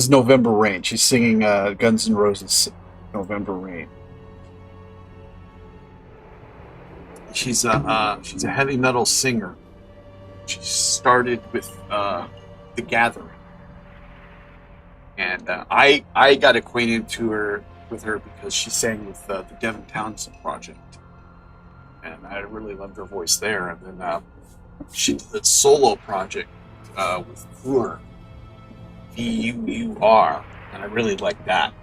Speaker 2: November Rain. She's singing Guns N' Roses' November Rain. She's a heavy metal singer. She started with The Gathering, and I got acquainted with her because she sang with the Devin Townsend Project, and I really loved her voice there. And then she did the solo project with Vur, V-U-U-R, and I really liked that.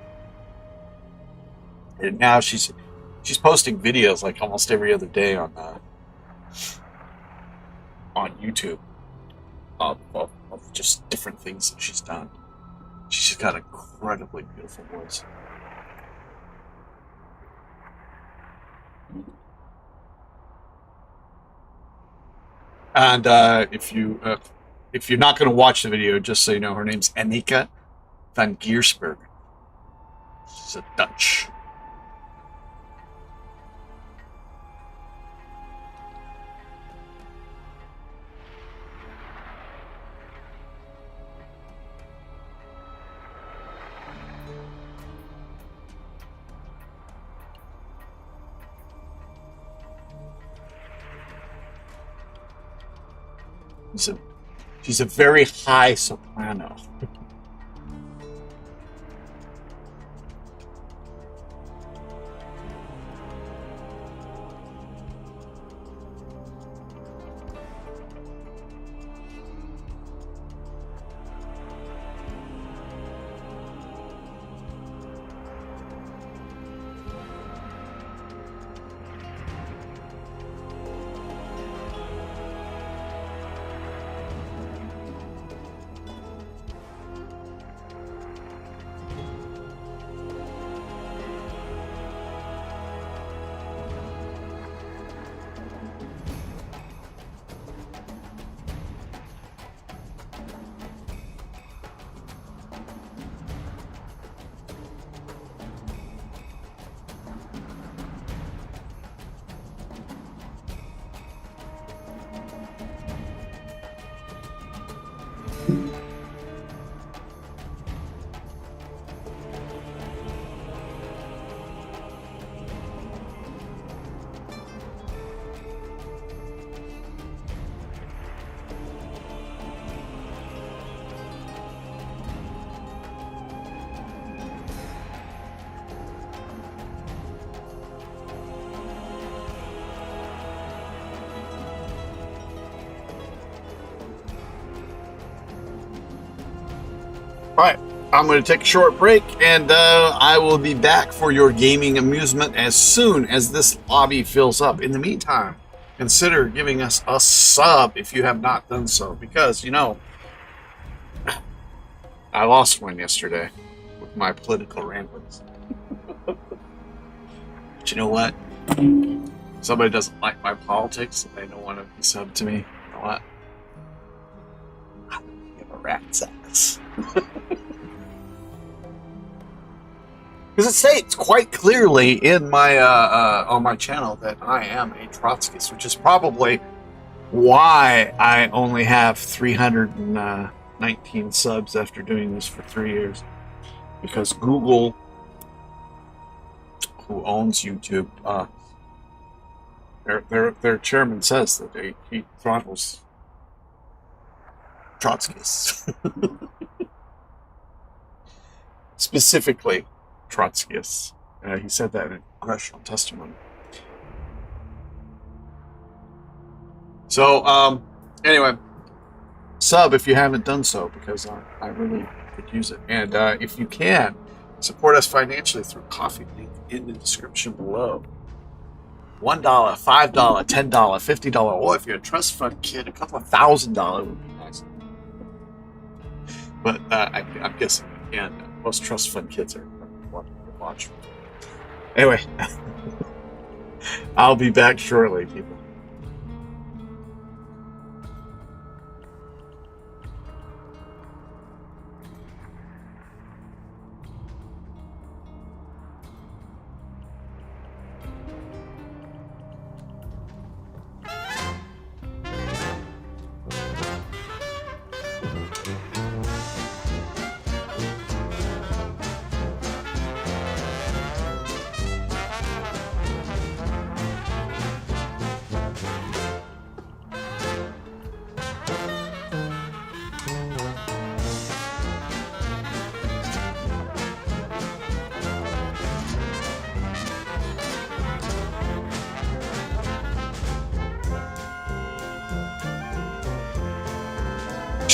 Speaker 2: And now she's posting videos like almost every other day on YouTube. of just different things that she's done. She's got an incredibly beautiful voice. And if you're not going to watch the video, just so you know, her name's Annika van Giersberg. She's a Dutch. She's a very high soprano. Alright, I'm going to take a short break, and I will be back for your gaming amusement as soon as this lobby fills up. In the meantime, consider giving us a sub if you have not done so, because, you know, I lost one yesterday with my political ramblings. But you know what? Somebody doesn't like my politics, and they don't want to be sub to me. You know what? I'm going to give a rat's ass. Because it states quite clearly in my on my channel that I am a Trotskyist, which is probably why I only have 319 subs after doing this for 3 years. Because Google, who owns YouTube, their chairman says that he throttles Trotskyists. Specifically Trotskyists. He said that in congressional testimony. So, anyway, sub if you haven't done so, because I really could use it. And if you can, support us financially through Coffee, link in the description below. $1, $5, $10, $50, or if you're a trust fund kid, a couple of $1,000 would be nice. But I'm guessing, again, most trust fund kids are watching. Anyway, I'll be back shortly, people.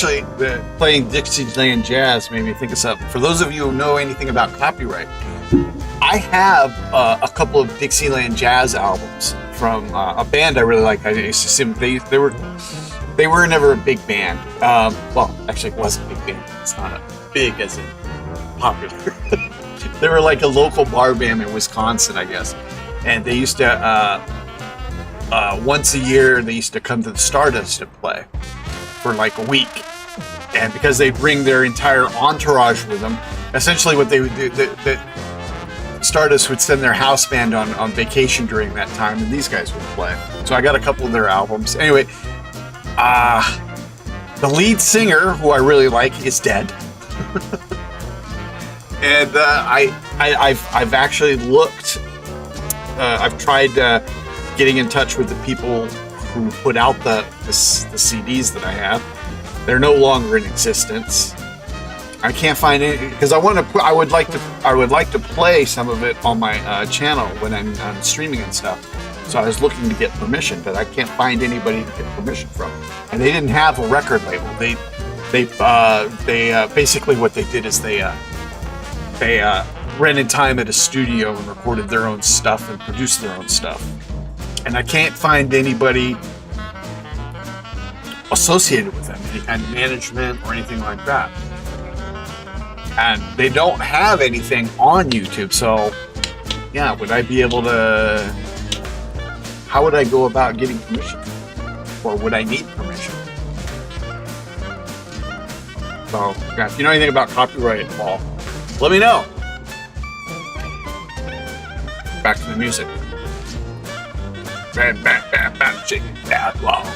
Speaker 2: Actually, playing Dixieland Jazz made me think of something. For those of you who know anything about copyright, I have a couple of Dixieland Jazz albums from a band I really like. I used to see them. They were They were never a big band. Well, actually, it was a big band. It's not a big as in popular. They were like a local bar band in Wisconsin, I guess. And they used to, once a year, they used to come to the Stardust and play for like a week. And because they bring their entire entourage with them, essentially what they would do, the Stardust would send their house band on vacation during that time, and these guys would play. So I got a couple of their albums. Anyway, the lead singer, who I really like, is dead. And I've actually looked. I've tried getting in touch with the people who put out the CDs that I have. They're no longer in existence. I can't find any because I would like to play some of it on my channel when I'm streaming and stuff. So I was looking to get permission, but I can't find anybody to get permission from. And they didn't have a record label. They basically what they did is they rented time at a studio and recorded their own stuff and produced their own stuff. And I can't find anybody associated with them, any kind of management or anything like that. And they don't have anything on YouTube, so yeah, would I be able to? How would I go about getting permission? Or would I need permission? So, yeah, if you know anything about copyright law, let me know. Back to the music. Bam, bam, bam, bam, chicken, bad law.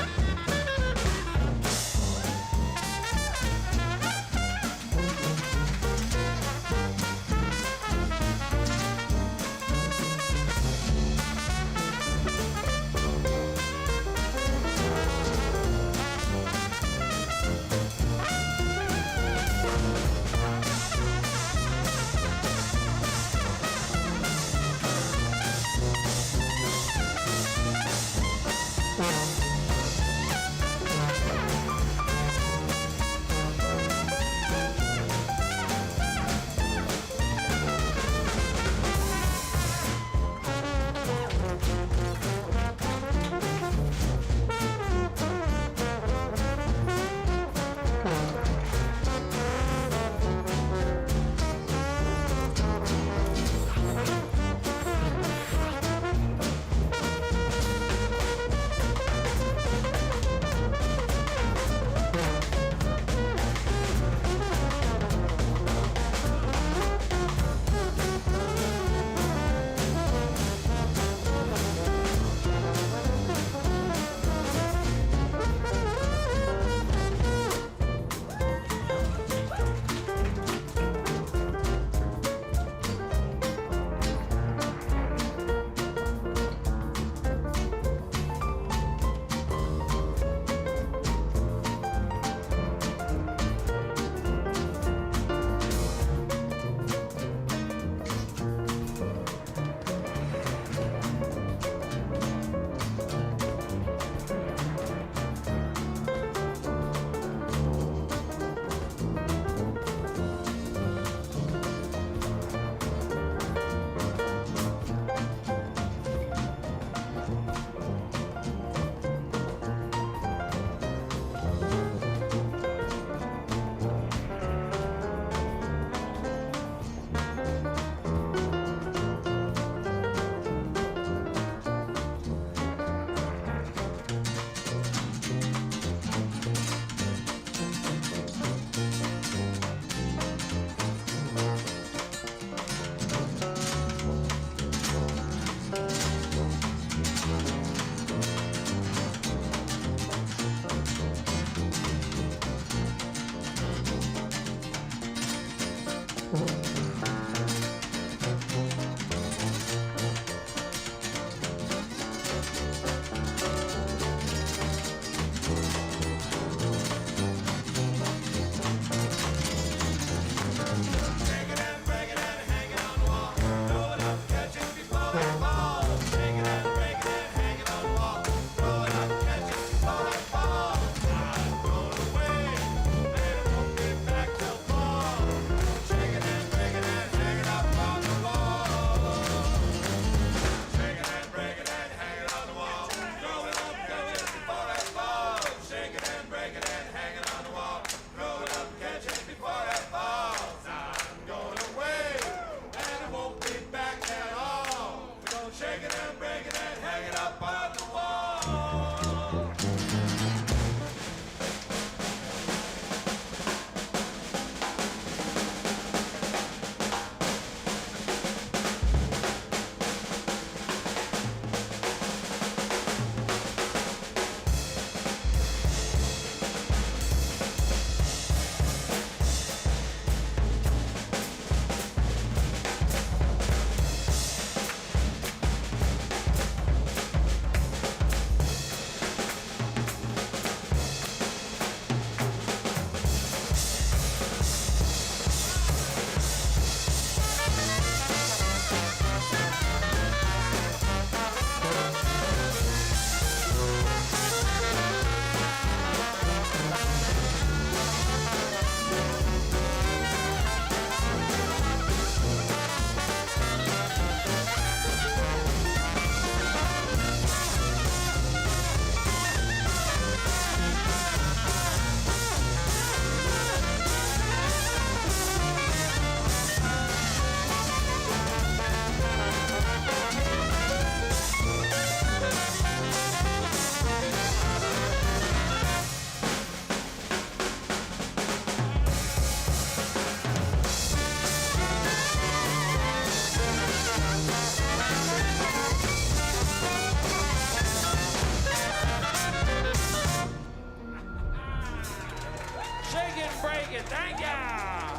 Speaker 1: Thank ya!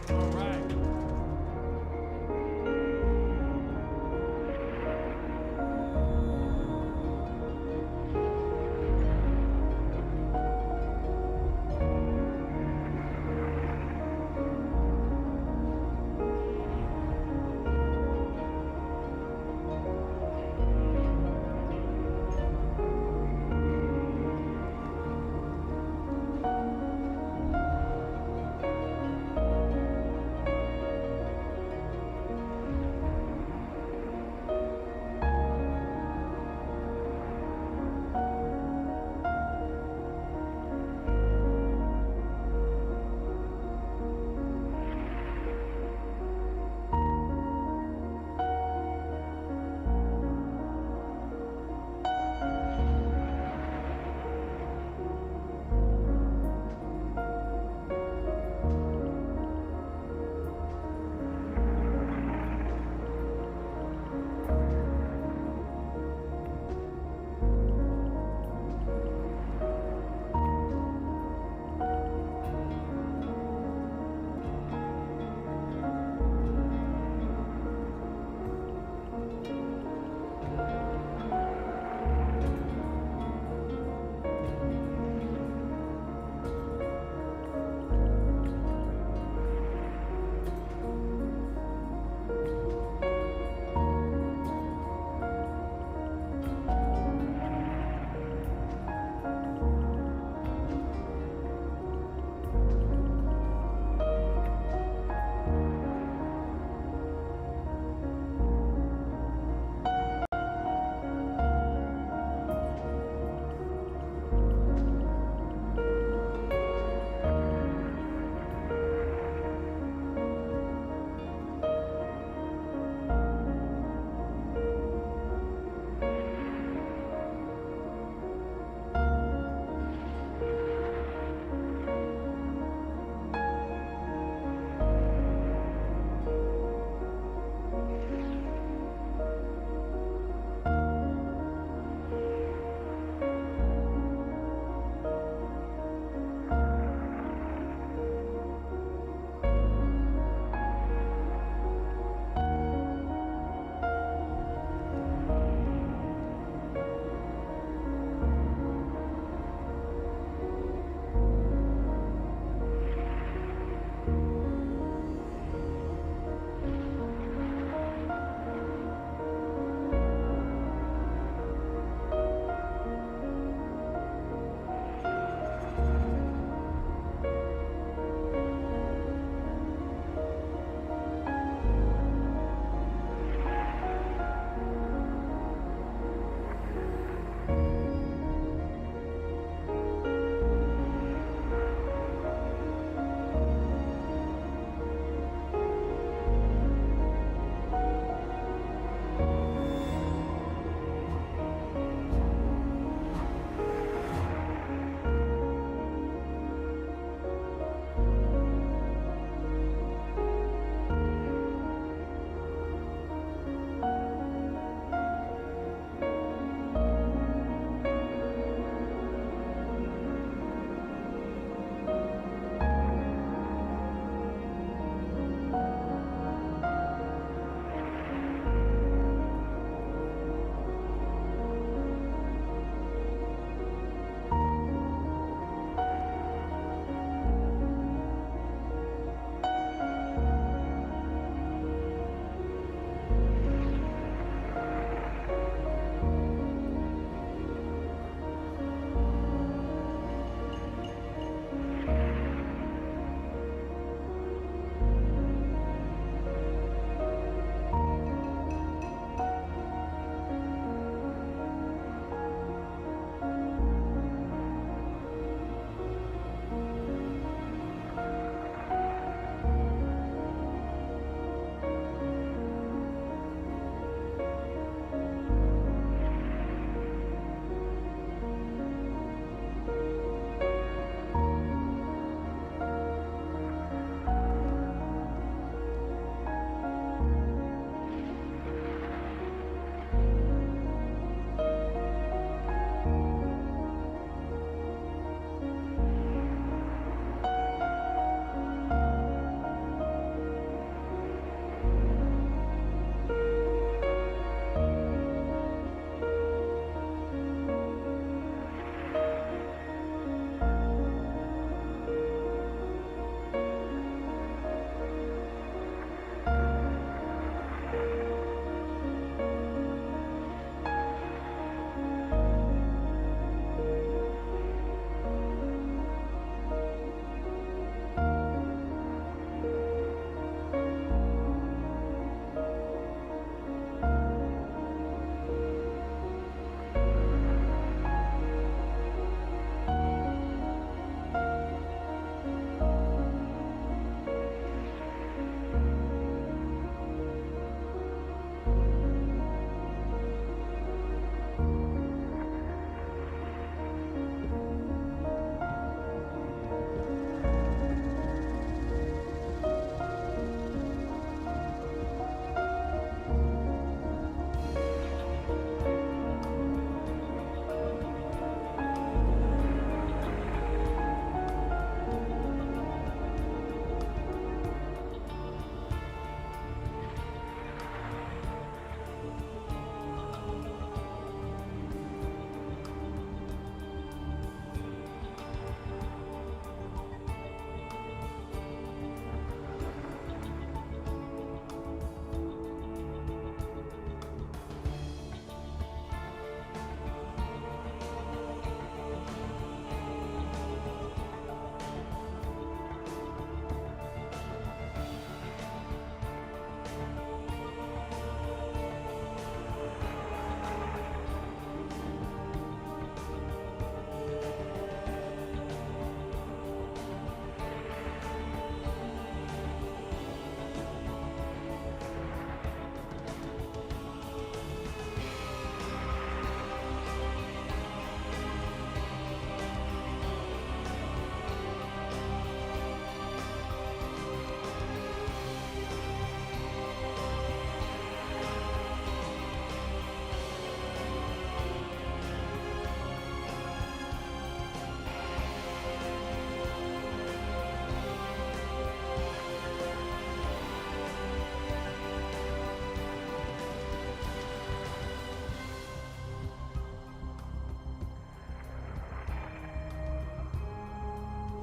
Speaker 1: All right.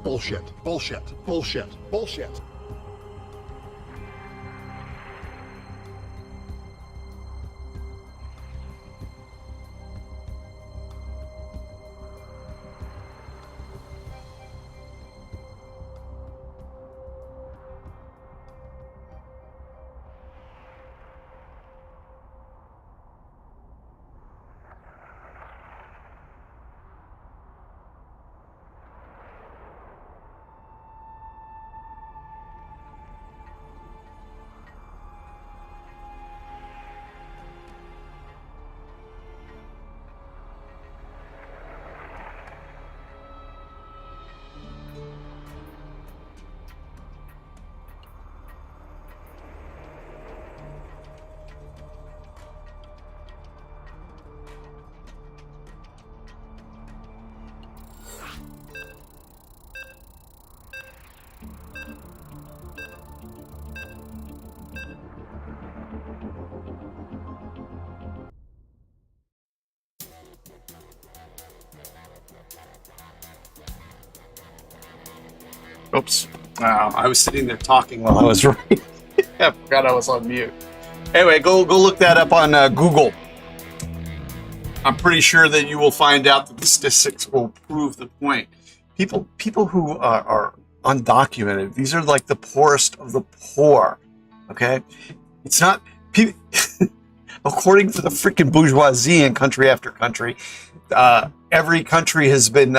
Speaker 4: Bullshit. Bullshit. Bullshit. Bullshit.
Speaker 2: Oops. I was sitting there talking while I was reading. I forgot I was on mute. Anyway, go look that up on Google. I'm pretty sure that you will find out that the statistics will prove the point. People who are undocumented, these are like the poorest of the poor. Okay? It's not people. According to the freaking bourgeoisie in country after country, every country has been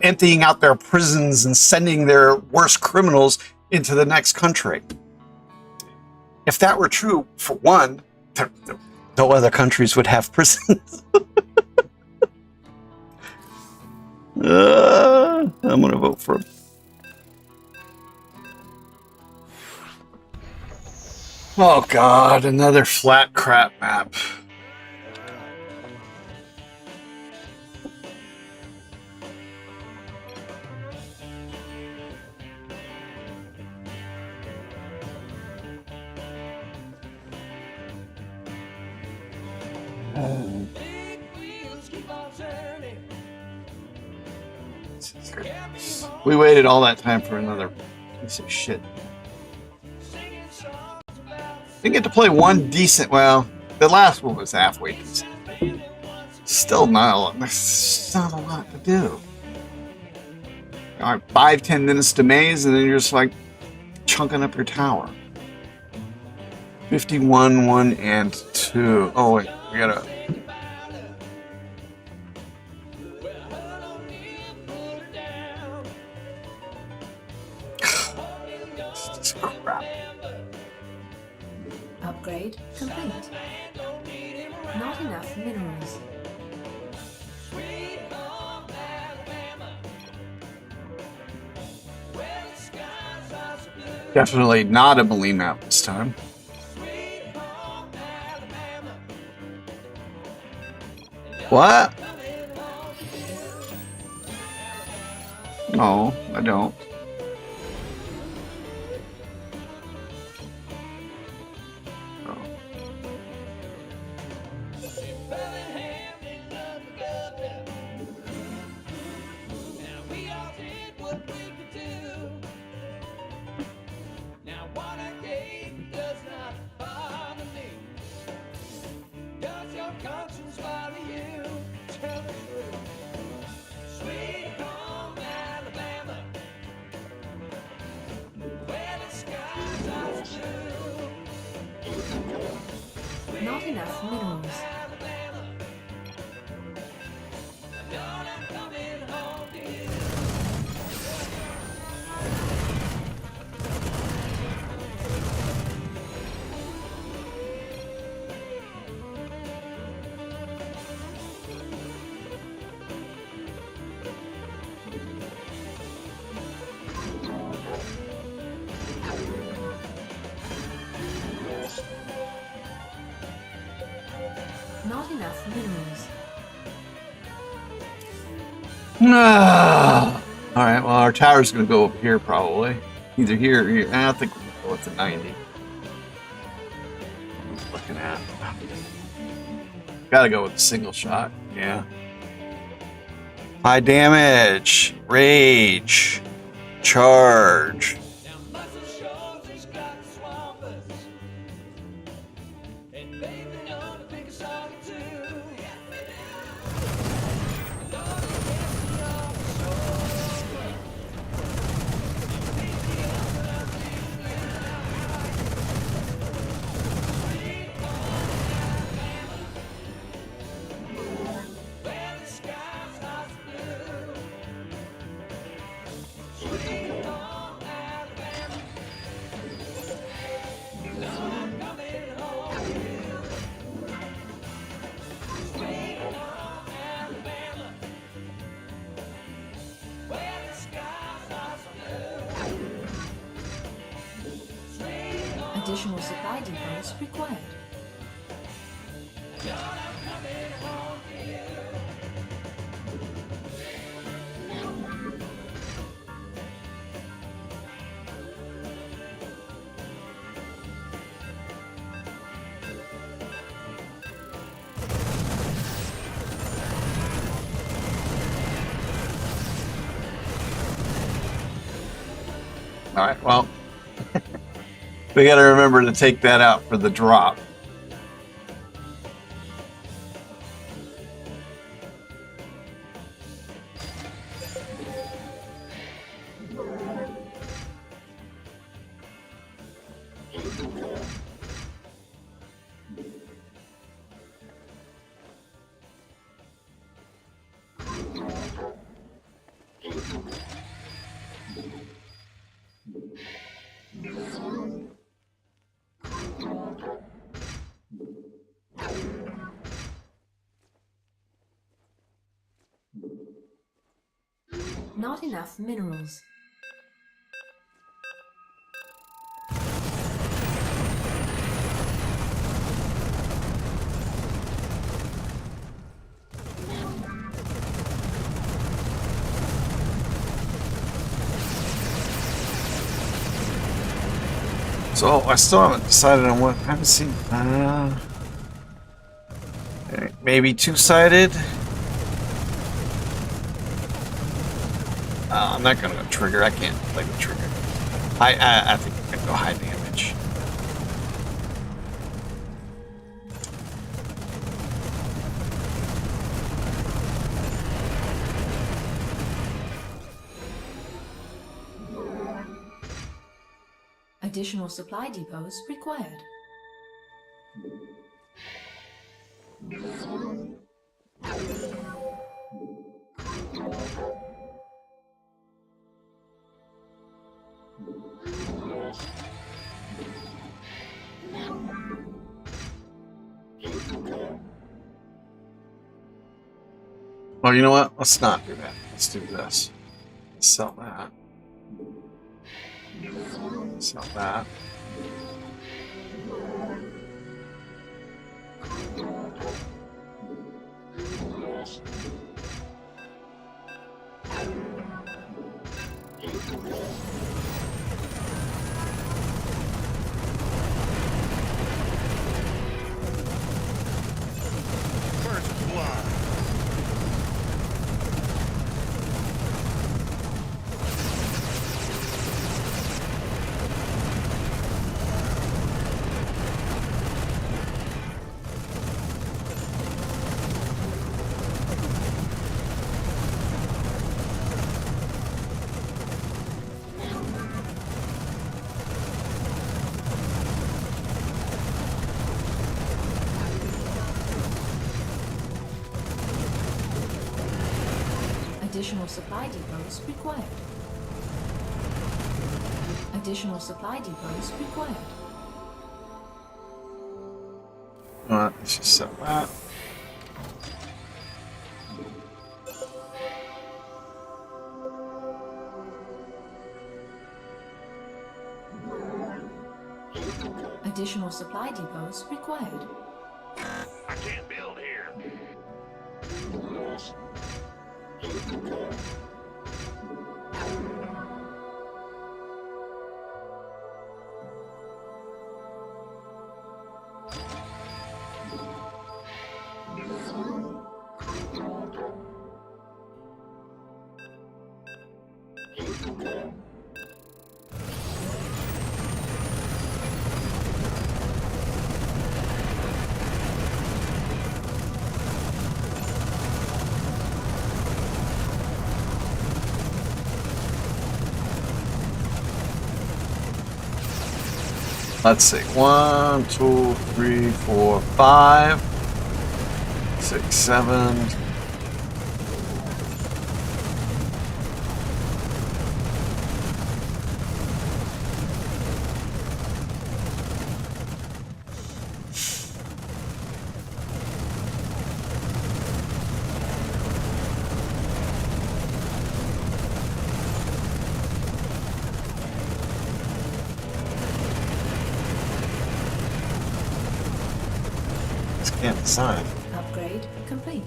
Speaker 2: emptying out their prisons and sending their worst criminals into the next country. If that were true, for one, no other countries would have prisons. I'm going to vote for him. Oh God, another flat crap map.
Speaker 1: Big wheels keep on turning.
Speaker 2: We waited all that time for another piece of shit.
Speaker 1: Singing songs about
Speaker 2: Didn't get to play one decent. Well, the last one was halfway decent. Still not a lot. There's not a lot to do. All right, 5-10 minutes to maze, and then you're just like chunking up your tower. 51, 1, and 2. Oh wait, we gotta. This is crap.
Speaker 3: Upgrade complete. Not enough minerals.
Speaker 2: Definitely not a Melee map this time. What? No, I don't. Oh.
Speaker 1: Conscience bother you? Tell the truth. Sweet home Alabama, where the skies are blue.
Speaker 3: Not enough minerals.
Speaker 1: Alabama, don't I'm coming home to you.
Speaker 3: Not enough minerals.
Speaker 2: All right, well, our tower's going to go up here probably. Either here or here. I don't think we'll go with the 90. I'm looking at. Gotta go with a single shot. Yeah. High damage. Rage. Charge.
Speaker 1: Now muscle shows he's got swampers. And baby, on to pick a song or two. Lord, he gets me off the shoulder. Pick me up and I'll leave you Sweet home Alabama, where the skies are blue. Sweet home Alabama, Lord, coming home to you. Sweet home Alabama, where the skies are blue. Sweet home,
Speaker 3: Additional supply depots required.
Speaker 1: Lord, I'm coming home to you.
Speaker 2: All right, well, we got to remember to take that out for the drop.
Speaker 3: Not enough minerals.
Speaker 2: So I still haven't decided on what. I haven't seen. Maybe two-sided. I'm not going to trigger. I can't play the trigger. I think I'm going to go high damage.
Speaker 3: Additional supply depots required.
Speaker 2: Well, you know what? Let's not do that. Let's do this. Let's sell that. Sell that.
Speaker 4: First blood.
Speaker 3: Additional supply depots required. Additional supply depots required.
Speaker 2: Alright, let's just sell that.
Speaker 3: Additional supply depots required.
Speaker 4: I can't build here.
Speaker 2: Let's see. 1, 2, 3, 4, 5, 6, 7. Can't decide.
Speaker 3: Upgrade complete.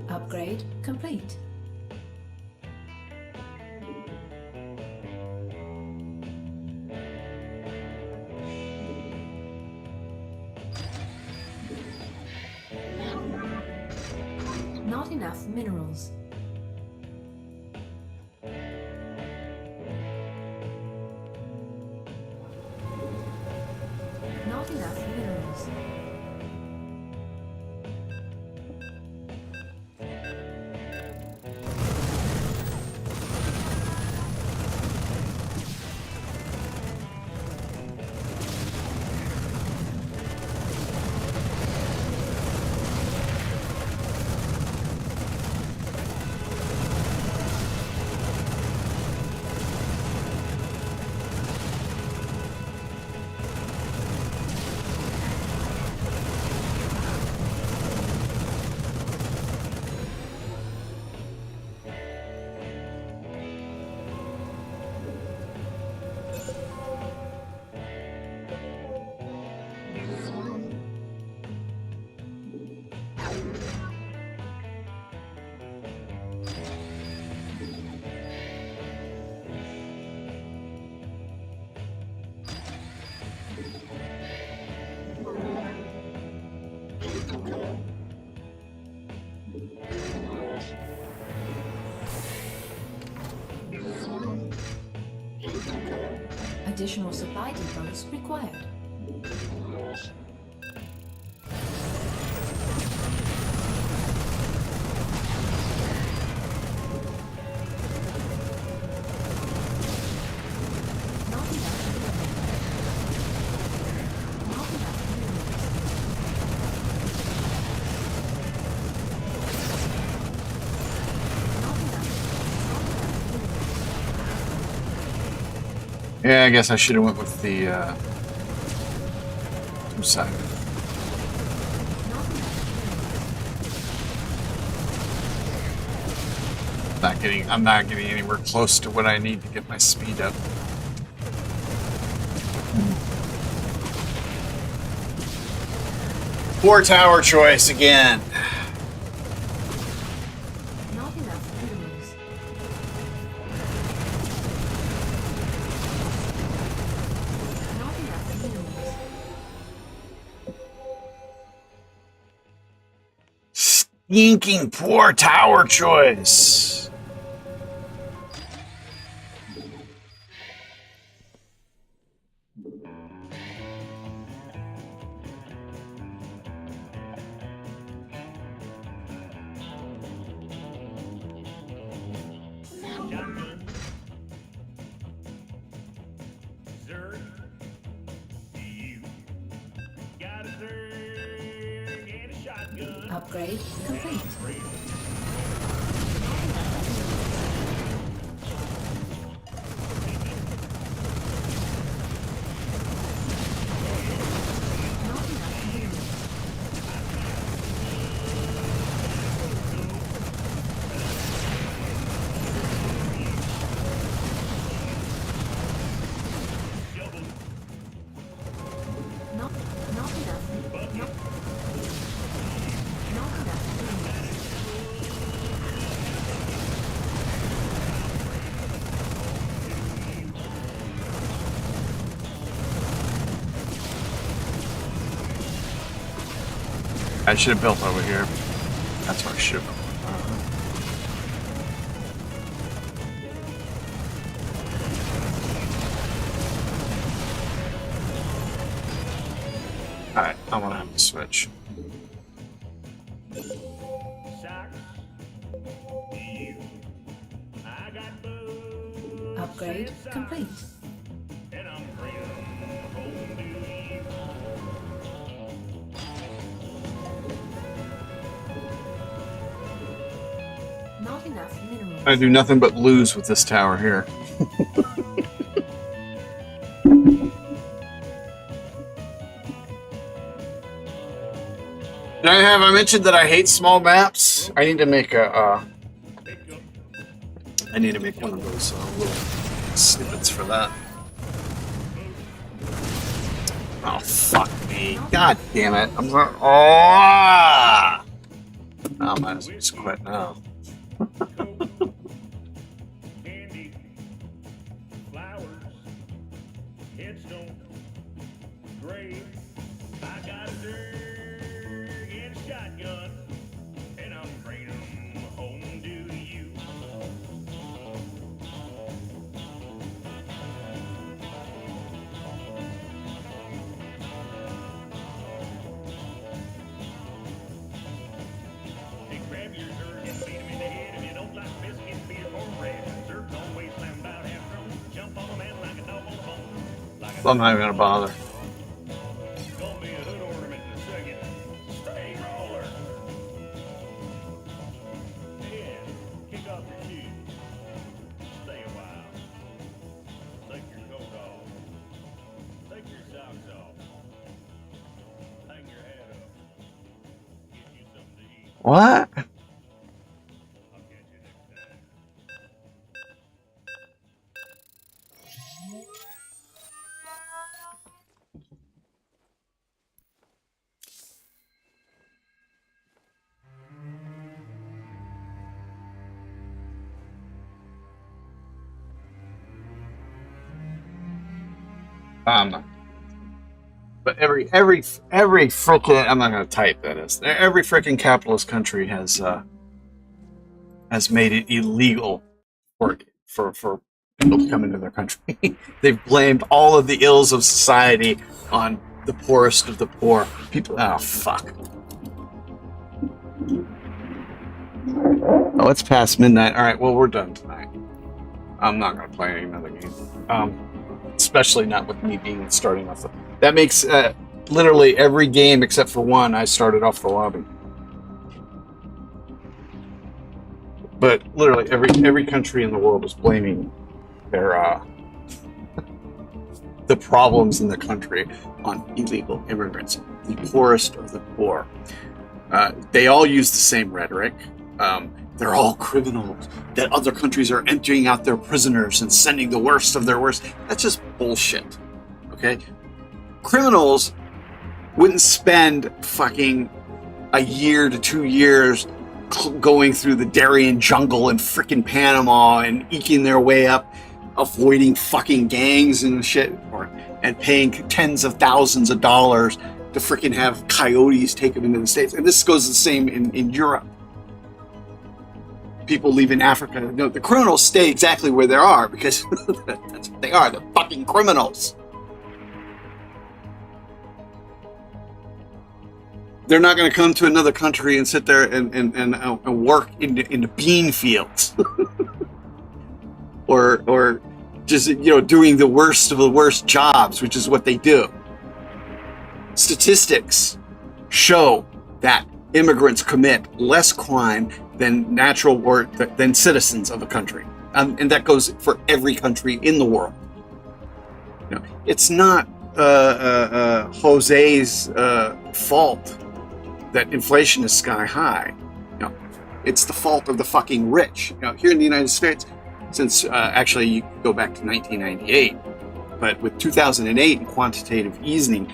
Speaker 3: Upgrade complete. Not enough minerals. Not enough minerals. Additional supply depots required. Not enough minerals. Not enough minerals.
Speaker 2: Yeah, I guess I should have went with the two-sided. I'm not getting anywhere close to what I need to get my speed up. Poor tower choice again.
Speaker 3: Not enough minerals. Not enough minerals.
Speaker 2: Stinking poor tower choice.
Speaker 1: Shotgun. Zerg. You got a Zerg and a shotgun.
Speaker 3: Upgrade complete. Not enough minerals.
Speaker 1: Shovel.
Speaker 3: Not enough. Not enough minerals.
Speaker 2: I should have built over here. That's what I should have. Alright, I'm gonna have to switch.
Speaker 1: Socks. You. I got boots.
Speaker 3: Upgrade
Speaker 1: and socks,
Speaker 3: complete.
Speaker 1: and I'm freedom home to you.
Speaker 3: Not enough minerals.
Speaker 2: I do nothing but lose with this tower here. I mentioned that I hate small maps. I need to make I need to make one of those little snippets for that. Oh fuck me! God damn it! I'm sorry. Oh! I might as well just quit now.
Speaker 1: Candy. Flowers. Headstone. Grave. I got a dirk and shotgun. And I'm bringing 'em home to you. They grab your zerg and beat 'em in the head. If you don't like biscuits, beat 'em on red. Zerg always slam about half thrown. Jump on 'em and like a dog on a bone. Like
Speaker 2: I'm not even gonna bother.
Speaker 1: Gonna be a hood ornament in a second. Steamroller. Yeah, kick off your shoes. Stay a while. Take your coat off. Take your socks off. Hang your head up. Get you something to eat.
Speaker 2: What?
Speaker 1: I'll catch you next time.
Speaker 2: But every frickin' I'm not gonna type that is. Every frickin' capitalist country has made it illegal for people to come into their country. They've blamed all of the ills of society on the poorest of the poor. People, oh fuck. Oh, it's past midnight. All right, well we're done tonight. I'm not gonna play another game. Especially not with me being starting off. That makes literally every game except for one I started off the lobby. But literally every country in the world is blaming their the problems in the country on illegal immigrants, the poorest of the poor. They all use the same rhetoric. They're all criminals, that other countries are emptying out their prisoners and sending the worst of their worst. That's just bullshit. Okay? Criminals wouldn't spend fucking a year to 2 years going through the Darien jungle in frickin' Panama and eking their way up, avoiding fucking gangs and shit, and paying tens of thousands of dollars to frickin' have coyotes take them into the States. And this goes the same in Europe. People leaving Africa. No, the criminals stay exactly where they are because that's what they are. They're fucking criminals. They're not going to come to another country and sit there and work in the bean fields, or just doing the worst of the worst jobs, which is what they do. Statistics show that immigrants commit less crime than than citizens of a country, and that goes for every country in the world. It's not Jose's fault that inflation is sky high. It's the fault of the fucking rich. Here in the United States, since actually you go back to 1998, but with 2008 and quantitative easing,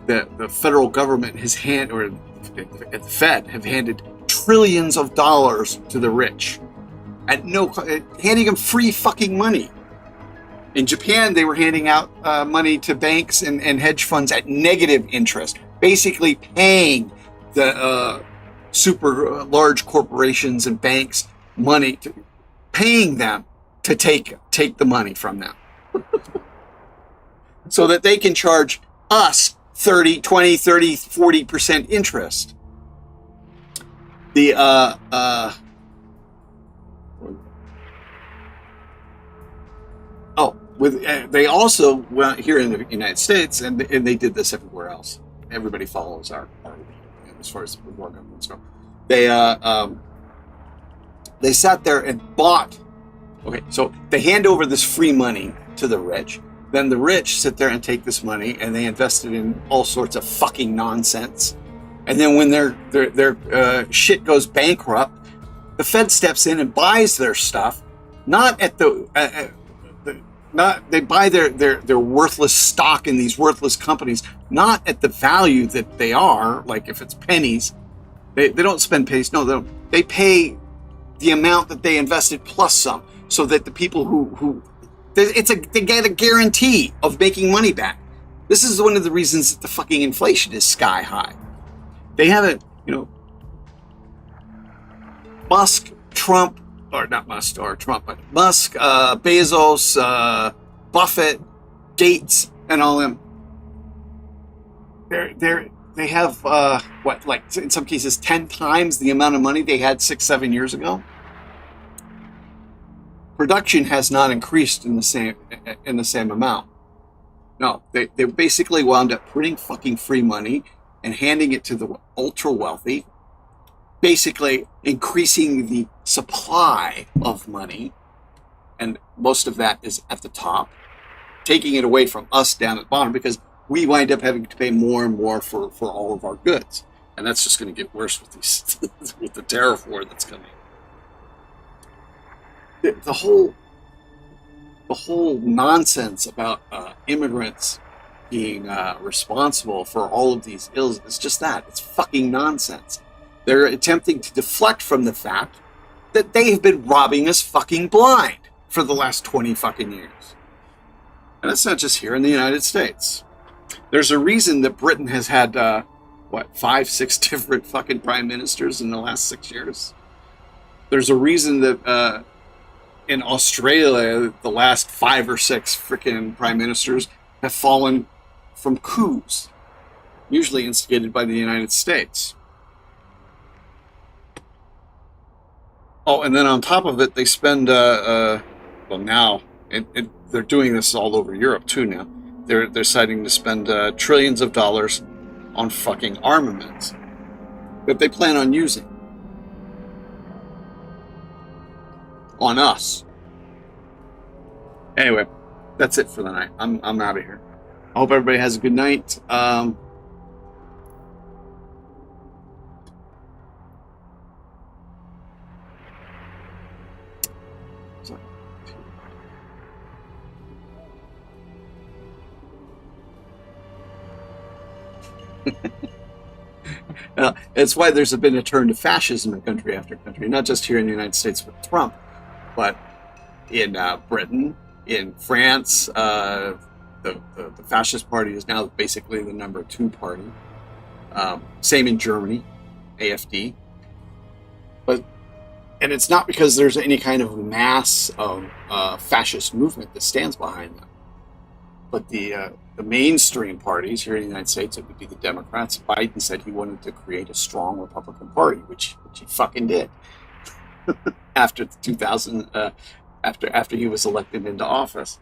Speaker 2: the federal government has the Fed have handed trillions of dollars to the rich, handing them free fucking money. In Japan, they were handing out money to banks and hedge funds at negative interest, basically paying the super large corporations and banks money, paying them to take the money from them so that they can charge us 30, 20, 30, 40% interest. The they also, well, here in the United States, and they did this everywhere else. Everybody follows our as far as the war governments go. They sat there and bought. Okay, so they hand over this free money to the rich. Then the rich sit there and take this money and they invest it in all sorts of fucking nonsense. And then when their shit goes bankrupt, the Fed steps in and buys their stuff, not at they buy their worthless stock in these worthless companies, not at the value that they are. Like if it's pennies, they don't spend pennies. No, they pay the amount that they invested plus some, so that the people who they get a guarantee of making money back. This is one of the reasons that the fucking inflation is sky high. They haven't, Musk, Trump, or not Musk or Trump, but Musk, Bezos, Buffett, Gates, and all them. They have like in some cases 10 times the amount of money they had 6-7 years ago. Production has not increased in the same amount. No, they basically wound up printing fucking free money and handing it to the ultra wealthy, basically increasing the supply of money, and most of that is at the top, taking it away from us down at the bottom, because we wind up having to pay more and more for all of our goods. And that's just going to get worse with these with the tariff war that's coming. The whole nonsense about immigrants being responsible for all of these ills is just that. It's fucking nonsense. They're attempting to deflect from the fact that they have been robbing us fucking blind for the last 20 fucking years. And it's not just here in the United States. There's a reason that Britain has had, 5-6 different fucking prime ministers in the last 6 years. There's a reason that in Australia, the last 5 or 6 freaking prime ministers have fallen from coups, usually instigated by the United States. Oh, and then on top of it, they spend, now, they're doing this all over Europe too now. They're deciding to spend trillions of dollars on fucking armaments that they plan on using on us. Anyway, that's it for the night. I'm out of here. I hope everybody has a good night. It's why there's been a turn to fascism in country after country, not just here in the United States with Trump, but in Britain, in France. The fascist party is now basically the number 2 party. Same in Germany, AfD. And it's not because there's any kind of mass of fascist movement that stands behind them. But the mainstream parties here in the United States, it would be the Democrats. Biden said he wanted to create a strong Republican Party, which he fucking did after 2000, after he was elected into office.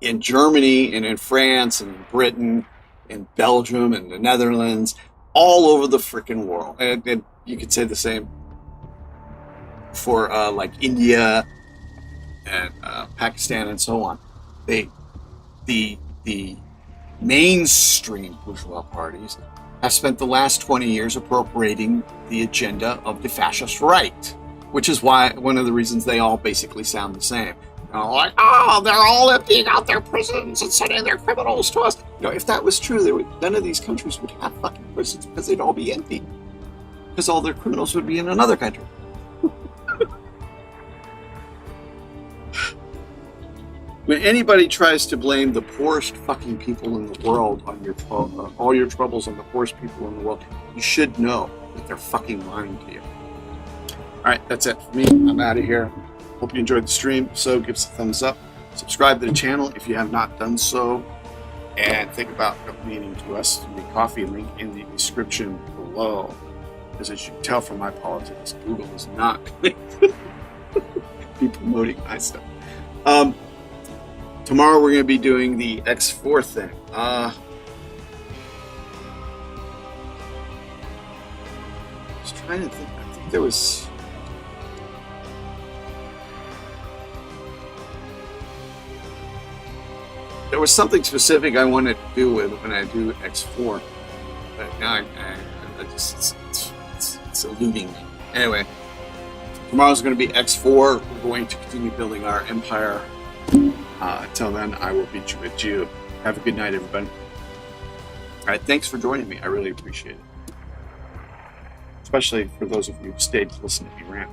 Speaker 2: In Germany and in France and in Britain, in Belgium and the Netherlands, all over the freaking world, and you could say the same for like India and Pakistan and so on. The mainstream bourgeois parties have spent the last 20 years appropriating the agenda of the fascist right, which is why one of the reasons they all basically sound the same. Like, oh, they're all emptying out their prisons and sending their criminals to us. If that was true, none of these countries would have fucking prisons, because they'd all be empty. Because all their criminals would be in another country. When anybody tries to blame the poorest fucking people in the world on your all your troubles on the poorest people in the world, you should know that they're fucking lying to you. All right, that's it for me. I'm out of here. Hope you enjoyed the stream. So give us a thumbs up. Subscribe to the channel if you have not done so. And think about donating to us through the coffee link in the description below. Because as you can tell from my politics, Google is not going to be promoting my stuff. Tomorrow we're going to be doing the X4 thing. I was trying to think. I think there was... There was something specific I wanted to do with when I do X4. But now I just... It's eluding me. Anyway, tomorrow's going to be X4. We're going to continue building our empire. Until then, I will be with you. Have a good night, everybody. All right, thanks for joining me. I really appreciate it. Especially for those of you who stayed to listen to me rant.